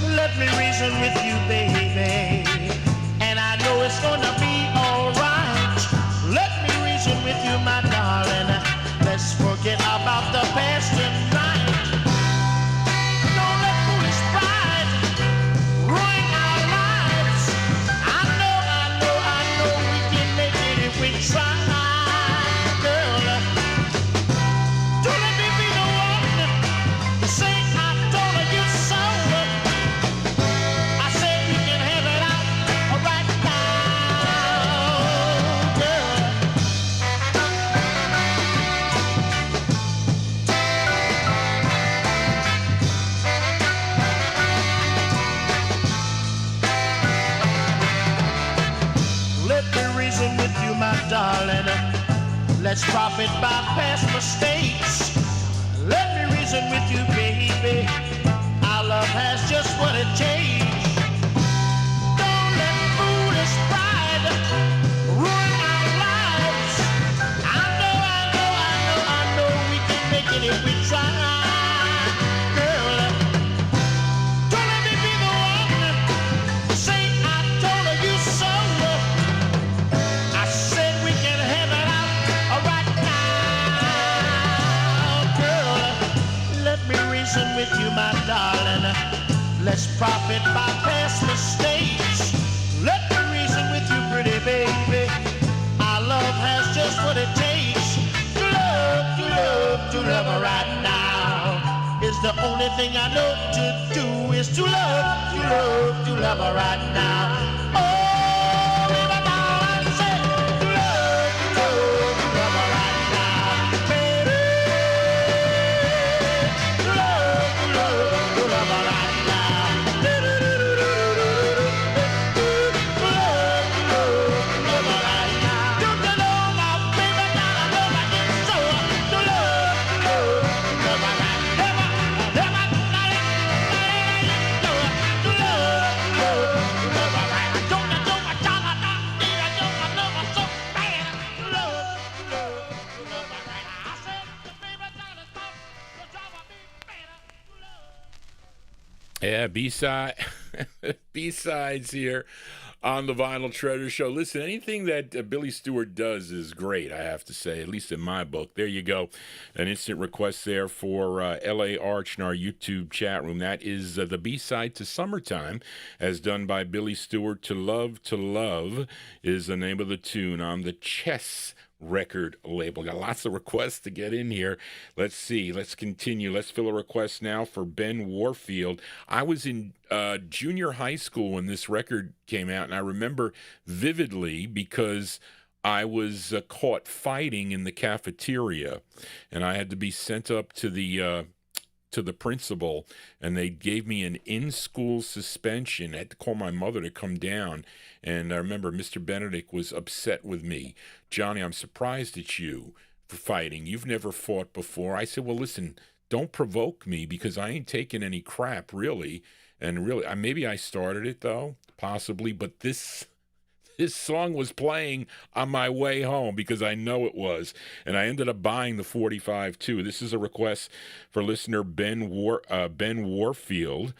Let me reason with you, baby, and I know it's gonna be alright. Let me reason with you, my darling. Let's forget about the past tonight. Don't let foolish pride ruin our lives. I know we can make it if we try, girl. Don't let me be the one to say I told you so. I said we can have it out right now, girl. Let me reason with you, my darling. Let's profit by past mistakes. Let me reason with you, baby. Our love has just what it takes. Don't let foolish pride ruin our lives. I know we can make it if we try, girl. Don't let me be the one to say I told you so. I said we can have it out right now, girl. Let me reason with you, my darling. Let's profit by past mistakes. Let me reason with you, pretty baby. Our love has just what it takes. To love right now is the only thing I know to do is to love right now. Oh, my darling, say to love right now, baby. To love right now. To love right now. Don't you know now, baby, now I know I get so. To love right now. Yeah, B-side, B-sides here on the Vinyltreasure Show. Listen, anything that Billy Stewart does is great, I have to say, at least in my book. There you go. An instant request there for L.A. Arch in our YouTube chat room. That is the B-side to Summertime, as done by Billy Stewart. To Love is the name of the tune on the Chess record label. Got lots of requests to get in here. Let's see. Let's continue. Let's fill a request now for Ben Warfield. I was in junior high school when this record came out, and I remember vividly because I was caught fighting in the cafeteria, and I had to be sent up to the principal, and they gave me an in-school suspension. I had to call my mother to come down, and I remember Mr. Benedict was upset with me. Johnny, I'm surprised at you for fighting. You've never fought before. I said, well, listen, don't provoke me because I ain't taking any crap, really. And really, maybe I started it, though, possibly, but this song was playing on my way home because I know it was, and I ended up buying the 45 too. This is a request for listener Ben Warfield,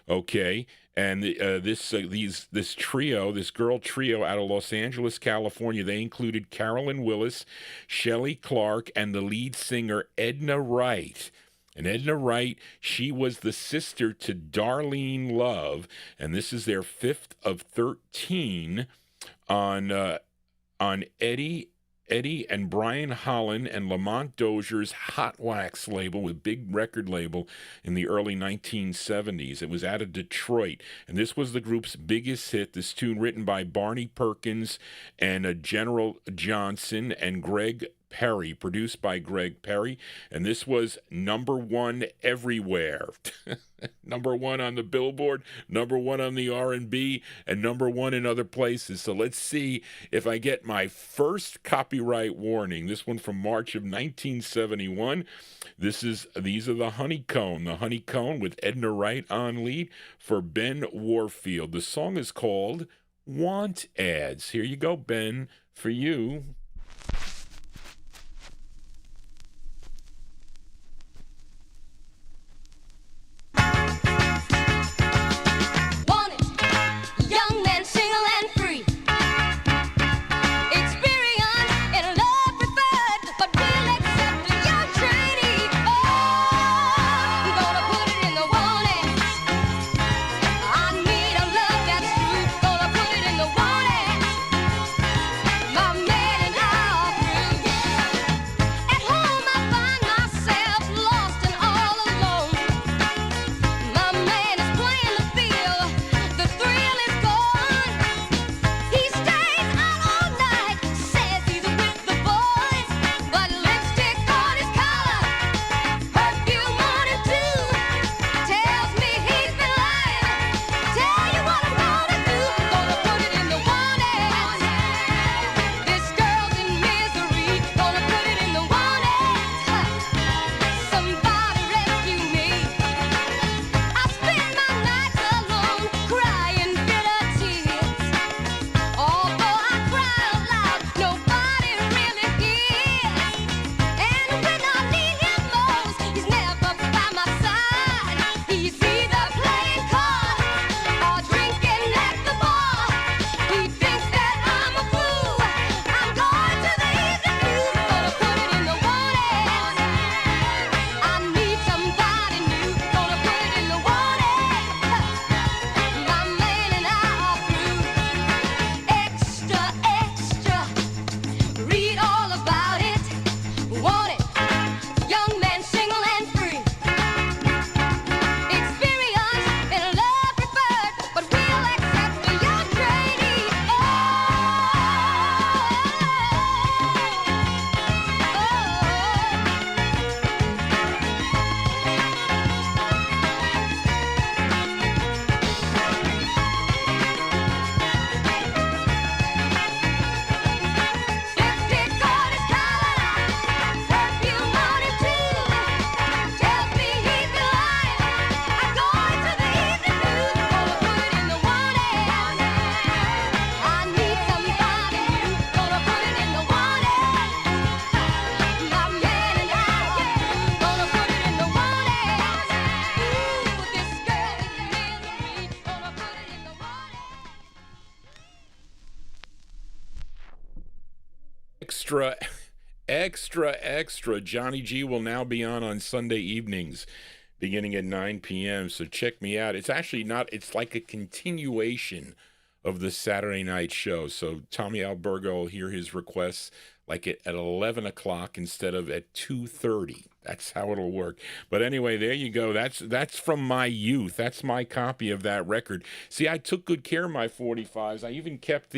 okay, and this trio, this girl trio out of Los Angeles, California. They included Carolyn Willis, Shelley Clark, and the lead singer Edna Wright. And Edna Wright, she was the sister to Darlene Love, and this is their 5th of 13 on Eddie and Brian Holland and Lamont Dozier's Hot Wax label, with big record label in the early 1970s. It was out of Detroit, and this was the group's biggest hit. This tune, written by Barney Perkins and General Johnson and Greg Perry, produced by Greg Perry, and this was number one everywhere. Number one on the Billboard, number one on the R&B, and number one in other places. So let's see if I get my first copyright warning. This one from March of 1971. These are the Honeycomb with Edna Wright on lead for Ben Warfield. The song is called Want Ads. Here you go, Ben, for you. Extra. Johnny G will now be on Sunday evenings beginning at 9 p.m. So check me out. It's actually not, it's like a continuation of the Saturday night show. So Tommy Albergo will hear his requests like at 11 o'clock instead of at 2:30. That's how it'll work. But anyway, there you go. That's from my youth. That's my copy of that record. See, I took good care of my 45s. I even kept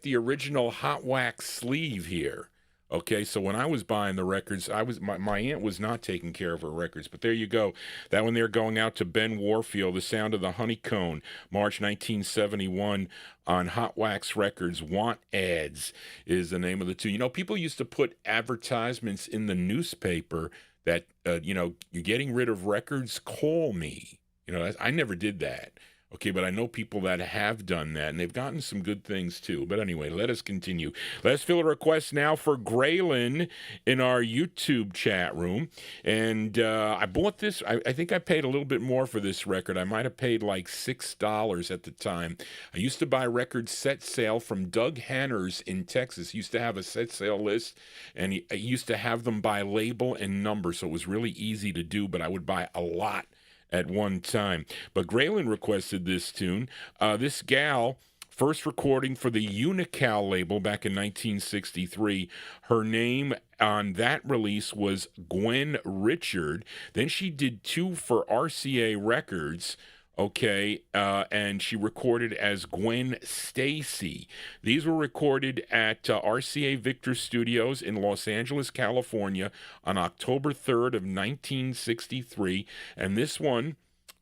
the original hot wax sleeve here. Okay, so when I was buying the records, my aunt was not taking care of her records. But there you go. That one there going out to Ben Warfield, the sound of the Honeycomb, March 1971 on Hot Wax Records. Want Ads is the name of the tune. You know, people used to put advertisements in the newspaper that, you're getting rid of records, call me. You know, I never did that. Okay, but I know people that have done that, and they've gotten some good things, too. But anyway, let us continue. Let's fill a request now for Graylin in our YouTube chat room. And I bought this. I think I paid a little bit more for this record. I might have paid like $6 at the time. I used to buy records set sale from Doug Hanners in Texas. He used to have a set sale list, and he used to have them by label and number, so it was really easy to do, but I would buy a lot at one time. But Graylin requested this tune. This gal First recording for the Unical label back in 1963. Her name on that release was Gwen Richard. Then she did 2 for RCA Records. Okay, and she recorded as Gwen Stacy. These were recorded at RCA Victor Studios in Los Angeles, California on October 3rd of 1963. And this one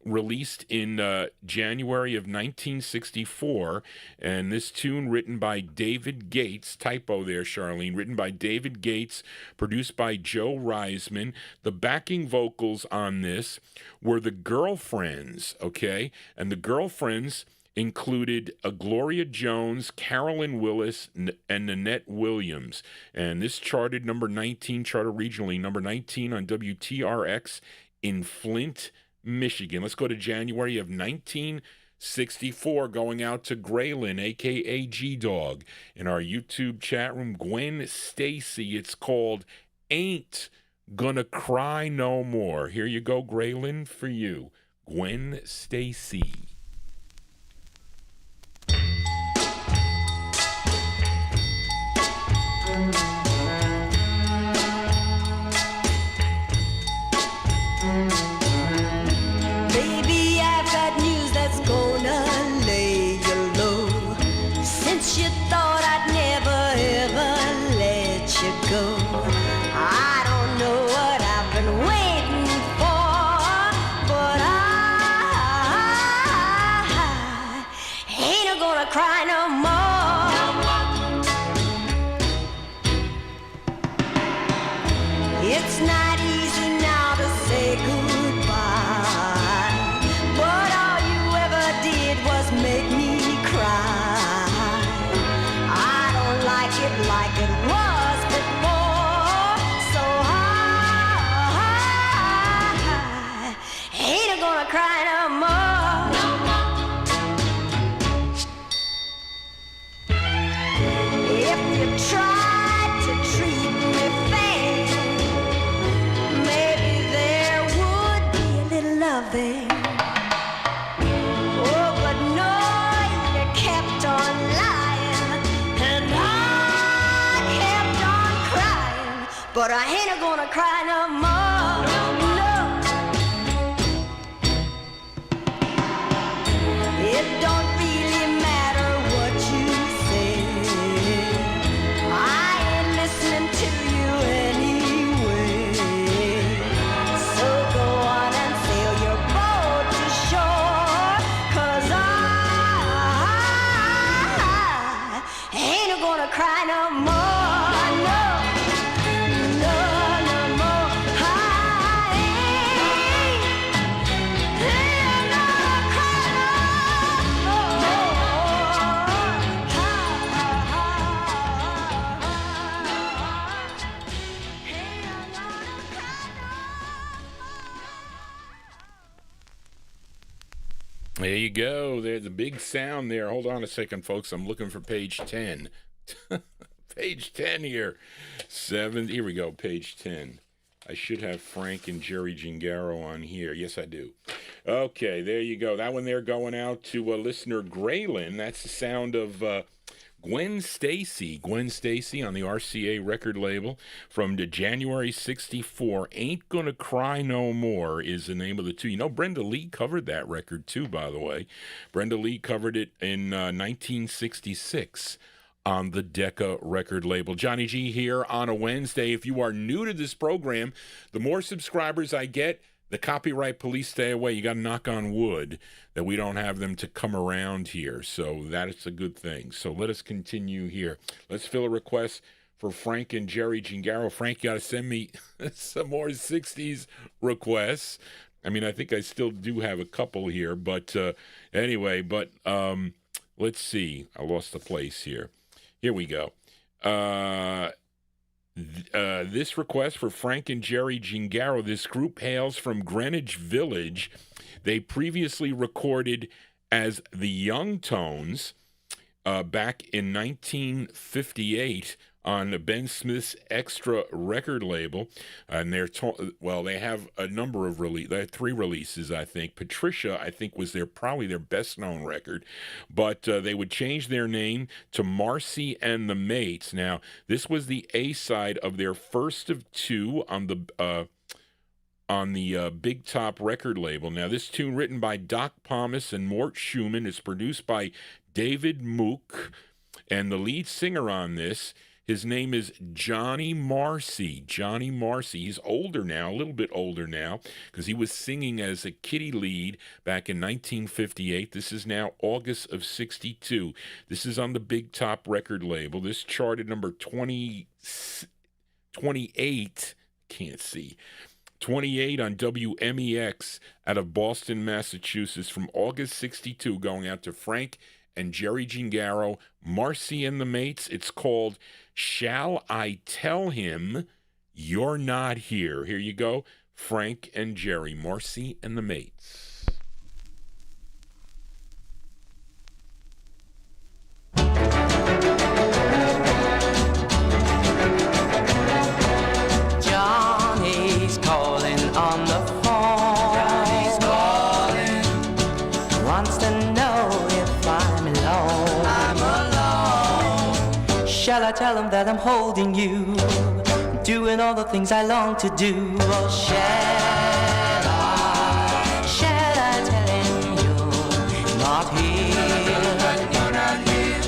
released in January of 1964, and this tune written by David Gates, typo there, Charlene, written by David Gates, produced by Joe Reisman. The backing vocals on this were the Girlfriends, okay? And the Girlfriends included Gloria Jones, Carolyn Willis, and Nanette Williams. And this charted number 19, charted regionally, number 19 on WTRX in Flint, Michigan. Let's go to January of 1964, going out to Graylin, a.k.a. G-Dog, in our YouTube chat room. Gwen Stacy. It's called Ain't Gonna Cry No More. Here you go, Graylin, for you. Gwen Stacy. But I ain't gonna cry no more. No. It don't really matter what you say. I ain't listening to you anyway. So go on and sail your boat to shore. 'Cause I ain't gonna cry no more. There you go. There's a big sound there. Hold on a second, folks. I'm looking for page 10. Page 10 here. Here we go, page 10. I should have Frank and Jerry Gingaro on here. Yes, I do. Okay, there you go. That one there going out to listener Graylin. That's the sound of Gwen Stacy. Gwen Stacy on the RCA record label from the January 64. Ain't Gonna Cry No More is the name of the two. You know, Brenda Lee covered that record too, by the way. Brenda Lee covered it in 1966 on the Decca record label. Johnny G here on a Wednesday. If you are new to this program, the more subscribers I get, the copyright police stay away. You got to knock on wood that we don't have them to come around here. So that's a good thing. So let us continue here. Let's fill a request for Frank and Jerry Gingaro. Frank, you got to send me some more 60s requests. I mean, I think I still do have a couple here. But anyway, let's see. I lost the place here. Here we go. This request for Frank and Jerry Gingaro. This group hails from Greenwich Village. They previously recorded as the Young Tones. back in 1958 on Ben Smith's Extra record label, and they have a number of they had 3 releases, I think. Patricia, I think, was probably their best known record, but they would change their name to Marcy and the Mates. Now, this was the A side of their first of 2 on the Big Top record label. Now, this tune, written by Doc Pomus and Mort Schumann, is produced by David Mook, and the lead singer on this, his name is Johnny Marcy. Johnny Marcy. He's older now, a little bit older now, because he was singing as a kiddie lead back in 1958. This is now August of 62. This is on the Big Top record label. This charted number 28. Can't see. 28 on WMEX out of Boston, Massachusetts, from August 62, going out to Frank and Jerry Gingaro, Marcy and the Mates. It's called Shall I Tell Him You're Not Here? Here you go, Frank and Jerry, Marcy and the Mates. Johnny's calling on the phone. Johnny's calling. Wants to know if I'm alone. I'm alone. Shall I tell him that I'm holding you, doing all the things I long to do? Or shall I tell him you're not here? You're not here.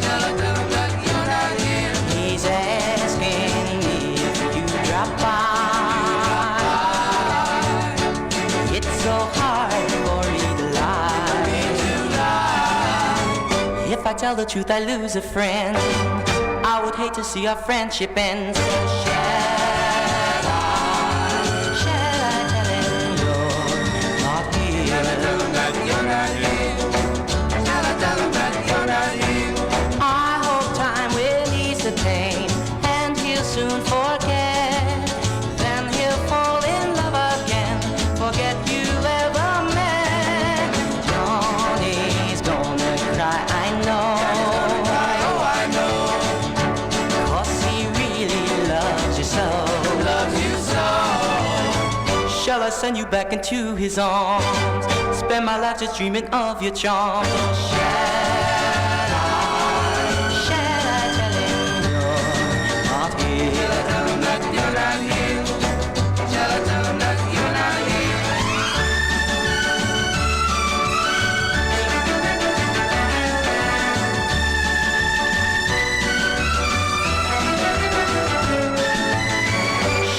Shall I tell him that you're not here? He's asking me if you drop by. It's so hard for me to lie. If I tell the truth, I lose a friend. I would hate to see our friendship end. So shall I tell him you're not here? Shall I tell him that you're not here? Shall I tell him that you're not here? I hope time will ease the pain, and he'll soon forget. Then he'll fall in love again, forget you ever met. Johnny's gonna cry, I know. Oh, I know. 'Cause he really loves you so. Loves you so. Shall I send you back into his arms? Spend my life just dreaming of your charms. Or shall I tell him you're not here? Shall I tell him that you're not here? Shall I tell him that you're not here?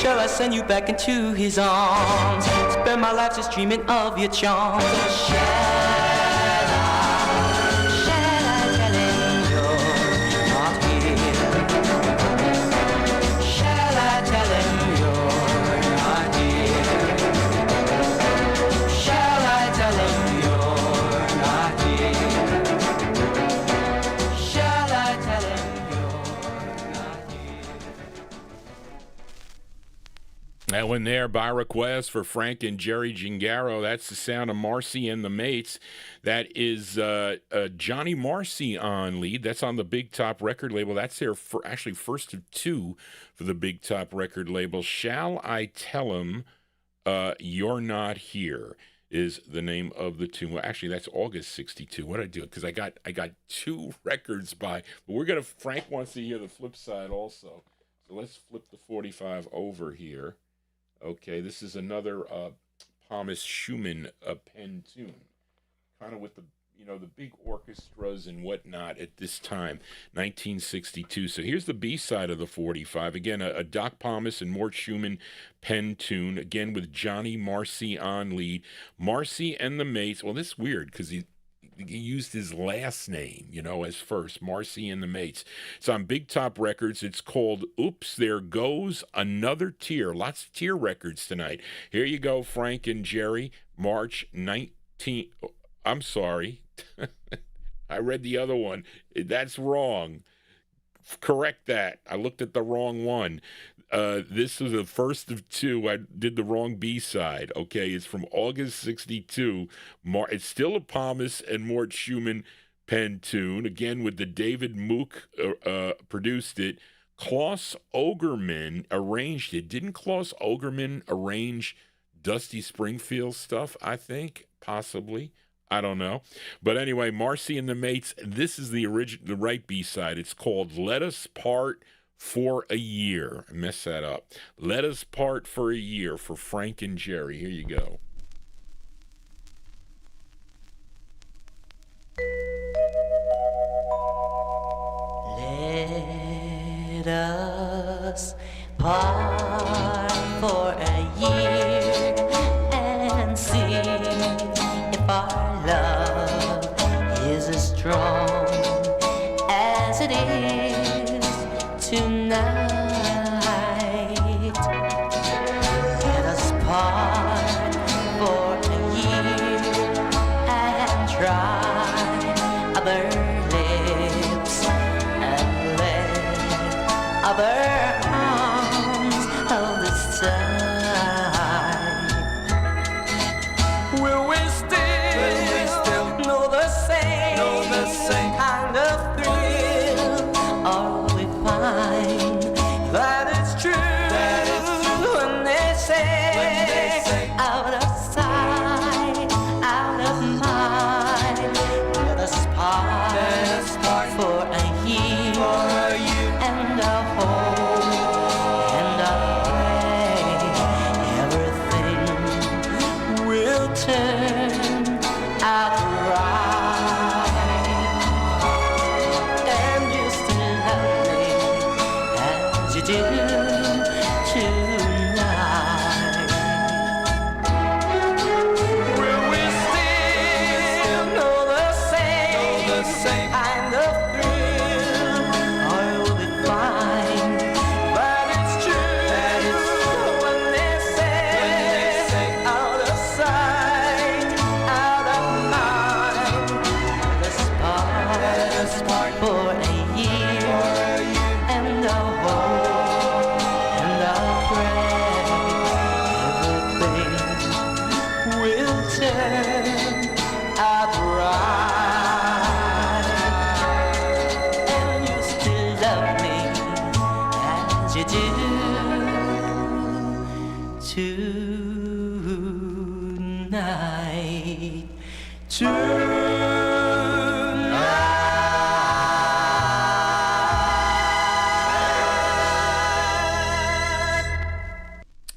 Shall I send you back into his arms? Spend my life just dreaming of your charms. Or shall I tell him you're not here? Shall I tell him you're not here? Shall I tell him you're not here? Shall I tell him you're not here? That one there, by request for Frank and Jerry Gingaro. That's the sound of Marcy and the Mates. That is Johnny Marcy on lead. That's on the Big Top record label. That's their actually first of 2 for the Big Top record label. Shall I Tell Him You're Not Here is the name of the tune. Well, actually, that's August 62. What did I do? Because I got 2 records by. But Frank wants to hear the flip side also. So let's flip the 45 over here. Okay, this is another Thomas Schumann pen tune, kind of with the big orchestras and whatnot at this time, 1962. So here's the B side of the 45. Again, a Doc Pomus and Mort Schumann pen tune, again with Johnny Marcy on lead. Marcy and the Mates. Well, this is weird because he used his last name, as first, Marcy and the Mates. It's on Big Top Records. It's called Oops, There Goes Another Tear. Lots of tear records tonight. Here you go, Frank and Jerry, March 19... I'm sorry. I read the other one. That's wrong. Correct that. I looked at the wrong one. This is the first of 2. I did the wrong B-side. Okay, it's from August 62. It's still a Pomus and Mort Schumann Penn tune, again with the David Mook produced it. Klaus Ogerman arranged it. Didn't Klaus Ogerman arrange Dusty Springfield stuff, I think? Possibly. I don't know. But anyway, Marcy and the Mates, this is the right B-side. It's called Let Us Part for a Year. I messed that up. Let Us Part for a Year for Frank and Jerry. Here you go. Let us part for a year and see if our love is as strong as it is tonight. Let us part for a year and try other lips and let other arms hold the side. Will we still know the same kind of thrill? Or will we find that it's true when they say out of sight, out of mind? Let us part for a year and a hope and a pray everything will turn out right. And you still love me as you do tonight. Will we still know the same kind of thrill? Or will we find that it's true when they say out of sight, out of mind? Let us part for a year and a hope and a pray everything will turn out right. And you still love me as you do tonight.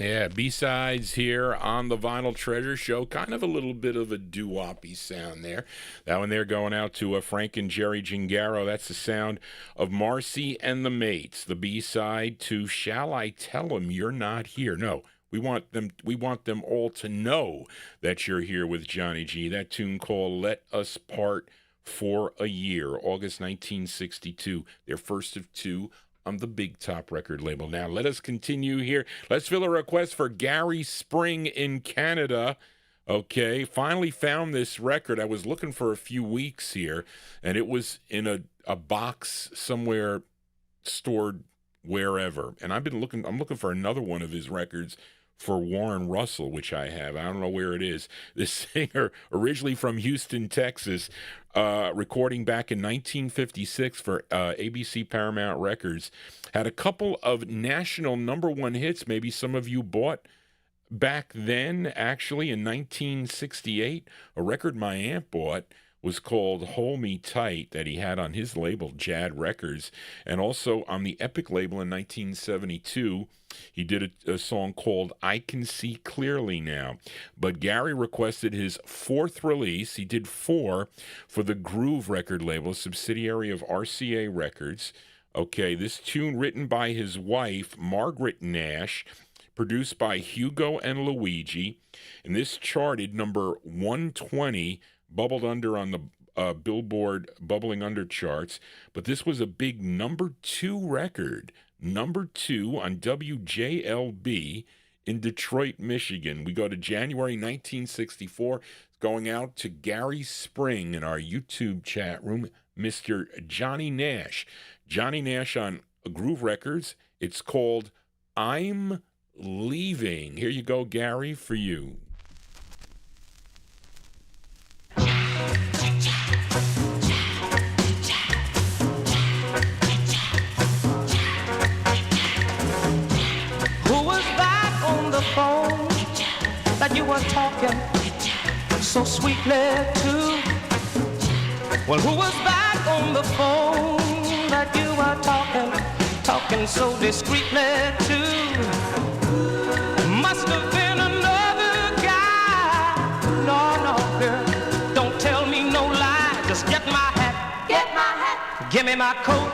Yeah, B-sides here on the Vinyltreasure show. Kind of a little bit of a doo-woppy sound there. That one there going out to Frank and Jerry Gingaro. That's the sound of Marcy and the Mates. The B-side to Shall I Tell 'Em You're Not Here? No, we want them all to know that you're here with Johnny G. That tune called Let Us Part for a Year, August 1962. Their first of two on the Big Top record label. Now, let us continue here. Let's fill a request for Gary Spring in Canada. Okay, finally found this record. I was looking for a few weeks here, and it was in a box somewhere stored wherever. And I'm looking for another one of his records for Warren Russell, which I have. I don't know where it is. This singer, originally from Houston, Texas, recording back in 1956 for ABC Paramount Records, had a couple of national #1 hits. Maybe some of you bought back then, actually, in 1968. A record my aunt bought was called Hold Me Tight, that he had on his label, Jad Records. And also on the Epic label in 1972, he did a song called I Can See Clearly Now. But Gary requested his fourth release. He did 4 for the Groove record label, a subsidiary of RCA Records. Okay, this tune written by his wife, Margaret Nash, produced by Hugo and Luigi. And this charted number 120, bubbled under on the Billboard Bubbling Under charts. But this was a big #2 record. #2 on WJLB in Detroit, Michigan. We go to January 1964. It's going out to Gary Spring in our YouTube chat room, Mr. Johnny Nash. Johnny Nash on Groove Records. It's called I'm Leaving. Here you go, Gary, for you. sweetly too. Well, who was that on the phone that you were talking so discreetly to? Must have been another guy. No, girl, don't tell me no lie. Just get my hat, give me my coat,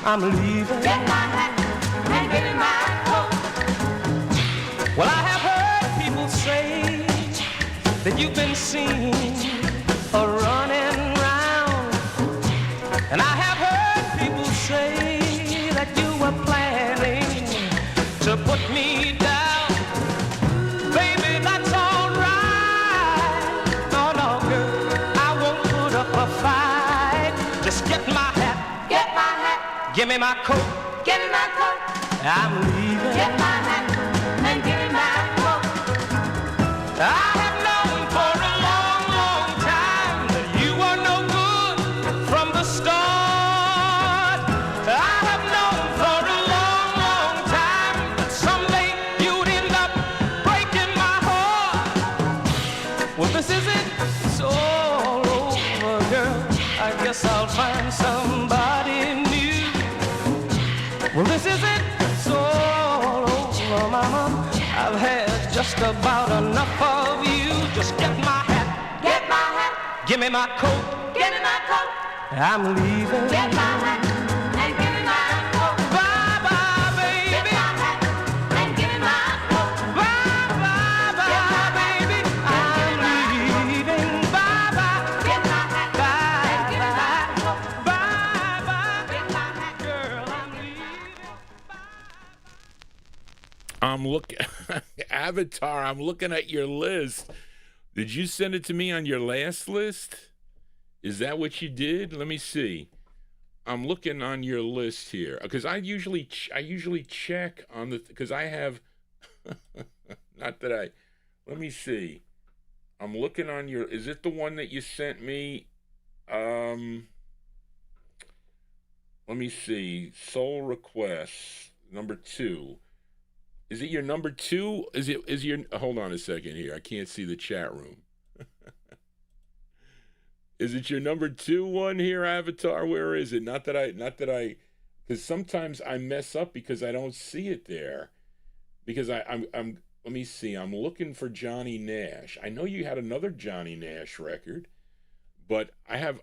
I'm leaving. Get my hat and give me my coat. Well, I have heard people say that you've been seen running round, and I have heard people say that you were planning to put me down. Baby, that's all right. No, girl, I won't put up a fight. Just get my hat, give me my coat, I'm leaving. Get my hat and give me my coat. I have known for a long, long time that you were no good from the start. I have known for a long, long time that someday you'd end up breaking my heart. Well, this is it, it's all over, girl. I guess I'll find somebody new. Well, this is it, it's all over, mama. I've had just about enough of you. Just get my hat, give me my coat, I'm leaving. Get my hat and give me my coat. Bye-bye, baby. Get my hat and give me my coat. Bye-bye, baby. I'm leaving. Bye-bye. Get my hat and give me my coat. Bye-bye. Get my hat. Girl, I'm leaving. I'm looking, Avatar, I'm looking at your list. Did you send it to me on your last list? Is that what you did? Let me see. I'm looking on your list here because I usually check on the because I have not that I. Let me see. I'm looking on your. Is it the one that you sent me? Let me see. Soul requests number 2. Is it your number 2? Is your hold on a second here. I can't see the chat room. Is it your number 2 one here, Avatar? Where is it? Not that I because sometimes I mess up because I don't see it there. Because I'm let me see. I'm looking for Johnny Nash. I know you had another Johnny Nash record, but I have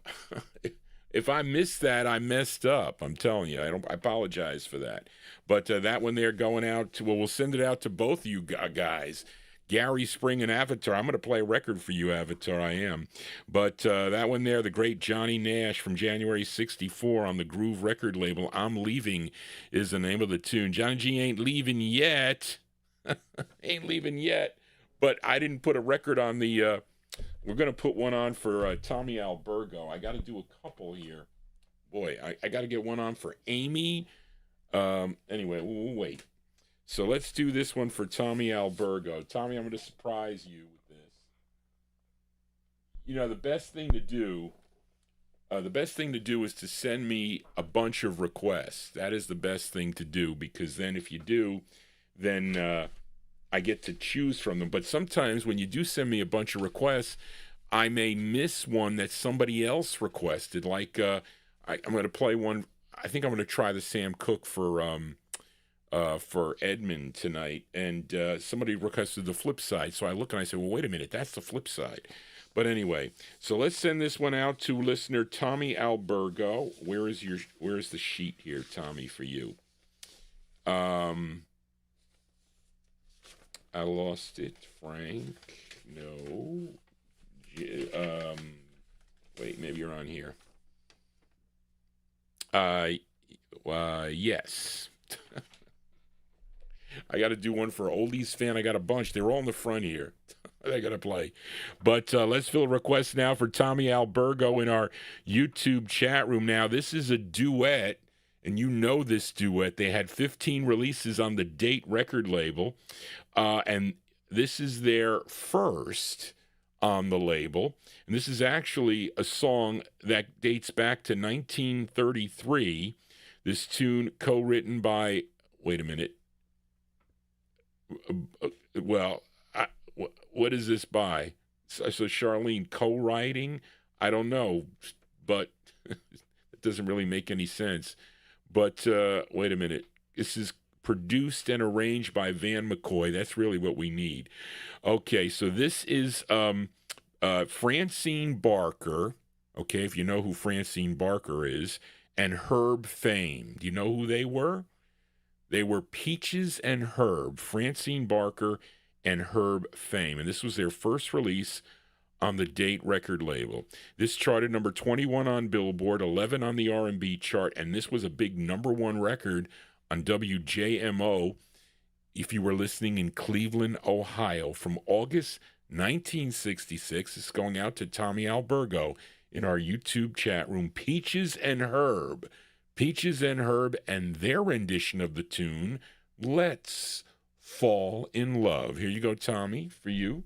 if I missed that, I messed up. I'm telling you. I apologize for that. But that one there going out to, well, we'll send it out to both you guys, Gary Spring and Avatar. I'm going to play a record for you, Avatar, I am. But that one there, the great Johnny Nash from January 64 on the Groove record label, I'm Leaving is the name of the tune. Johnny G ain't leaving yet. Ain't leaving yet. But I didn't put a record on the, we're going to put one on for Tommy Albergo. I got to do a couple here. Boy, I got to get one on for Amy. Anyway, we'll wait. So let's do this one for Tommy Albergo. Tommy, I'm going to surprise you with this. You know, the best thing to do is to send me a bunch of requests. That is the best thing to do, because then if you do, then I get to choose from them. But sometimes when you do send me a bunch of requests, I may miss one that somebody else requested. Like I'm going to play one. I think I'm going to try the Sam Cooke for Edmund tonight, and somebody requested the flip side. So I look and I say, well, wait a minute, that's the flip side. But anyway, so let's send this one out to listener Tommy Albergo. Where is the sheet here, Tommy, for you? I lost it, Frank. No. Wait, maybe you're on here. Yes. I got to do one for Oldies fan. I got a bunch. They're all in the front here. I got to play. But let's fill a request now for Tommy Albergo in our YouTube chat room. Now, this is a duet, and you know this duet. They had 15 releases on the Date record label, and this is their first on the label. And this is actually a song that dates back to 1933. This tune co-written by, wait a minute. Well, what is this by? So Charlene, co-writing, I don't know, but it doesn't really make any sense. But wait a minute. This is produced and arranged by Van McCoy. That's really what we need. Okay, so this is Francine Barker. Okay, if you know who Francine Barker is, and Herb Fame. Do you know who they were? They were Peaches and Herb, Francine Barker and Herb Fame. And this was their first release on the Date record label. This charted number 21 on Billboard, 11 on the R&B chart, and this was a big number one record on WJMO if you were listening in Cleveland, Ohio. From August 1966, it's going out to Tommy Albergo in our YouTube chat room. Peaches and Herb. Peaches and Herb and their rendition of the tune, Let's Fall in Love. Here you go, Tommy, for you.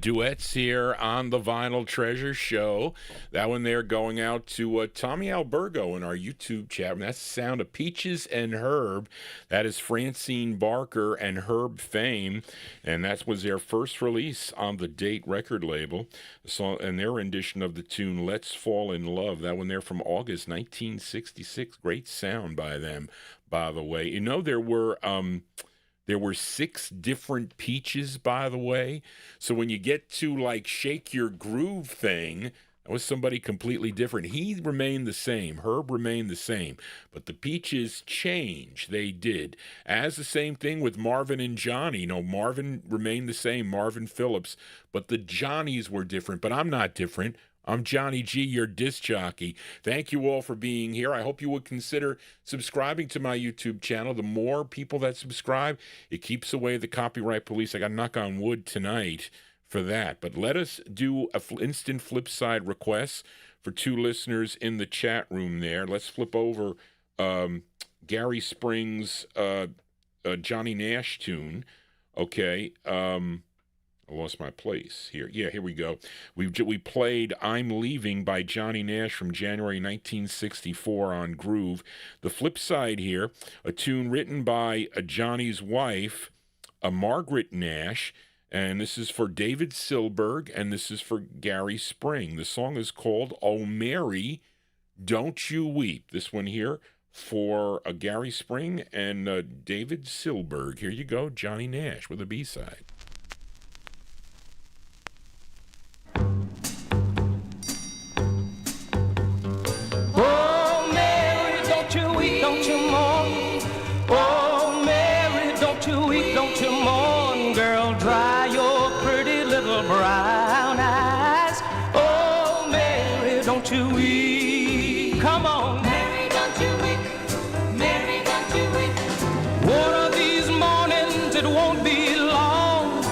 Duets here on the Vinyltreasure show. That one there going out to Tommy Albergo in our YouTube chat. And that's the sound of Peaches and Herb. That is Francine Barker and Herb Fame. And that was their first release on the Date record label. So, and their rendition of the tune Let's Fall in Love. That one there from August 1966. Great sound by them, by the way. You know, there were 6 different Peaches, by the way. So when you get to like Shake Your Groove thing, that was somebody completely different. He remained the same. Herb remained the same. But the Peaches changed. They did. As the same thing with Marvin and Johnny. You know, Marvin remained the same, Marvin Phillips. But the Johnnies were different. But I'm not different. I'm Johnny G, your disc jockey. Thank you all for being here. I hope you would consider subscribing to my YouTube channel. The more people that subscribe, it keeps away the copyright police. I got to knock on wood tonight for that. But let us do a instant flip side request for 2 listeners in the chat room there. Let's flip over Gary Springs' Johnny Nash tune. Okay. I lost my place here. Yeah, here we go. We played I'm Leaving by Johnny Nash from January 1964 on Groove. The flip side here, a tune written by Johnny's wife, Margaret Nash, and this is for David Silberg, and this is for Gary Spring. The song is called Oh Mary, Don't You Weep. This one here for Gary Spring and David Silberg. Here you go, Johnny Nash with a B-side. Oh, Mary, don't you weep, don't you mourn. Oh, Mary, don't you weep, don't you mourn. Girl, dry your pretty little brown eyes. Oh, Mary, don't you weep. Come on. Mary, don't you weep. Mary, don't you weep. One of these mornings, it won't be long.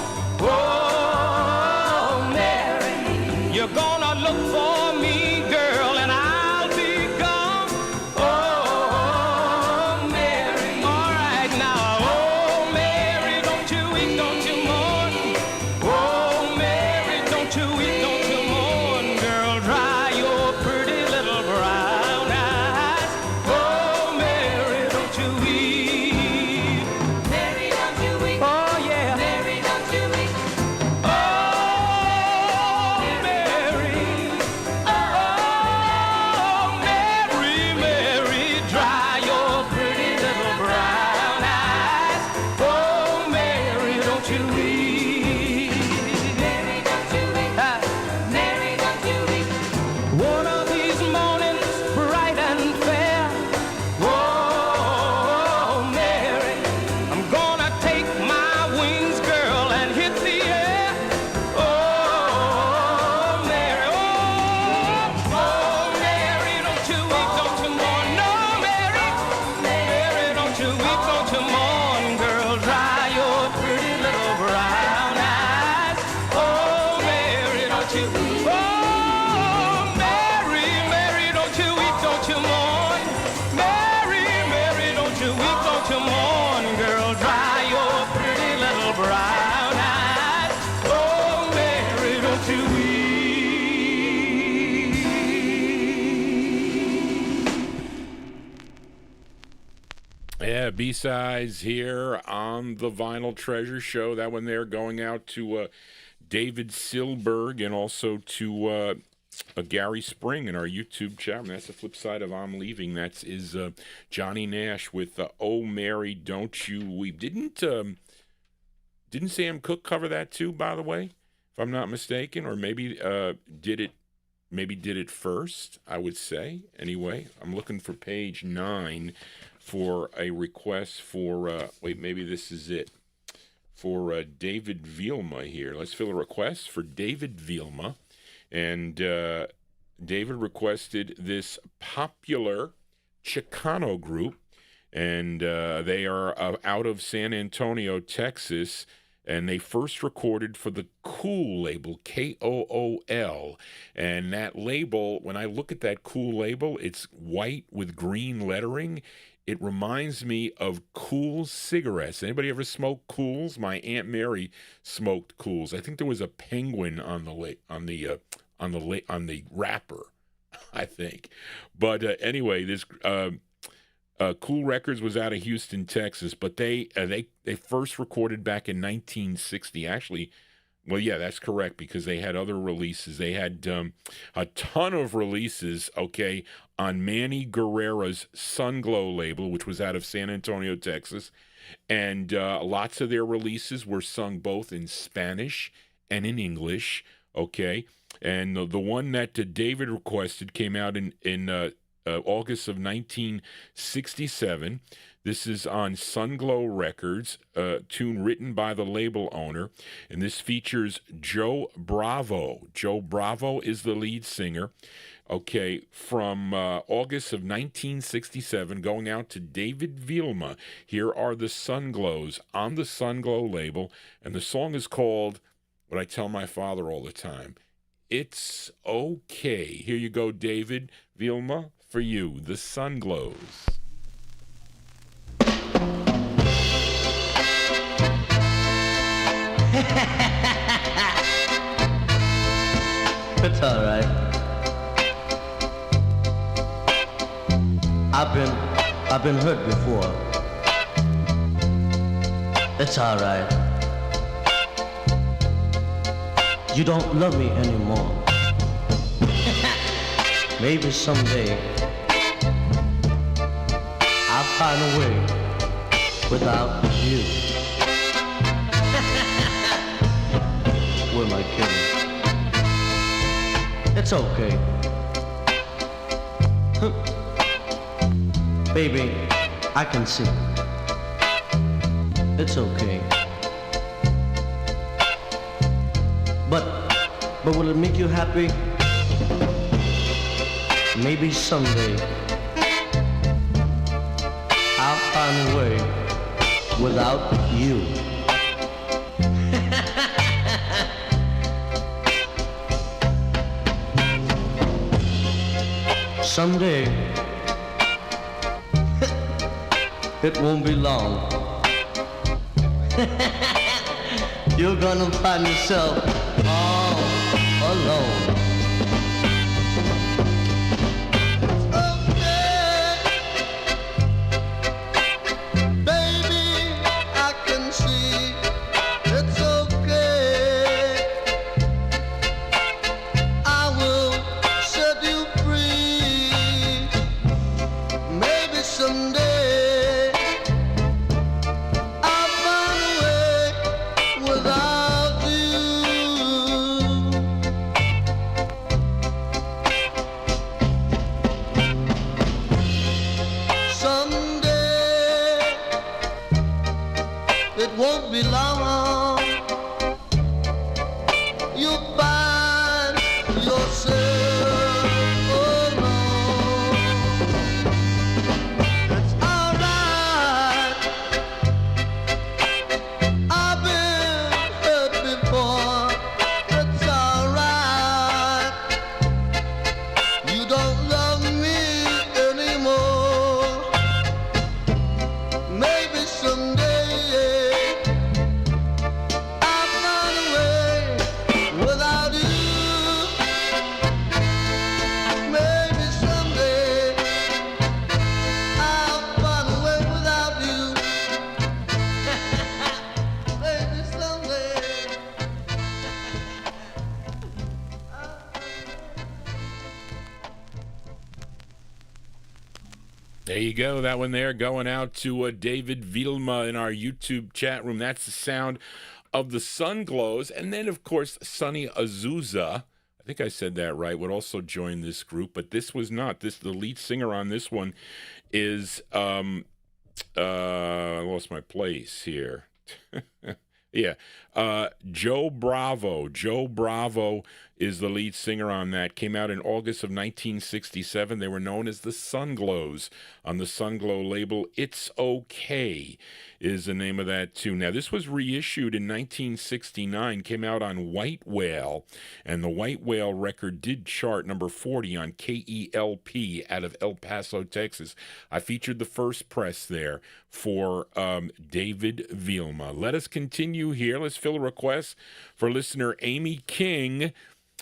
Oh, Mary, you're gonna look for me, girl, and I'll be gone. Oh, Mary. All right now. Oh, Mary, don't you weep, don't you mourn. Oh, Mary, don't you weep, don't you mourn. Girl, dry your pretty little brown eyes. Oh, Mary, don't you weep. Mary, don't you weep. Oh, yeah. Mary, don't you weep. Oh, Mary. Oh, Mary, Mary, dry your pretty little brown eyes. Oh, Mary, don't you weep. Mary, don't you weep. Ah. Mary, don't you weep. One of these mornings, bright and fair. Oh, Mary, I'm gonna take my wings, girl, and hit the air. Oh, Mary, oh, Mary, don't you weep, don't you mourn. No, Mary, Mary, don't you weep, don't you mourn, girl, dry your pretty little brown eyes. Oh, Mary, don't you weep. Oh, Mary, Mary, don't you weep, don't you mourn. Mary, Mary, don't you weep, don't you mourn, girl, dry your pretty little brown eyes. Oh, Mary, don't you weep. Yeah, B-sides here on the Vinyl Treasure Show. That one there going out to David Silberg and also to Gary Spring in our YouTube chat. And that's the flip side of I'm Leaving. That is Johnny Nash with Oh Mary, Don't You Weep. Didn't Sam Cooke cover that too, by the way, if I'm not mistaken? Or maybe did it first, I would say. Anyway, I'm looking for page 9 for a request for, maybe this is it, for David Vielma here. Let's fill a request for David Vielma. And David requested this popular Chicano group, and they are out of San Antonio, Texas, and they first recorded for the Kool label, Kool. And that label, when I look at that Kool label, it's white with green lettering. It reminds me of Kool cigarettes. Anybody ever smoke Kools? My Aunt Mary smoked Kools. I think there was a penguin on the wrapper, I think. But anyway, this Kool Records was out of Houston, Texas, but they first recorded back in 1960. Actually, well, yeah, that's correct, because they had other releases. They had a ton of releases, okay, on Manny Guerrera's Sunglow label, which was out of San Antonio, Texas. And lots of their releases were sung both in Spanish and in English, okay? And the one that David requested came out in August of 1967. This is on Sunglow Records, a tune written by the label owner, and this features Joe Bravo. Joe Bravo is the lead singer. Okay, from August of 1967, going out to David Vielma. Here are the Sunglows on the Sunglow label, and the song is called, what I tell my father all the time, It's Okay. Here you go, David Vielma, for you, the Sunglows. It's all right. I've been hurt before. It's all right. You don't love me anymore. Maybe someday I'll find a way without you. Who am I kidding? It's okay. Baby, I can see. It's okay. But will it make you happy? Maybe someday I'll find a way without you. Someday it won't be long. You're gonna find yourself all alone. There you go. That one there going out to David Vilma in our YouTube chat room. That's the sound of the Sunglows. And then, of course, Sonny Azusa, I think I said that right, would also join this group. But this was not. The lead singer on this one is, I lost my place here. Yeah. Joe Bravo. Joe Bravo is the lead singer on that. Came out in August of 1967. They were known as the Sunglows on the Sunglow label. It's Okay is the name of that tune. Now, this was reissued in 1969, came out on White Whale, and the White Whale record did chart number 40 on KELP out of El Paso, Texas. I featured the first press there for David Vilma. Let us continue here. Let's fill a request for listener Amy King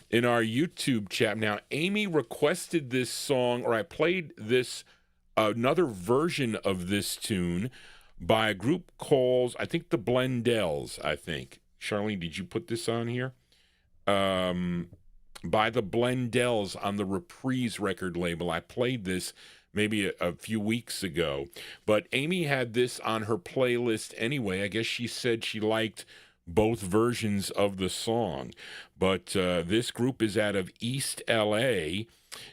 in our YouTube chat. Now, Amy requested this song, or I played this, another version of this tune by a group called, I think, the Blendells, I think. Charlene, did you put this on here? By the Blendells on the Reprise record label. I played this maybe a few weeks ago. But Amy had this on her playlist anyway. I guess she said she liked both versions of the song. But this group is out of East LA,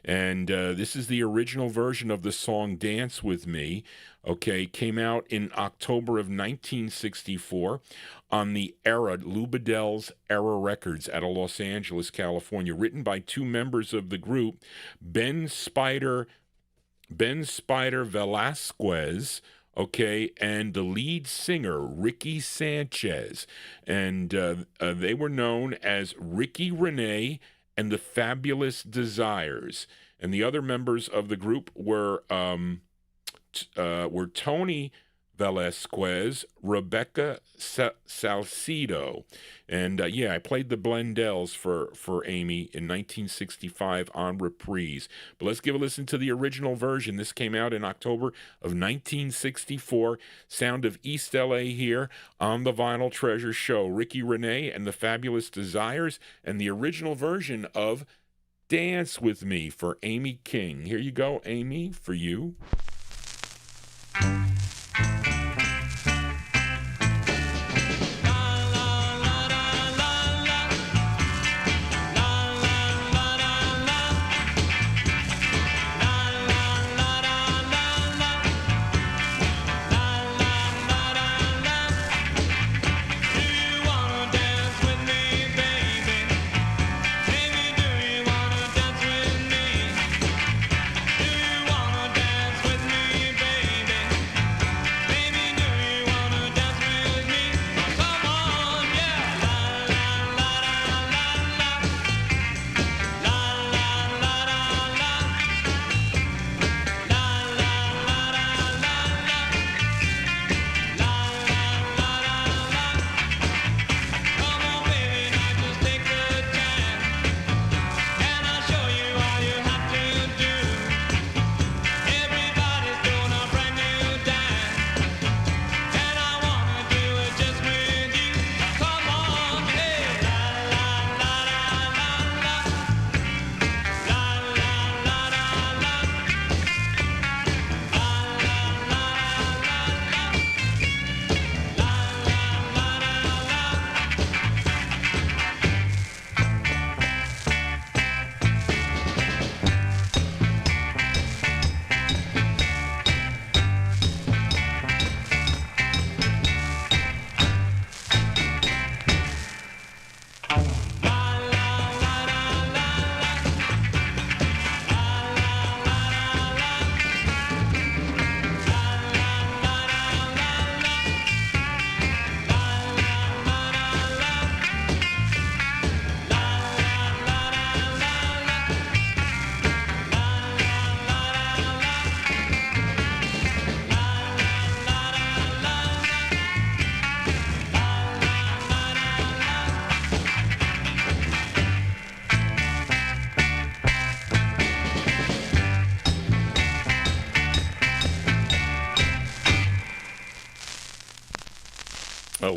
and this is the original version of the song Dance With Me. Okay, came out in October of 1964 on the Era, Lou Bedell's Era Records out of Los Angeles, California. Written by two members of the group, Ben Spider Velasquez, okay, and the lead singer, Ricky Sanchez. And they were known as Ricky Renee and the Fabulous Desires. And the other members of the group were Tony Velasquez, Rebecca Salcido. And yeah, I played the Blendells for Amy in 1965 on reprise. But let's give a listen to the original version. This came out in October of 1964. Sound of East LA here on the Vinyltreasure show. Ricky Renee and the Fabulous Desires, and the original version of Dance With Me for Amy King. Here you go, Amy, for you.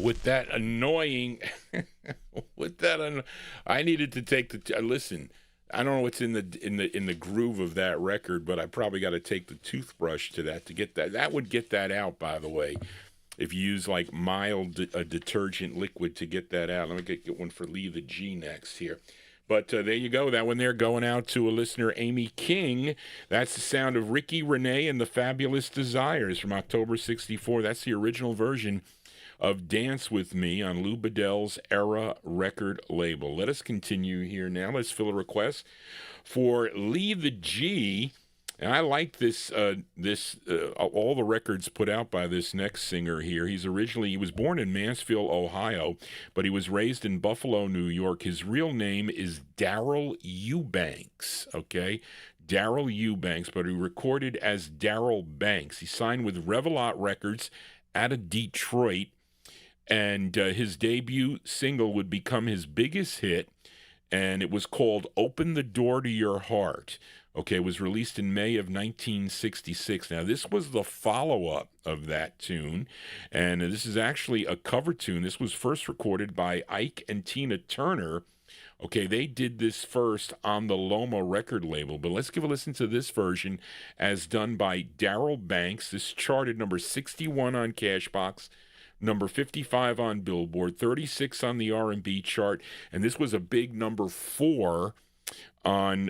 With that annoying, I needed to take the listen. I don't know what's in the groove of that record, but I probably got to take the toothbrush to that to get that. That would get that out, by the way. If you use like mild detergent liquid to get that out. Let me get one for Lee the G next here. But there you go. That one there going out to a listener, Amy King. That's the sound of Ricky Renee and the Fabulous Desires from October 64. That's the original version of Dance With Me on Lou Bedell's Era record label. Let us continue here now. Let's fill a request for Lee the G. And I like this, all the records put out by this next singer here. He was born in Mansfield, Ohio, but he was raised in Buffalo, New York. His real name is Daryl Eubanks, okay? Daryl Eubanks, but he recorded as Daryl Banks. He signed with Revelot Records out of Detroit, and his debut single would become his biggest hit, and it was called Open the Door to Your Heart. Okay, it was released in May of 1966. Now, this was the follow-up of that tune, and this is actually a cover tune. This was first recorded by Ike and Tina Turner. Okay, they did this first on the Loma record label, but let's give a listen to this version as done by Daryl Banks. This charted number 61 on Cashbox, number 55 on Billboard, 36 on the R&B chart, and this was a big number 4 on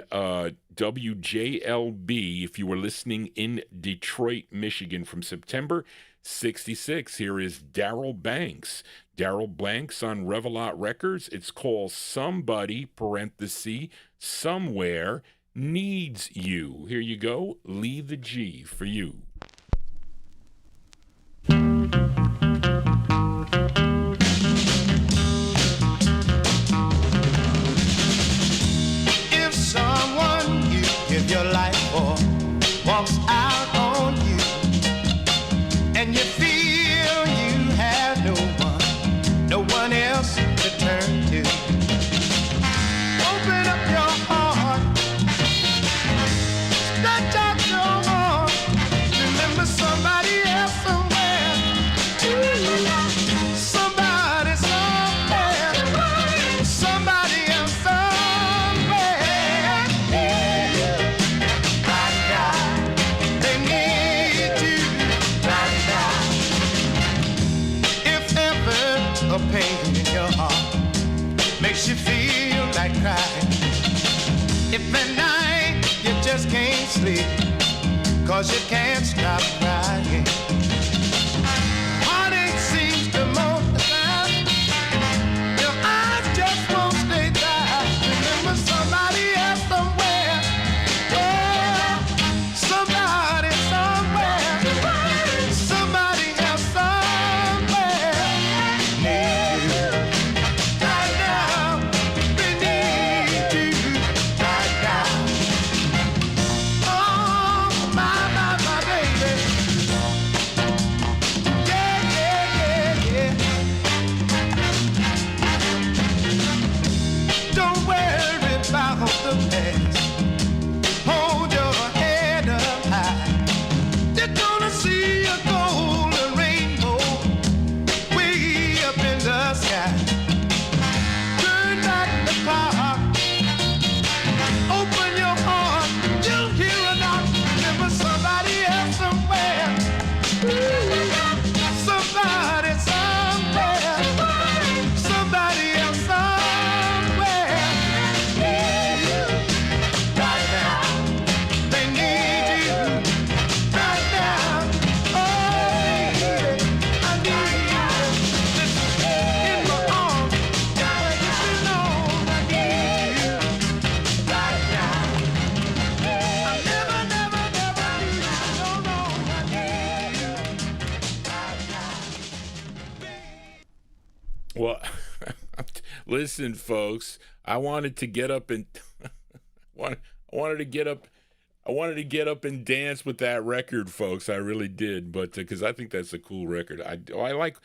WJLB if you were listening in Detroit, Michigan from September 66. Here is Daryl Banks. Daryl Banks on Revelot Records. It's called Somebody, parenthesis, Somewhere Needs You. Here you go. Lee the G for you. Your life for walks out on you, and you feel you feel like crying. If at night you just can't sleep, 'cause you can't stop crying. Heartache seems to multiply. Your eyes just won't stay dry. Remember somebody else somewhere. Oh, somebody somewhere. Somebody else somewhere. Need you right now. They need you right now. Oh, my baby. Yeah, yeah, yeah, yeah. Don't worry about the past. Hold your head up high. You're gonna see a golden rainbow way up in the sky. Turn back the clock. Open your heart. You'll hear a knock. Remember somebody else somewhere. Somebody somewhere. Somebody else somewhere. Need you right now. They need you right now. Oh, baby, I need you. Listen, in my arms, gotta get you know I need you right now. I never leave you. No, I need you right now. Well, listen, folks. I wanted to get up and I wanted to get up and dance with that record, folks. I really did, but because I think that's a cool record. I like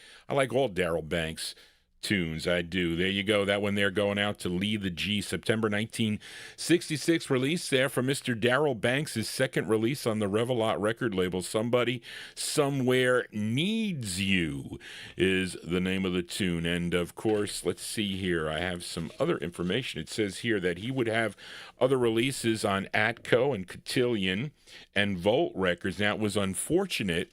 all Daryl Banks tunes. I do. There you go. That one there going out to Lee the G. September 1966 release there from Mr. Daryl Banks, his second release on the Revelot record label. Somebody Somewhere Needs You is the name of the tune. And of course, let's see here. I have some other information. It says here that he would have other releases on Atco and Cotillion and Volt Records. Now, it was unfortunate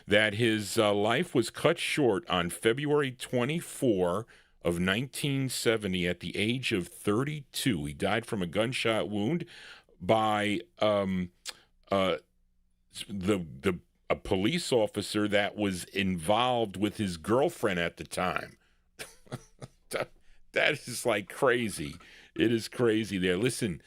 that his life was cut short on February 24 of 1970 at the age of 32. He died from a gunshot wound by a police officer that was involved with his girlfriend at the time. That is like crazy. It is crazy there. Listen,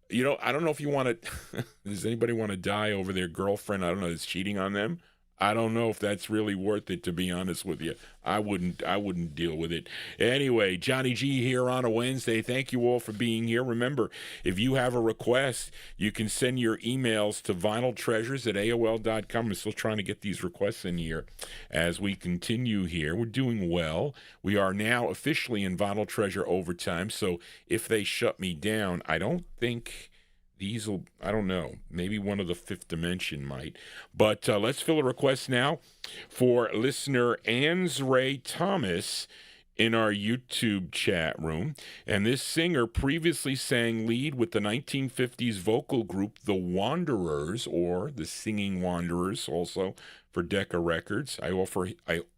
you know, I don't know if you want to, does anybody want to die over their girlfriend? I don't know, is cheating on them? I don't know if that's really worth it, to be honest with you. I wouldn't deal with it. Anyway, Johnny G here on a Wednesday. Thank you all for being here. Remember, if you have a request, you can send your emails to vinyltreasures@aol.com. I'm still trying to get these requests in here as we continue here. We're doing well. We are now officially in Vinyl Treasure overtime, so if they shut me down, I don't think... these will, I don't know, maybe one of the Fifth Dimension might. But let's fill a request now for listener Ansray Thomas in our YouTube chat room. And this singer previously sang lead with the 1950s vocal group The Wanderers, or the Singing Wanderers, also for Decca Records. I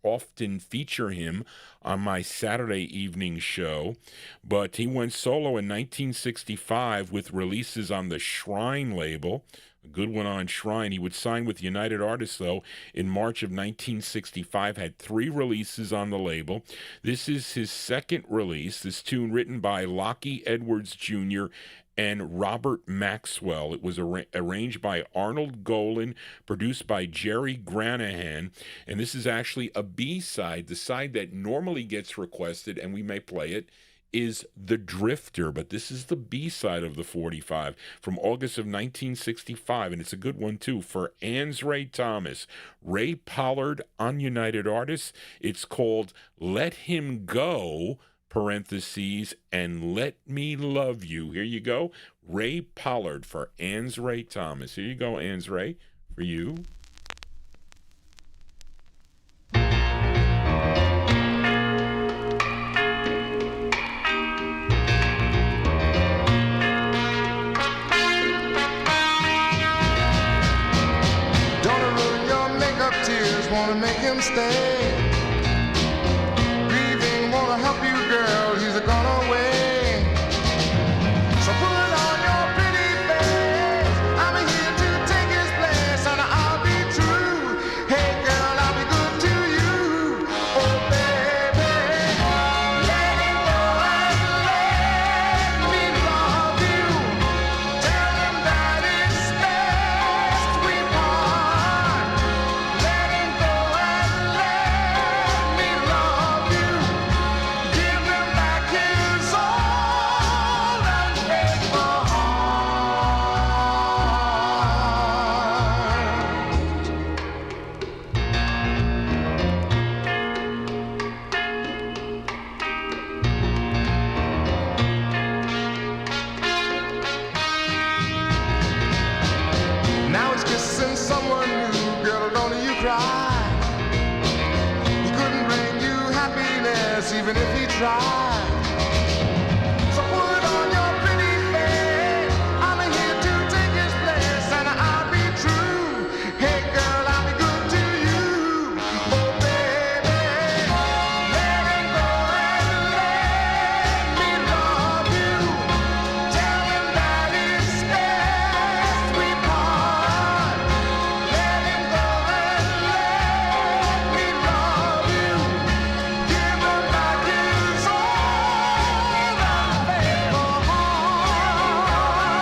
often feature him on my Saturday evening show, but he went solo in 1965 with releases on the Shrine label. A good one on Shrine. He would sign with United Artists, though, in March of 1965, had 3 releases on the label. This is his second release, this tune written by Lockie Edwards Jr. and Robert Maxwell. It was arranged by Arnold Golan, produced by Jerry Granahan, and this is actually a B-side. The side that normally gets requested, and we may play it, is The Drifter, but this is the B-side of the 45 from August of 1965, and it's a good one too, for Ansray Thomas. Ray Pollard on United Artists. It's called Let Him Go, parentheses, and Let Me Love You. Here you go. Ray Pollard for Ansray Thomas. Here you go, Ansray, for you. Wanna make him stay. Grieving, wanna help you, girl. He's gone away. yes, even if he tried. So put on your pretty face, I'm here to take his place, and I'll be true. Hey girl, I'll be good to you. Oh baby, let him go and let me love you. Tell him that it's best we part. Let him go and let me love you. Give him back his old unfaithful heart.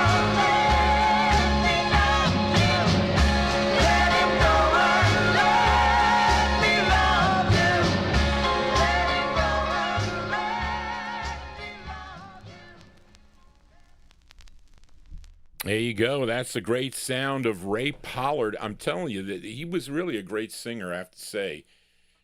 Let him go and let me love you. Let him go and let me love you. There you go. That's the great sound of Ray Pollard. I'm telling you that he was really a great singer, I have to say.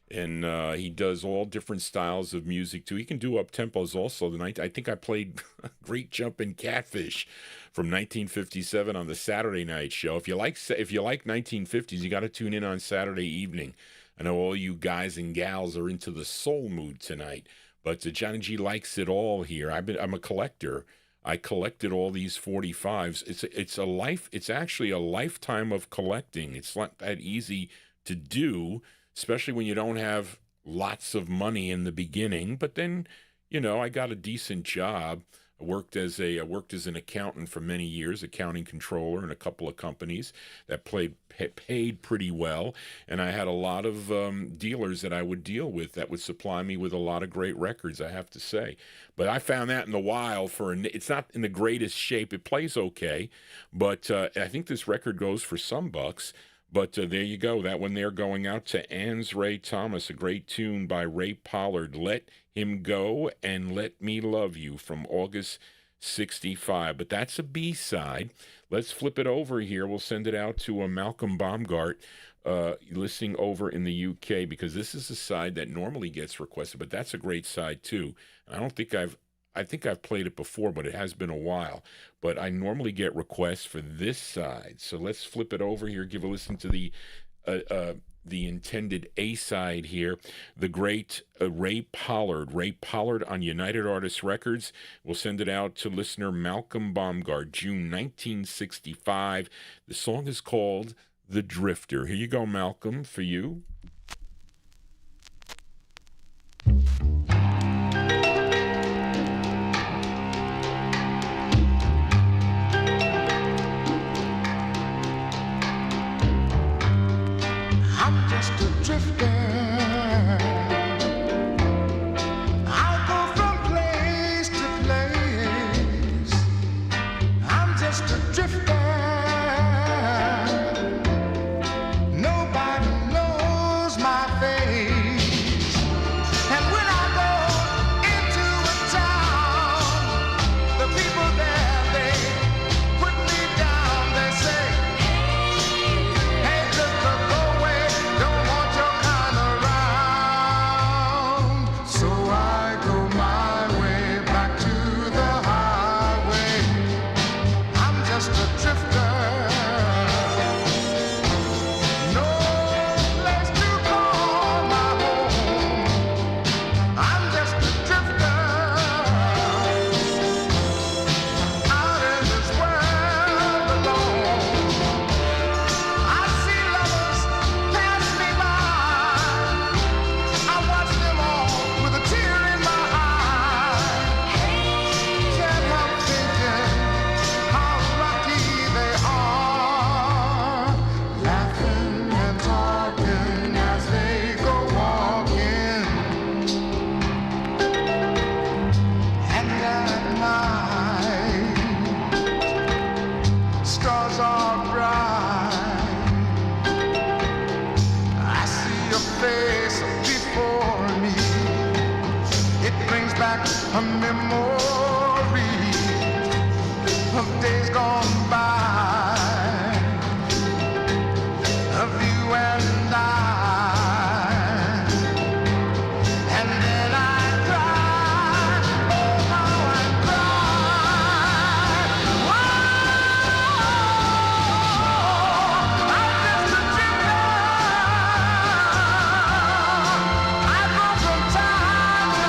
And he does all different styles of music too. He can do up tempos also. I think I played Great Jumpin' Catfish from 1957 on the Saturday night show. If you like 1950s, you got to tune in on Saturday evening. I know all you guys and gals are into the soul mood tonight, but Johnny G likes it all here. I'm a collector. I collected all these 45s. It's actually a lifetime of collecting. It's not that easy to do, especially when you don't have lots of money in the beginning. But then, I got a decent job. I worked as an accountant for many years, accounting controller in a couple of companies that paid pretty well, and I had a lot of dealers that I would deal with that would supply me with a lot of great records, I have to say. But I found that in the wild it's not in the greatest shape. It plays okay, but I think this record goes for some bucks. But there you go. That one there going out to Ann's Ray Thomas, a great tune by Ray Pollard. Let Him Go and Let Me Love You from August 65. But that's a B-side. Let's flip it over here. We'll send it out to Malcolm Baumgart, listening over in the UK, because this is a side that normally gets requested, but that's a great side too. I think I've played it before, but it has been a while. But I normally get requests for this side. So let's flip it over here, give a listen to the intended A-side here. The great Ray Pollard on United Artists Records. We'll send it out to listener Malcolm Baumgart, June 1965. The song is called The Drifter. Here you go, Malcolm, for you. I'm just a drifter. I'll go from place to place. I'm just a drifter. Nobody knows my face. And when I go into a town, the people there, they put me down. They say, hey, drifter, go away. Don't want your kind around. So I go my way back to the highway. I'm just a drifter. No place to call my home. I'm just a drifter. Out in this world alone. I see lovers pass me by. I watch them all with a tear in my eye. Can't help thinking how lucky they are. Laughing and talking as they go walking. And at night, stars are bright. I see your face before me. It brings back a memory of days gone by, of you and I. And then I cry, oh how I cry. Whoa, I'm just a drifter. I go from town to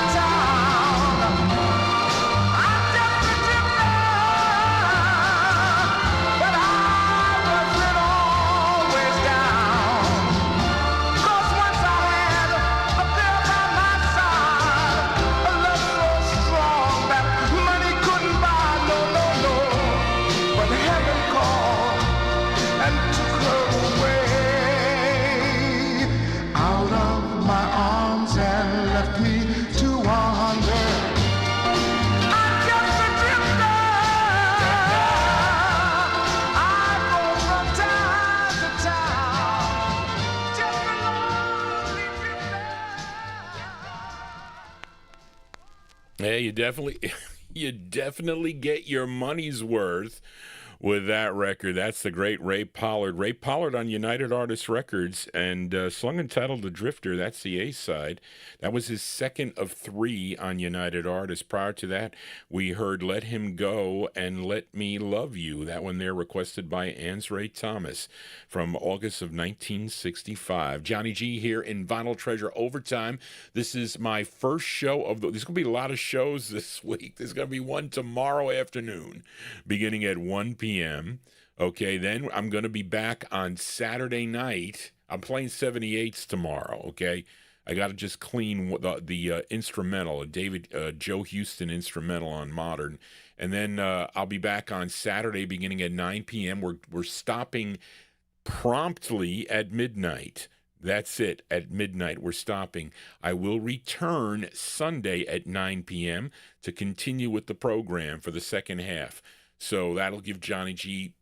Yeah, you definitely you definitely get your money's worth with that record. That's the great Ray Pollard. Ray Pollard on United Artists Records, and Slung and Titled The Drifter, that's the A-side. That was his second of 3 on United Artists. Prior to that, we heard Let Him Go and Let Me Love You. That one there requested by Ansray Thomas from August of 1965. Johnny G here in Vinyltreasure Overtime. This is my first show of there's going to be a lot of shows this week. There's going to be one tomorrow afternoon beginning at 1 p.m. Okay, then I'm going to be back on Saturday night. I'm playing 78's tomorrow, okay? I got to just clean the instrumental, a Joe Houston instrumental on Modern. And then I'll be back on Saturday beginning at 9 p.m. We're stopping promptly at midnight. That's it. At midnight, we're stopping. I will return Sunday at 9 p.m. to continue with the program for the second half. So that'll give Johnny G,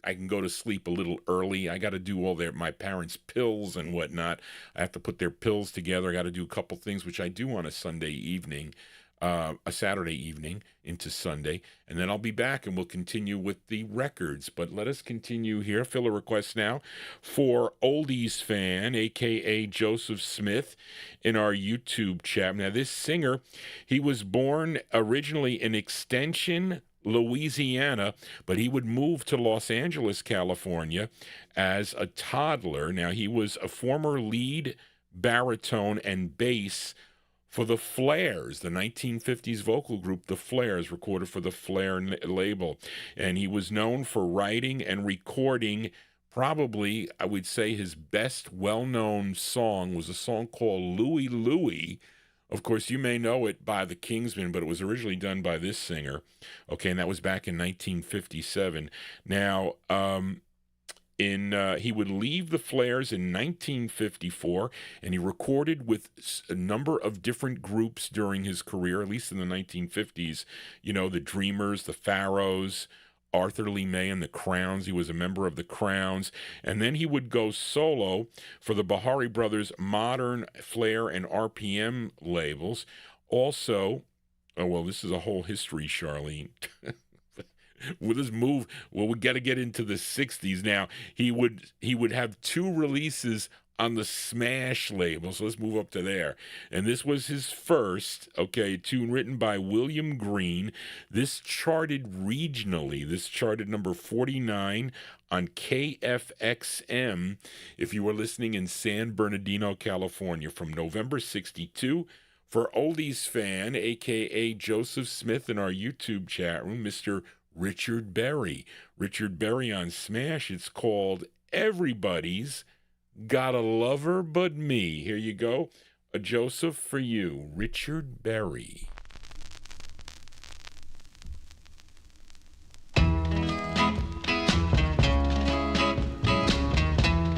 I can go to sleep a little early. I got to do all my parents' pills and whatnot. I have to put their pills together. I got to do a couple things, which I do on a Sunday evening, a Saturday evening into Sunday. And then I'll be back and we'll continue with the records. But let us continue here. Fill a request now for Oldies Fan, a.k.a. Joseph Smith, in our YouTube chat. Now, this singer, he was born originally in Extension, Louisiana, but he would move to Los Angeles, California as a toddler. Now, he was a former lead baritone and bass for the Flares, the 1950s vocal group, the Flares, recorded for the Flare label. And he was known for writing and recording, probably, I would say, his best well-known song was a song called Louie Louie. Of course, you may know it by the Kingsmen, but it was originally done by this singer. Okay, and that was back in 1957. Now, he would leave the Flares in 1954, and he recorded with a number of different groups during his career, at least in the 1950s. You know, the Dreamers, the Pharaohs, Arthur Lee May and the Crowns. He was a member of the Crowns. And then he would go solo for the Bahari Brothers Modern, Flair, and RPM labels. Also, oh, well, this is a whole history, Charlene. With his move, well, we got to get into the 60s now. He would have 2 releases on the Smash label, so let's move up to there. And this was his first, okay, tune written by William Green. This charted regionally. This charted number 49 on KFXM, if you were listening in San Bernardino, California, from November 62. For Oldies Fan, a.k.a. Joseph Smith, in our YouTube chat room, Mr. Richard Berry. Richard Berry on Smash. It's called Everybody's Got a Lover But Me. Here you go. A Joseph for you, Richard Berry.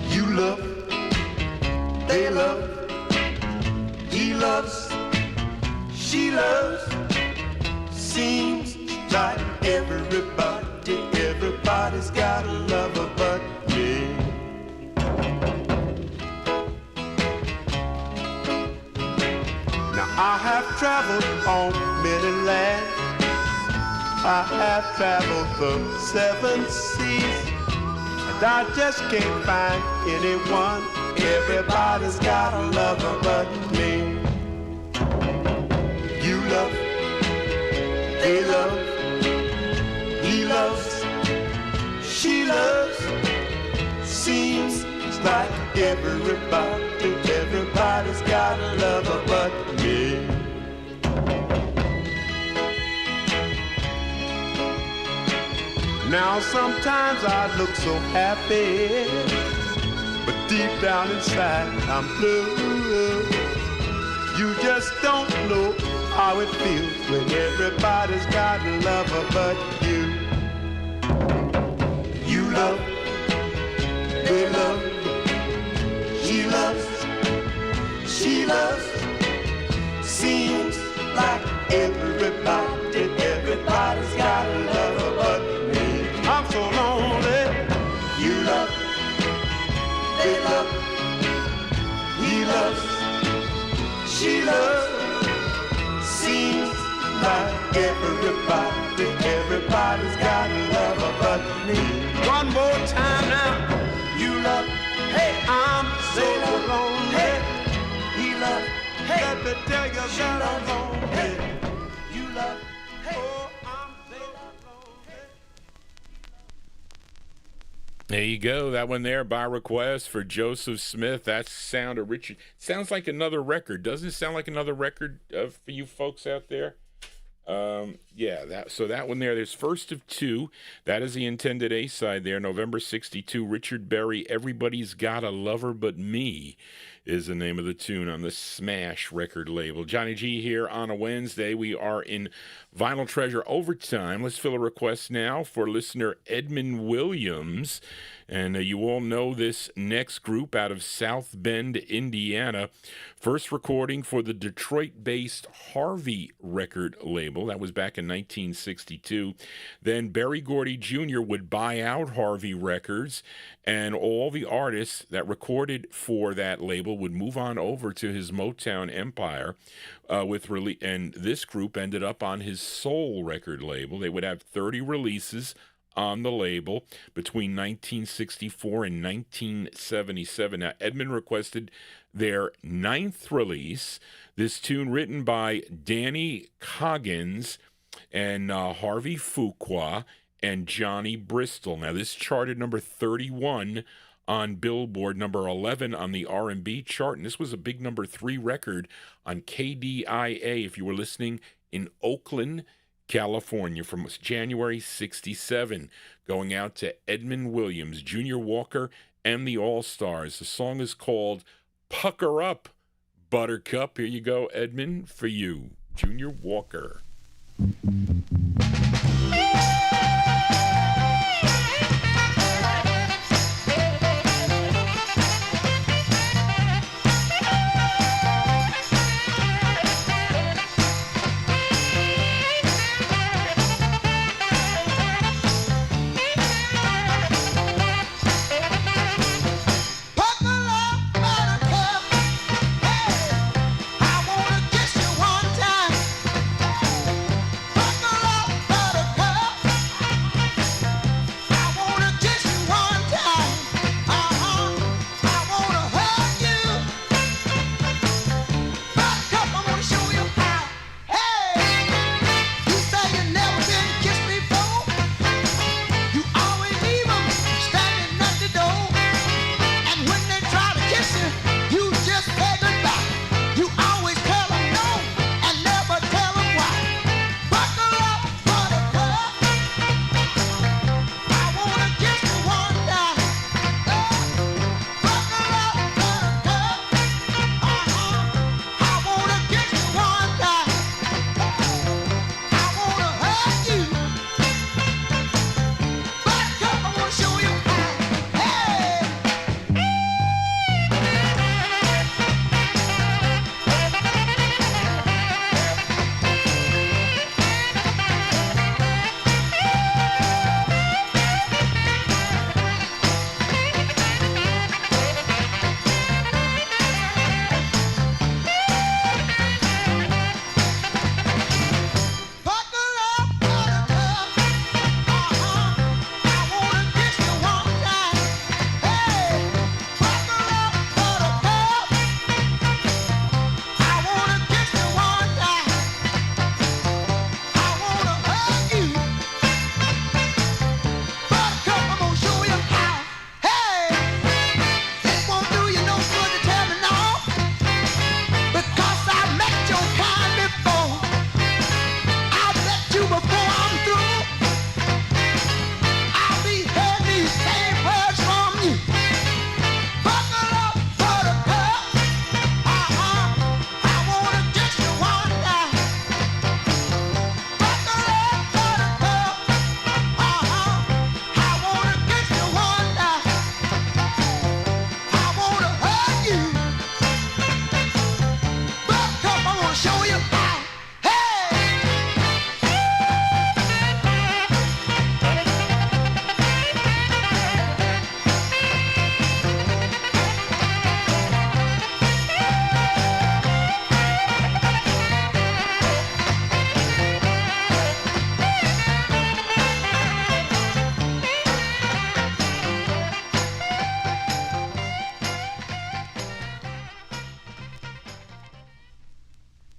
You love, they love, he loves, she loves. Seems like everybody's got a lover but me. Now I have traveled on many lands. I have traveled the 7 seas, and I just can't find anyone. Everybody's got a lover but me. You love, they love, he loves, she loves. Seems like everybody's got a lover but me. Now sometimes I look so happy, but deep down inside I'm blue. You just don't know how it feels when everybody's got a lover but you. You love, they love, he loves, she loves. Seems like everybody's got a lover but me. I'm so lonely. You love, they love, he loves, she loves. Seems like everybody. Everybody's got a lover but me. One more time now. You love, hey, I'm so lonely. Hey, he love, hey, let me tell you that I'm lonely. Hey, you love, hey, oh, I'm so lonely. There you go. That one there by request for Joseph Smith. That's sound of Richard. Sounds like another record. Doesn't it sound like another record for you folks out there? Yeah, that one there. There's first of two. That is the intended A side there. November 62. Richard Berry. Everybody's Got a Lover But Me is the name of the tune on the Smash record label. Johnny G here on a Wednesday. We are in Vinyltreasure Overtime. Let's fill a request now for listener Edmund Williams. And you all know this next group out of South Bend, Indiana. First recording for the Detroit-based Harvey record label. That was back in 1962. Then Berry Gordy Jr. would buy out Harvey Records, and all the artists that recorded for that label would move on over to his Motown empire. And this group ended up on his Soul record label. They would have 30 releases on the label between 1964 and 1977. Now, Edmund requested their 9th release, this tune written by Danny Coggins and Harvey Fuqua and Johnny Bristol. Now, this charted number 31 on Billboard, number 11 on the R&B chart, and this was a big number 3 record on KDIA, if you were listening in Oakland, California, from January 67, going out to Edmund Williams, Junior Walker, and the All-Stars. The song is called Pucker Up, Buttercup. Here you go, Edmund, for you, Junior Walker. I wanna kiss you one time.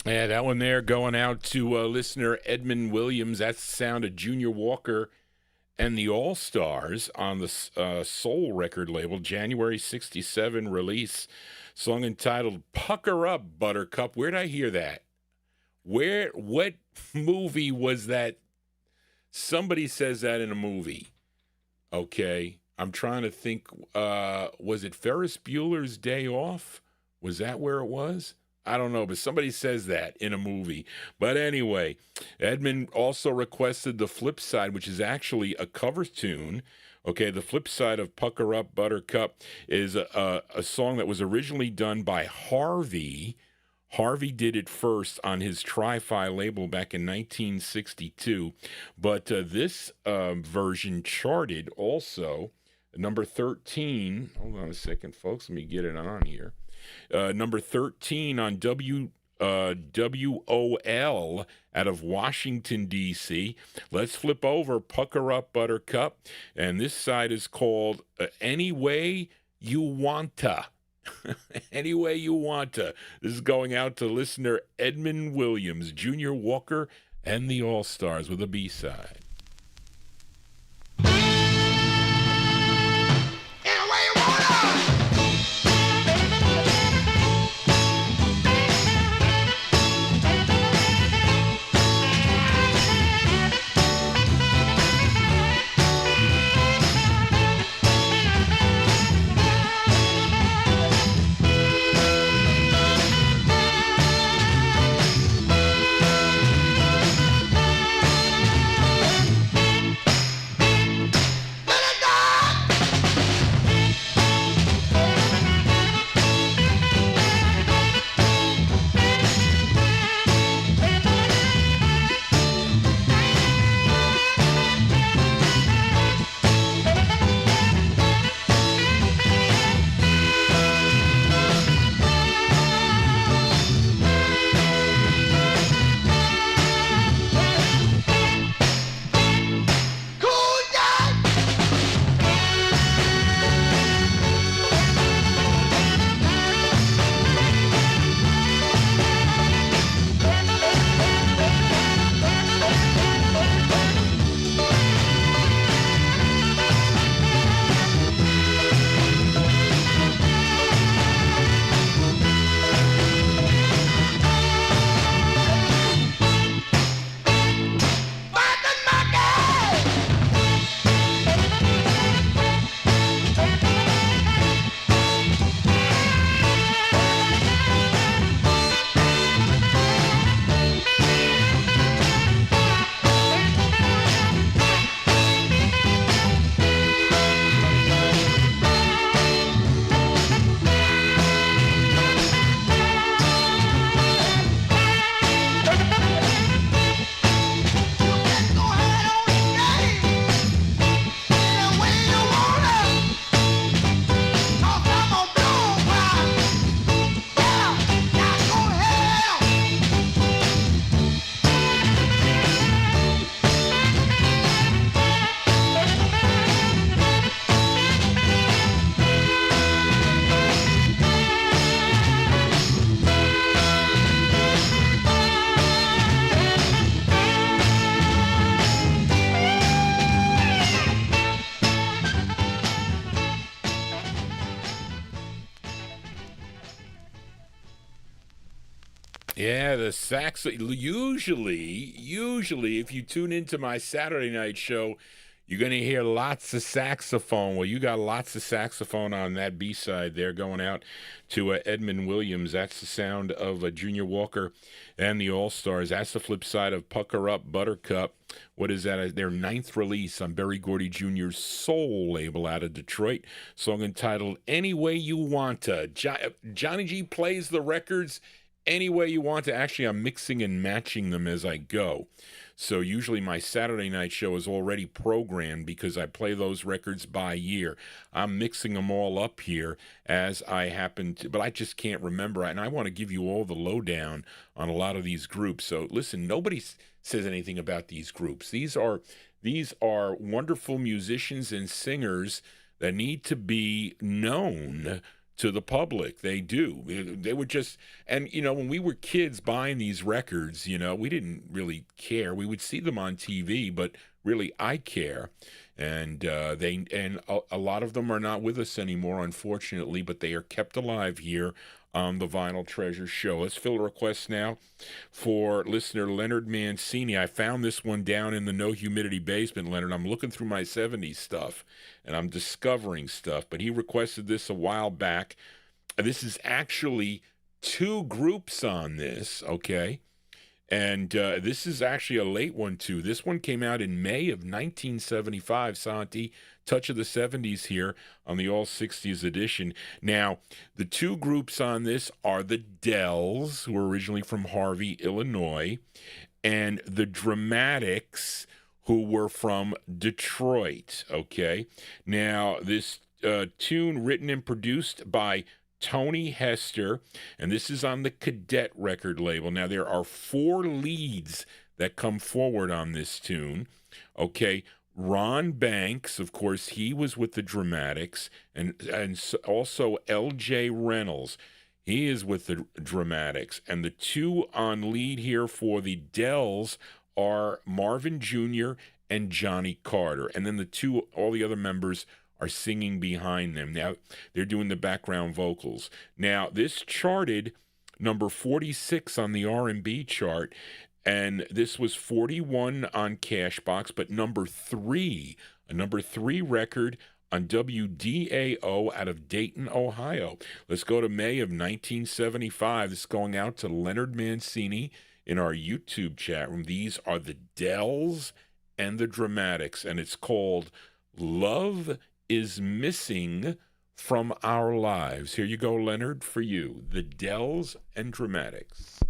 Yeah, that one there going out to listener Edmund Williams. That's the sound of Junior Walker and the All-Stars on the Soul record label, January 67 release. Song entitled Pucker Up, Buttercup. Where'd I hear that? What movie was that? Somebody says that in a movie. Okay. I'm trying to think. Was it Ferris Bueller's Day Off? Was that where it was? I don't know, but somebody says that in a movie. But anyway, Edmund also requested the flip side, which is actually a cover tune. Okay, the flip side of Pucker Up, Buttercup is a song that was originally done by Harvey. Harvey did it first on his Tri-Fi label back in 1962. But this version charted also, number 13. Hold on a second, folks. Let me get it on here. Number 13 on WOL out of Washington, D.C. Let's flip over Pucker Up, Buttercup. And this side is called Any Way You Wanta. Any Way You Wanta. This is going out to listener Edmund Williams, Junior Walker, and the All-Stars with a B-side. Yeah, the sax. Usually, if you tune into my Saturday night show, you're going to hear lots of saxophone. Well, you got lots of saxophone on that B-side there going out to Edmund Williams. That's the sound of Junior Walker and the All-Stars. That's the flip side of Pucker Up, Buttercup. What is that? Their 9th release on Berry Gordy Jr.'s Soul label out of Detroit. Song entitled Any Way You Wanta. Johnny G plays the records any way you want to. Actually, I'm mixing and matching them as I go. So usually my Saturday night show is already programmed because I play those records by year. I'm mixing them all up here as I happen to, but I just can't remember. And I want to give you all the lowdown on a lot of these groups. So listen, nobody says anything about these groups. These are wonderful musicians and singers that need to be known to the public. They do. They were just, and when we were kids buying these records, we didn't really care. We would see them on TV, but really I care. And a lot of them are not with us anymore, unfortunately, but they are kept alive here on the Vinyltreasure show. Let's fill a request now for listener Leonard Mancini. I found this one down in the No Humidity basement, Leonard. I'm looking through my 70s stuff, and I'm discovering stuff, but he requested this a while back. This is actually two groups on this, okay? And this is actually a late one, too. This one came out in May of 1975, Santi. Touch of the 70s here on the All 60s edition. Now, the two groups on this are the Dells, who were originally from Harvey, Illinois, and the Dramatics, who were from Detroit, okay? Now, this tune written and produced by Tony Hester, and this is on the Cadet record label. Now, there are 4 leads that come forward on this tune, okay? Ron Banks, of course, he was with the Dramatics, and also L.J. Reynolds. He is with the Dramatics. And the two on lead here for the Dells are Marvin Jr. and Johnny Carter. And then all the other members are singing behind them. Now, they're doing the background vocals. Now, this charted number 46 on the R&B chart, and this was 41 on Cashbox, but a number 3 record on WDAO out of Dayton, Ohio. Let's go to May of 1975. This is going out to Leonard Mancini in our YouTube chat room. These are the Dells and the Dramatics, and it's called Love is Missing from Our Lives. Here you go, Leonard, for you. The Dells and Dramatics.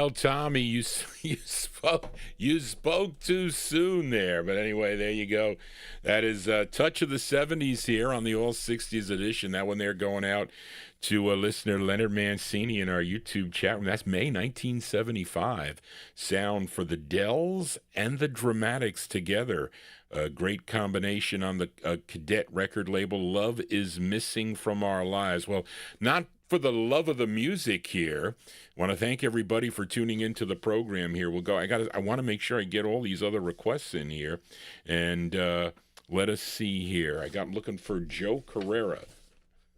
Well, Tommy, you spoke too soon there. But anyway, there you go. That is Touch of the 70s here on the All 60s edition. That one there going out to listener Leonard Mancini in our YouTube chat room. That's May 1975. Sound for the Dells and the Dramatics together. A great combination on the Cadet record label. Love is Missing from Our Lives. Well, not for the love of the music here. I want to thank everybody for tuning into the program here. We'll go. I want to make sure I get all these other requests in here, and let us see here. I'm looking for Joe Carrera.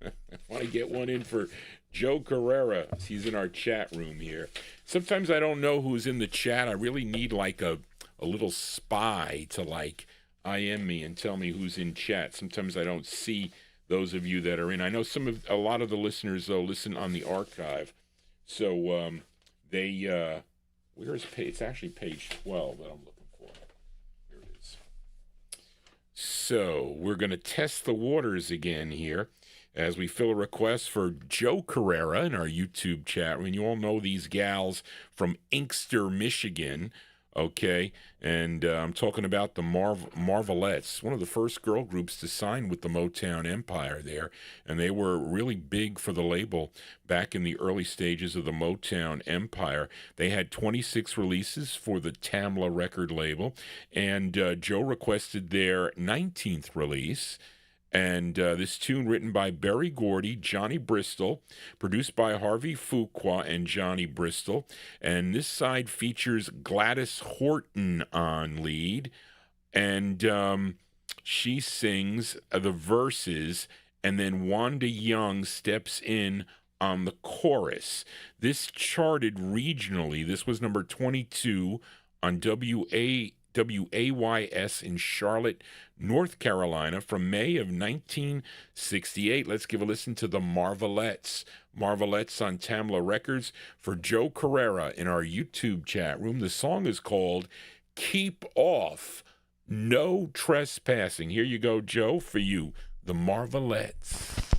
I want to get one in for Joe Carrera. He's in our chat room here. Sometimes I don't know who's in the chat. I really need like a little spy to like IM me and tell me who's in chat. Sometimes I don't see those of you that are in. I know a lot of the listeners though listen on the archive, so where is page? It's actually page 12 that I'm looking for. Here it is. So we're going to test the waters again here as we fill a request for Joe Carrera in our YouTube chat room. You all know these gals from Inkster, Michigan. Okay, and I'm talking about the Marvelettes, one of the first girl groups to sign with the Motown empire there, and they were really big for the label back in the early stages of the Motown empire. They had 26 releases for the Tamla record label, and Joe requested their 19th release. And this tune written by Berry Gordy, Johnny Bristol, produced by Harvey Fuqua and Johnny Bristol. And this side features Gladys Horton on lead. And she sings the verses, and then Wanda Young steps in on the chorus. This charted regionally. This was number 22 on WAYS in Charlotte, North Carolina from May of 1968. Let's give a listen to the Marvelettes. Marvelettes on Tamla Records for Joe Carrera in our YouTube chat room. The song is called Keep Off, No Trespassing. Here you go, Joe, for you, the Marvelettes.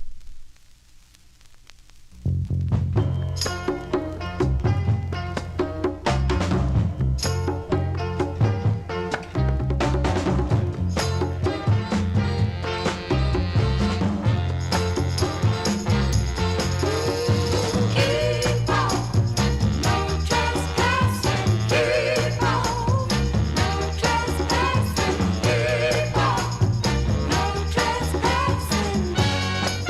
Trespassing.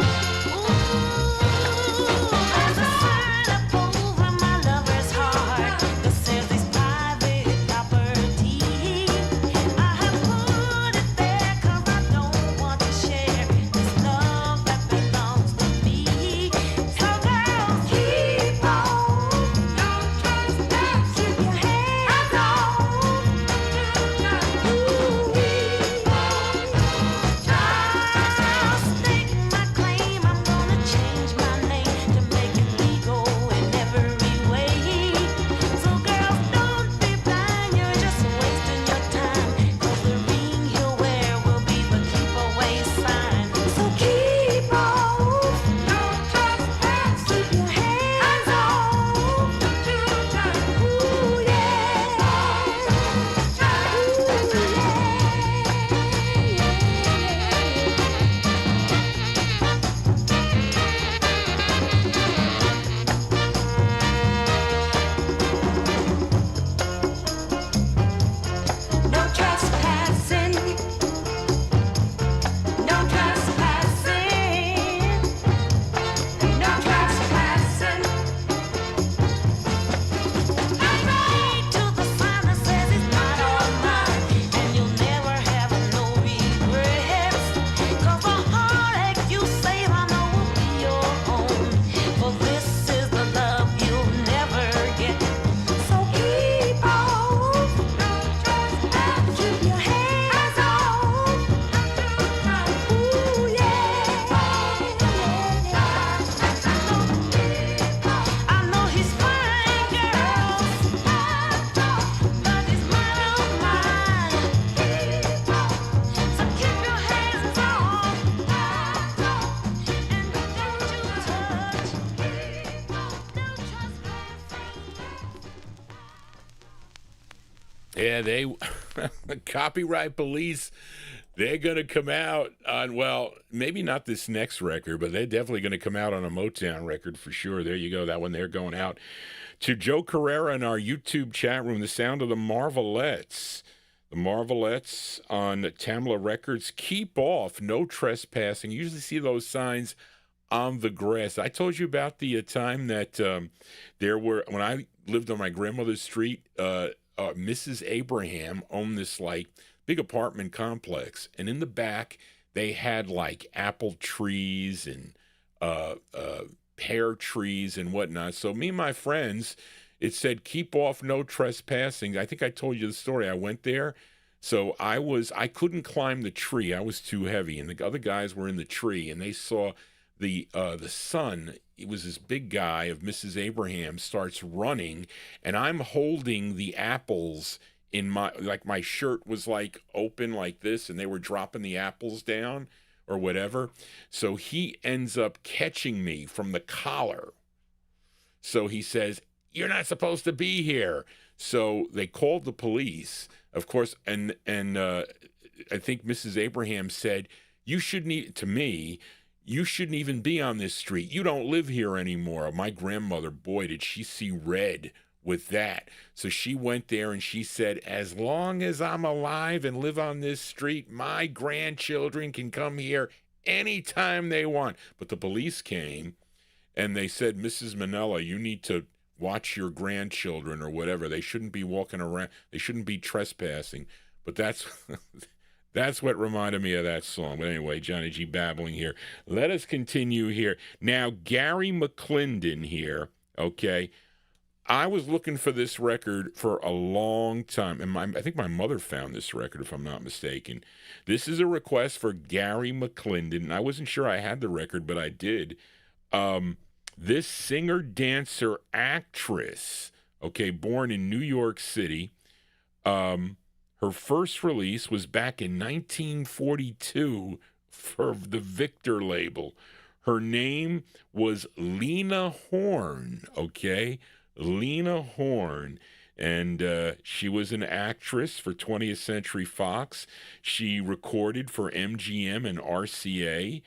Yeah, they copyright police. They're going to come out on, well, maybe not this next record, but they're definitely going to come out on a Motown record for sure. There you go. That one, they're going out. To Joe Carrera in our YouTube chat room, the sound of the Marvelettes. The Marvelettes on Tamla Records. Keep off, no trespassing. You usually see those signs on the grass. I told you about the time that there were, when I lived on my grandmother's street, Mrs. Abraham owned this like big apartment complex, and in the back they had like apple trees and pear trees and whatnot. So me and my friends, it said keep off, no trespassing. I think I told you the story. I went there, so I couldn't climb the tree. I was too heavy, and the other guys were in the tree, and they saw the son. He was this big guy of Mrs. Abraham, starts running, and I'm holding the apples in my shirt was like open like this, and they were dropping the apples down or whatever. So he ends up catching me from the collar. So he says, "You're not supposed to be here." So they called the police, of course, and I think Mrs. Abraham said, "You shouldn't," to me, "you shouldn't even be on this street. You don't live here anymore." My grandmother, boy, did she see red with that. So she went there and she said, "As long as I'm alive and live on this street, my grandchildren can come here anytime they want." But the police came and they said, "Mrs. Manella, you need to watch your grandchildren," or whatever. They shouldn't be walking around. They shouldn't be trespassing. But that's that's what reminded me of that song. But anyway, Johnny G babbling here. Let us continue here. Now, Gary McClendon here, okay? I was looking for this record for a long time, and I think my mother found this record, if I'm not mistaken. This is a request for Gary McClendon, and I wasn't sure I had the record, but I did. This singer, dancer, actress, okay, born in New York City. Her first release was back in 1942 for the Victor label. Her name was Lena Horn, okay? Lena Horn, and she was an actress for 20th Century Fox. She recorded for MGM and RCA,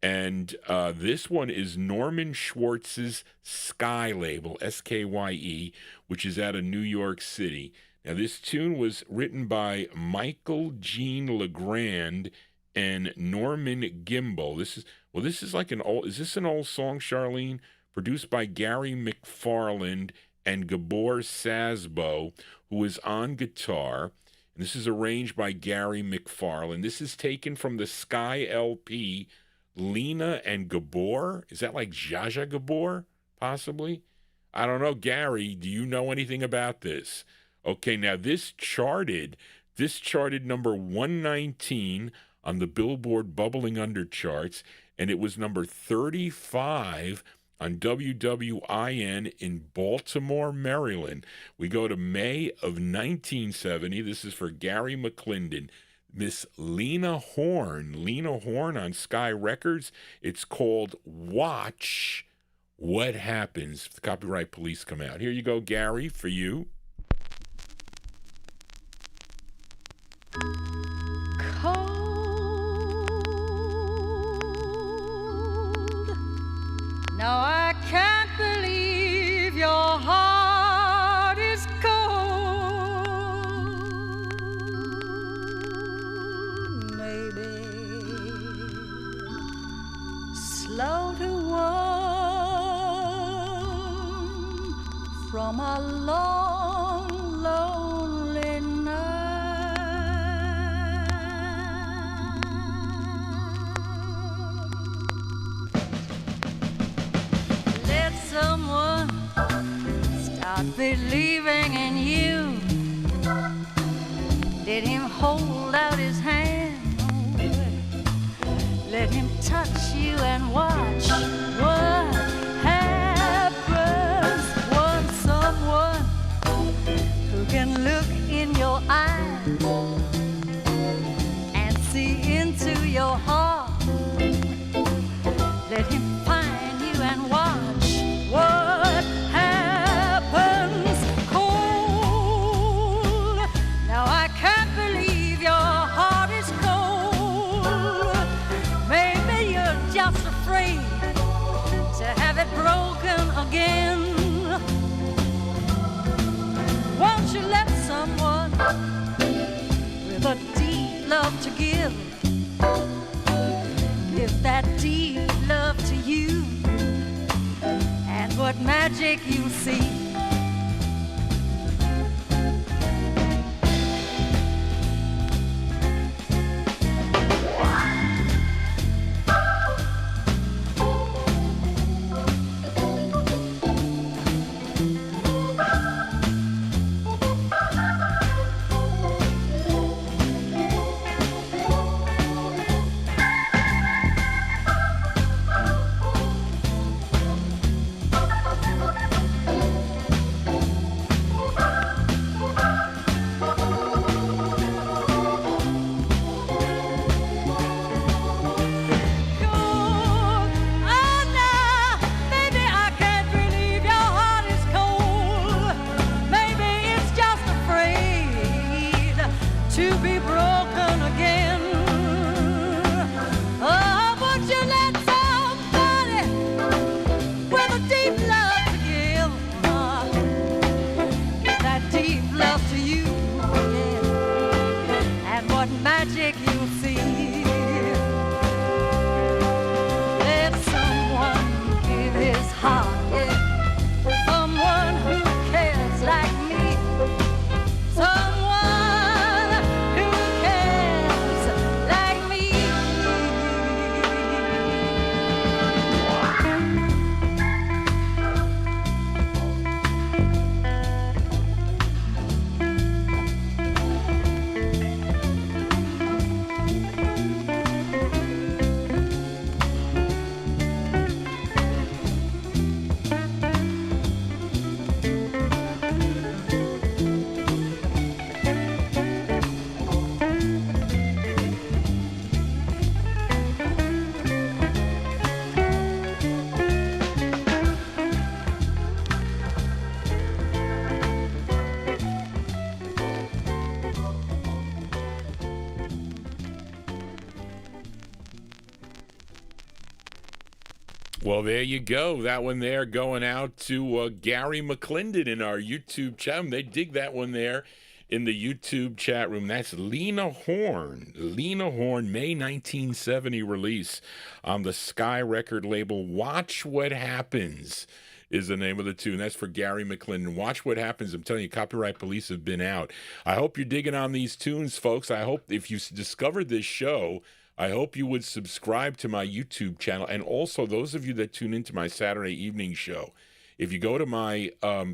and this one is Norman Schwartz's Sky label, Skye, which is out of New York City. Now, this tune was written by Michael Jean Legrand and Norman Gimbel. This is like an old, is this an old song, Charlene? Produced by Gary McFarland and Gabor Sasbo, who is on guitar. And this is arranged by Gary McFarland. This is taken from the Sky LP, Lena and Gabor. Is that like Zsa Zsa Gabor, possibly? I don't know. Gary, do you know anything about this? Okay, now this charted number 119 on the Billboard Bubbling Under charts, and it was number 35 on WWIN in Baltimore, Maryland. We go to May of 1970. This is for Gary McClendon. Miss Lena Horn on Sky Records. It's called Watch What Happens if the copyright police come out. Here you go, Gary, for you. No, I can't believe your heart is cold. Maybe slow to warm from a long, lonely night. Someone start believing in you. Let him hold out his hand. Let him touch you and watch what happens. Want someone who can look in your eyes and see into your heart. Let him find you and watch what happens. Cold a deep love to give. Give that deep love to you, and what magic you'll see. Well, there you go. That one there going out to Gary McClendon in our YouTube chat. They dig that one there in the YouTube chat room. That's Lena Horn. Lena Horn, May 1970 release on the Sky record label. Watch What Happens is the name of the tune. That's for Gary McClendon. Watch What Happens. I'm telling you, Copyright Police have been out. I hope you're digging on these tunes, folks. I hope if you discovered this show, I hope you would subscribe to my YouTube channel. And also, those of you that tune into my Saturday evening show, if you go to my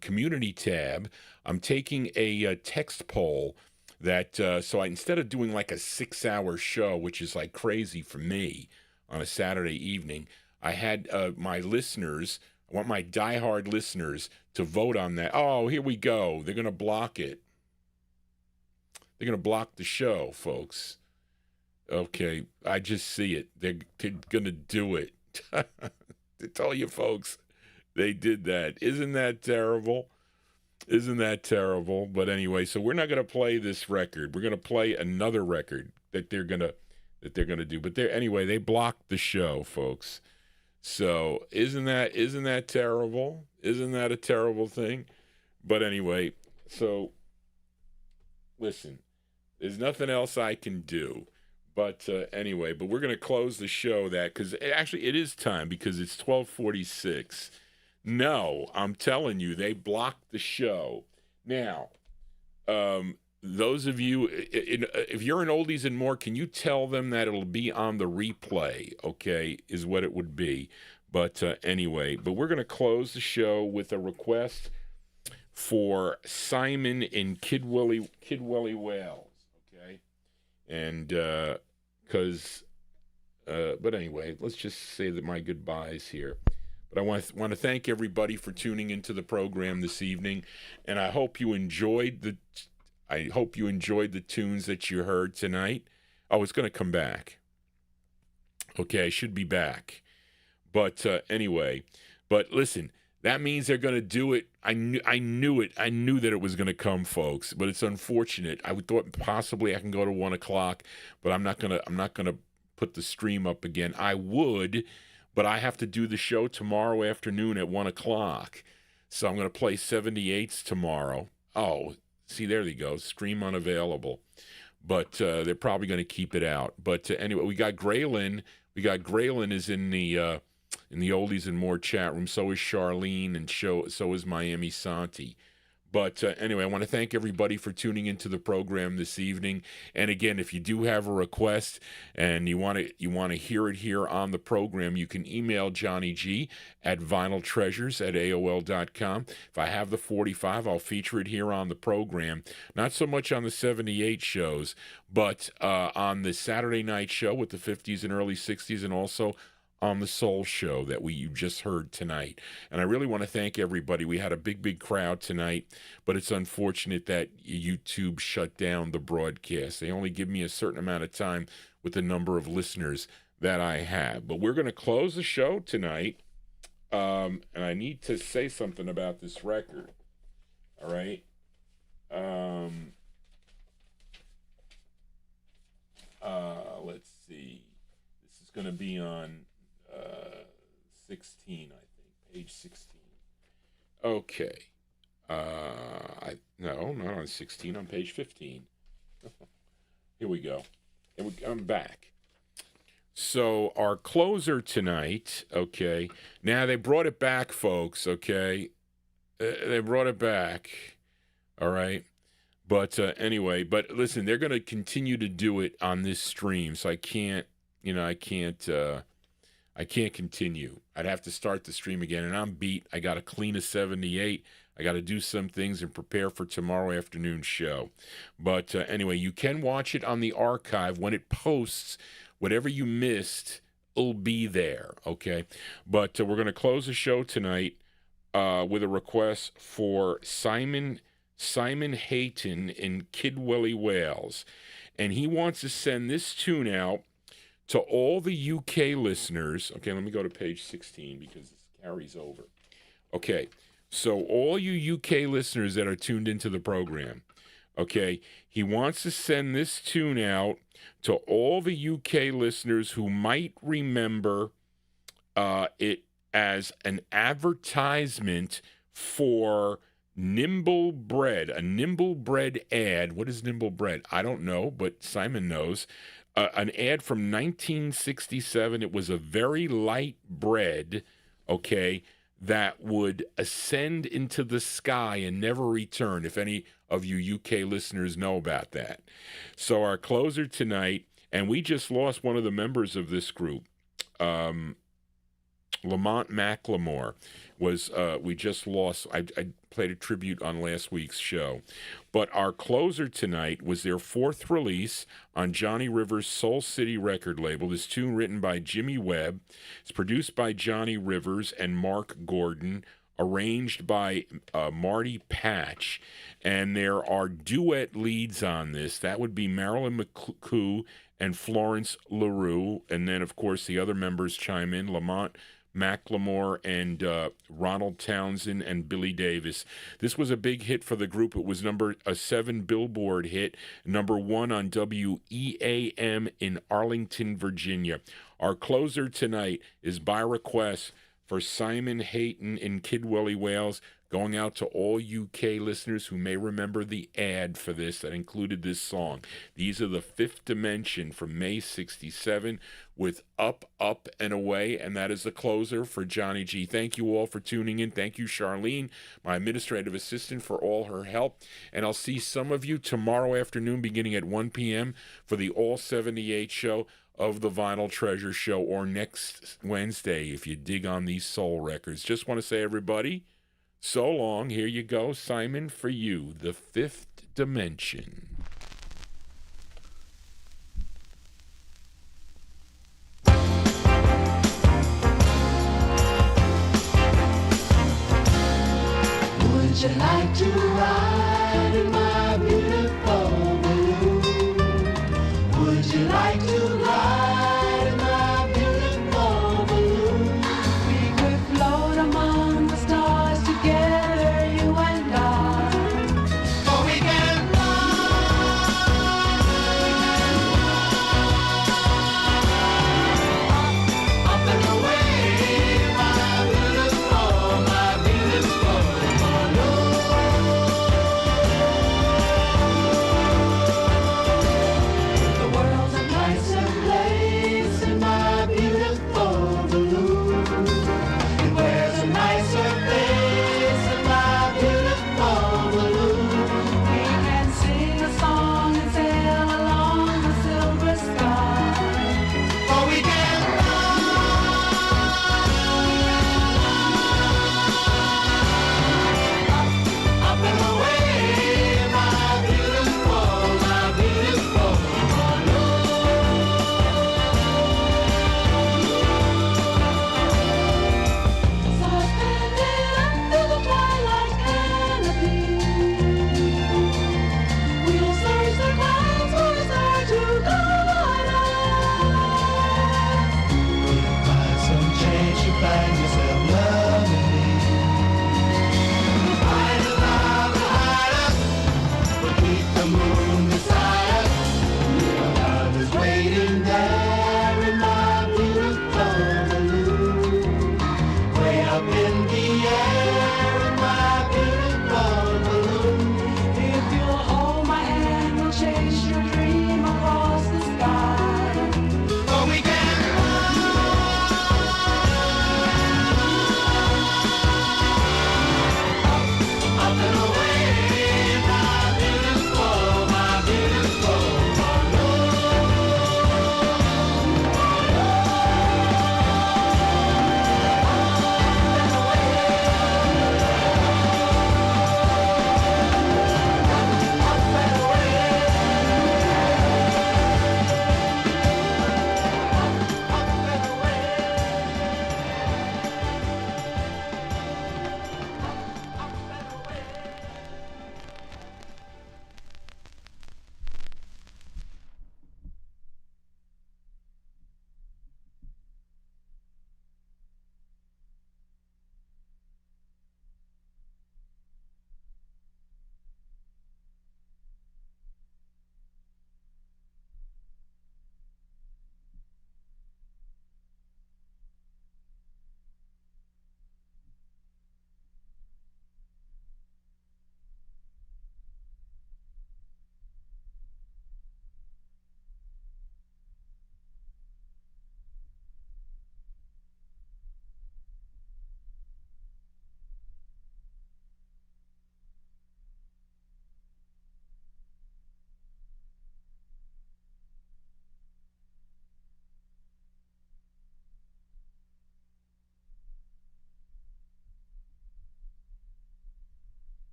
community tab, I'm taking a text poll that, so instead of doing like a 6-hour show, which is like crazy for me on a Saturday evening, I had my listeners, I want my diehard listeners to vote on that. Oh, here we go. They're going to block it. They're going to block the show, folks. Okay, I just see it. They're going to do it. To tell you folks, they did that. Isn't that terrible? Isn't that terrible? But anyway, so we're not going to play this record. We're going to play another record that they're going to do. But anyway, they blocked the show, folks. So isn't that terrible? Isn't that a terrible thing? But anyway, so listen, there's nothing else I can do. But anyway, but we're going to close the show because actually it is time because it's 12:46. No, I'm telling you, they blocked the show. Now, those of you, if you're in Oldies and More, can you tell them that it'll be on the replay, okay, is what it would be. But anyway, but we're going to close the show with a request for Simon in Kidwelly, Wales, okay? And but anyway, let's just say that my goodbyes here. But I want to thank everybody for tuning into the program this evening, and I hope you enjoyed the tunes that you heard tonight. Oh, it's going to come back. Okay, I should be back. But anyway, but listen, that means they're going to do it. I knew it. I knew that it was going to come, folks. But it's unfortunate. I thought possibly I can go to 1 o'clock, but I'm not gonna put the stream up again. I would, but I have to do the show tomorrow afternoon at 1 o'clock. So I'm going to play 78's tomorrow. Oh, see, there they go. Stream unavailable. but they're probably going to keep it out. But anyway, we got Graylin. Graylin is in the Oldies and More chat room. So is Charlene, and so is Miami Santi. But anyway, I want to thank everybody for tuning into the program this evening. And again, if you do have a request and you want to hear it here on the program, you can email Johnny G at vinyltreasures@aol.com. If I have the 45, I'll feature it here on the program. Not so much on the 78 shows, but on the Saturday night show with the 50s and early 60s, and also on the Soul Show that you just heard tonight. And I really want to thank everybody. We had a big crowd tonight, but it's unfortunate that YouTube shut down the broadcast. They only give me a certain amount of time with the number of listeners that I have. But we're going to close the show tonight, and I need to say something about this record. All right? Let's see. This is going to be on 16, I think, page 16. Okay. No, not on 16, on page 15. Here we go. I'm back. So our closer tonight, okay. Now they brought it back, folks, okay. They brought it back. All right. But anyway, but listen, they're going to continue to do it on this stream, so I can't continue. I'd have to start the stream again, and I'm beat. I got to clean a 78. I got to do some things and prepare for tomorrow afternoon's show. But anyway, you can watch it on the archive. When it posts, whatever you missed will be there, okay? But we're going to close the show tonight with a request for Simon Hayton in Kidwelly, Wales. And he wants to send this tune out to all the UK listeners. Okay, let me go to page 16 because this carries over. Okay, so all you UK listeners that are tuned into the program, okay, he wants to send this tune out to all the UK listeners who might remember it as an advertisement for Nimble Bread, a Nimble Bread ad. What is Nimble Bread? I don't know, but Simon knows. An ad from 1967. It was a very light bread, okay, that would ascend into the sky and never return, if any of you UK listeners know about that. So our closer tonight, and we just lost one of the members of this group, Lamont McLemore, was we just lost. I played a tribute on last week's show. But our closer tonight was their fourth release on Johnny Rivers' Soul City record label. This tune written by Jimmy Webb. It's produced by Johnny Rivers and Mark Gordon, arranged by Marty Patch. And there are duet leads on this. That would be Marilyn McCoo and Florence LaRue. And then, of course, the other members chime in, Lamont McLemore and Ronald Townsend and Billy Davis. This was a big hit for the group. It was a 7 Billboard hit, number 1 on WEAM in Arlington, Virginia. Our closer tonight is by request for Simon Hayton in Kidwelly, Wales, going out to all UK listeners who may remember the ad for this that included this song. These are the Fifth Dimension from May 67 with Up, Up, and Away, and that is the closer for Johnny G. Thank you all for tuning in. Thank you, Charlene, my administrative assistant, for all her help. And I'll see some of you tomorrow afternoon beginning at 1 p.m. for the All 78 show of the Vinyltreasure show, or next Wednesday if you dig on these soul records. Just want to say, everybody, so long. Here you go, Simon, for you, the Fifth Dimension.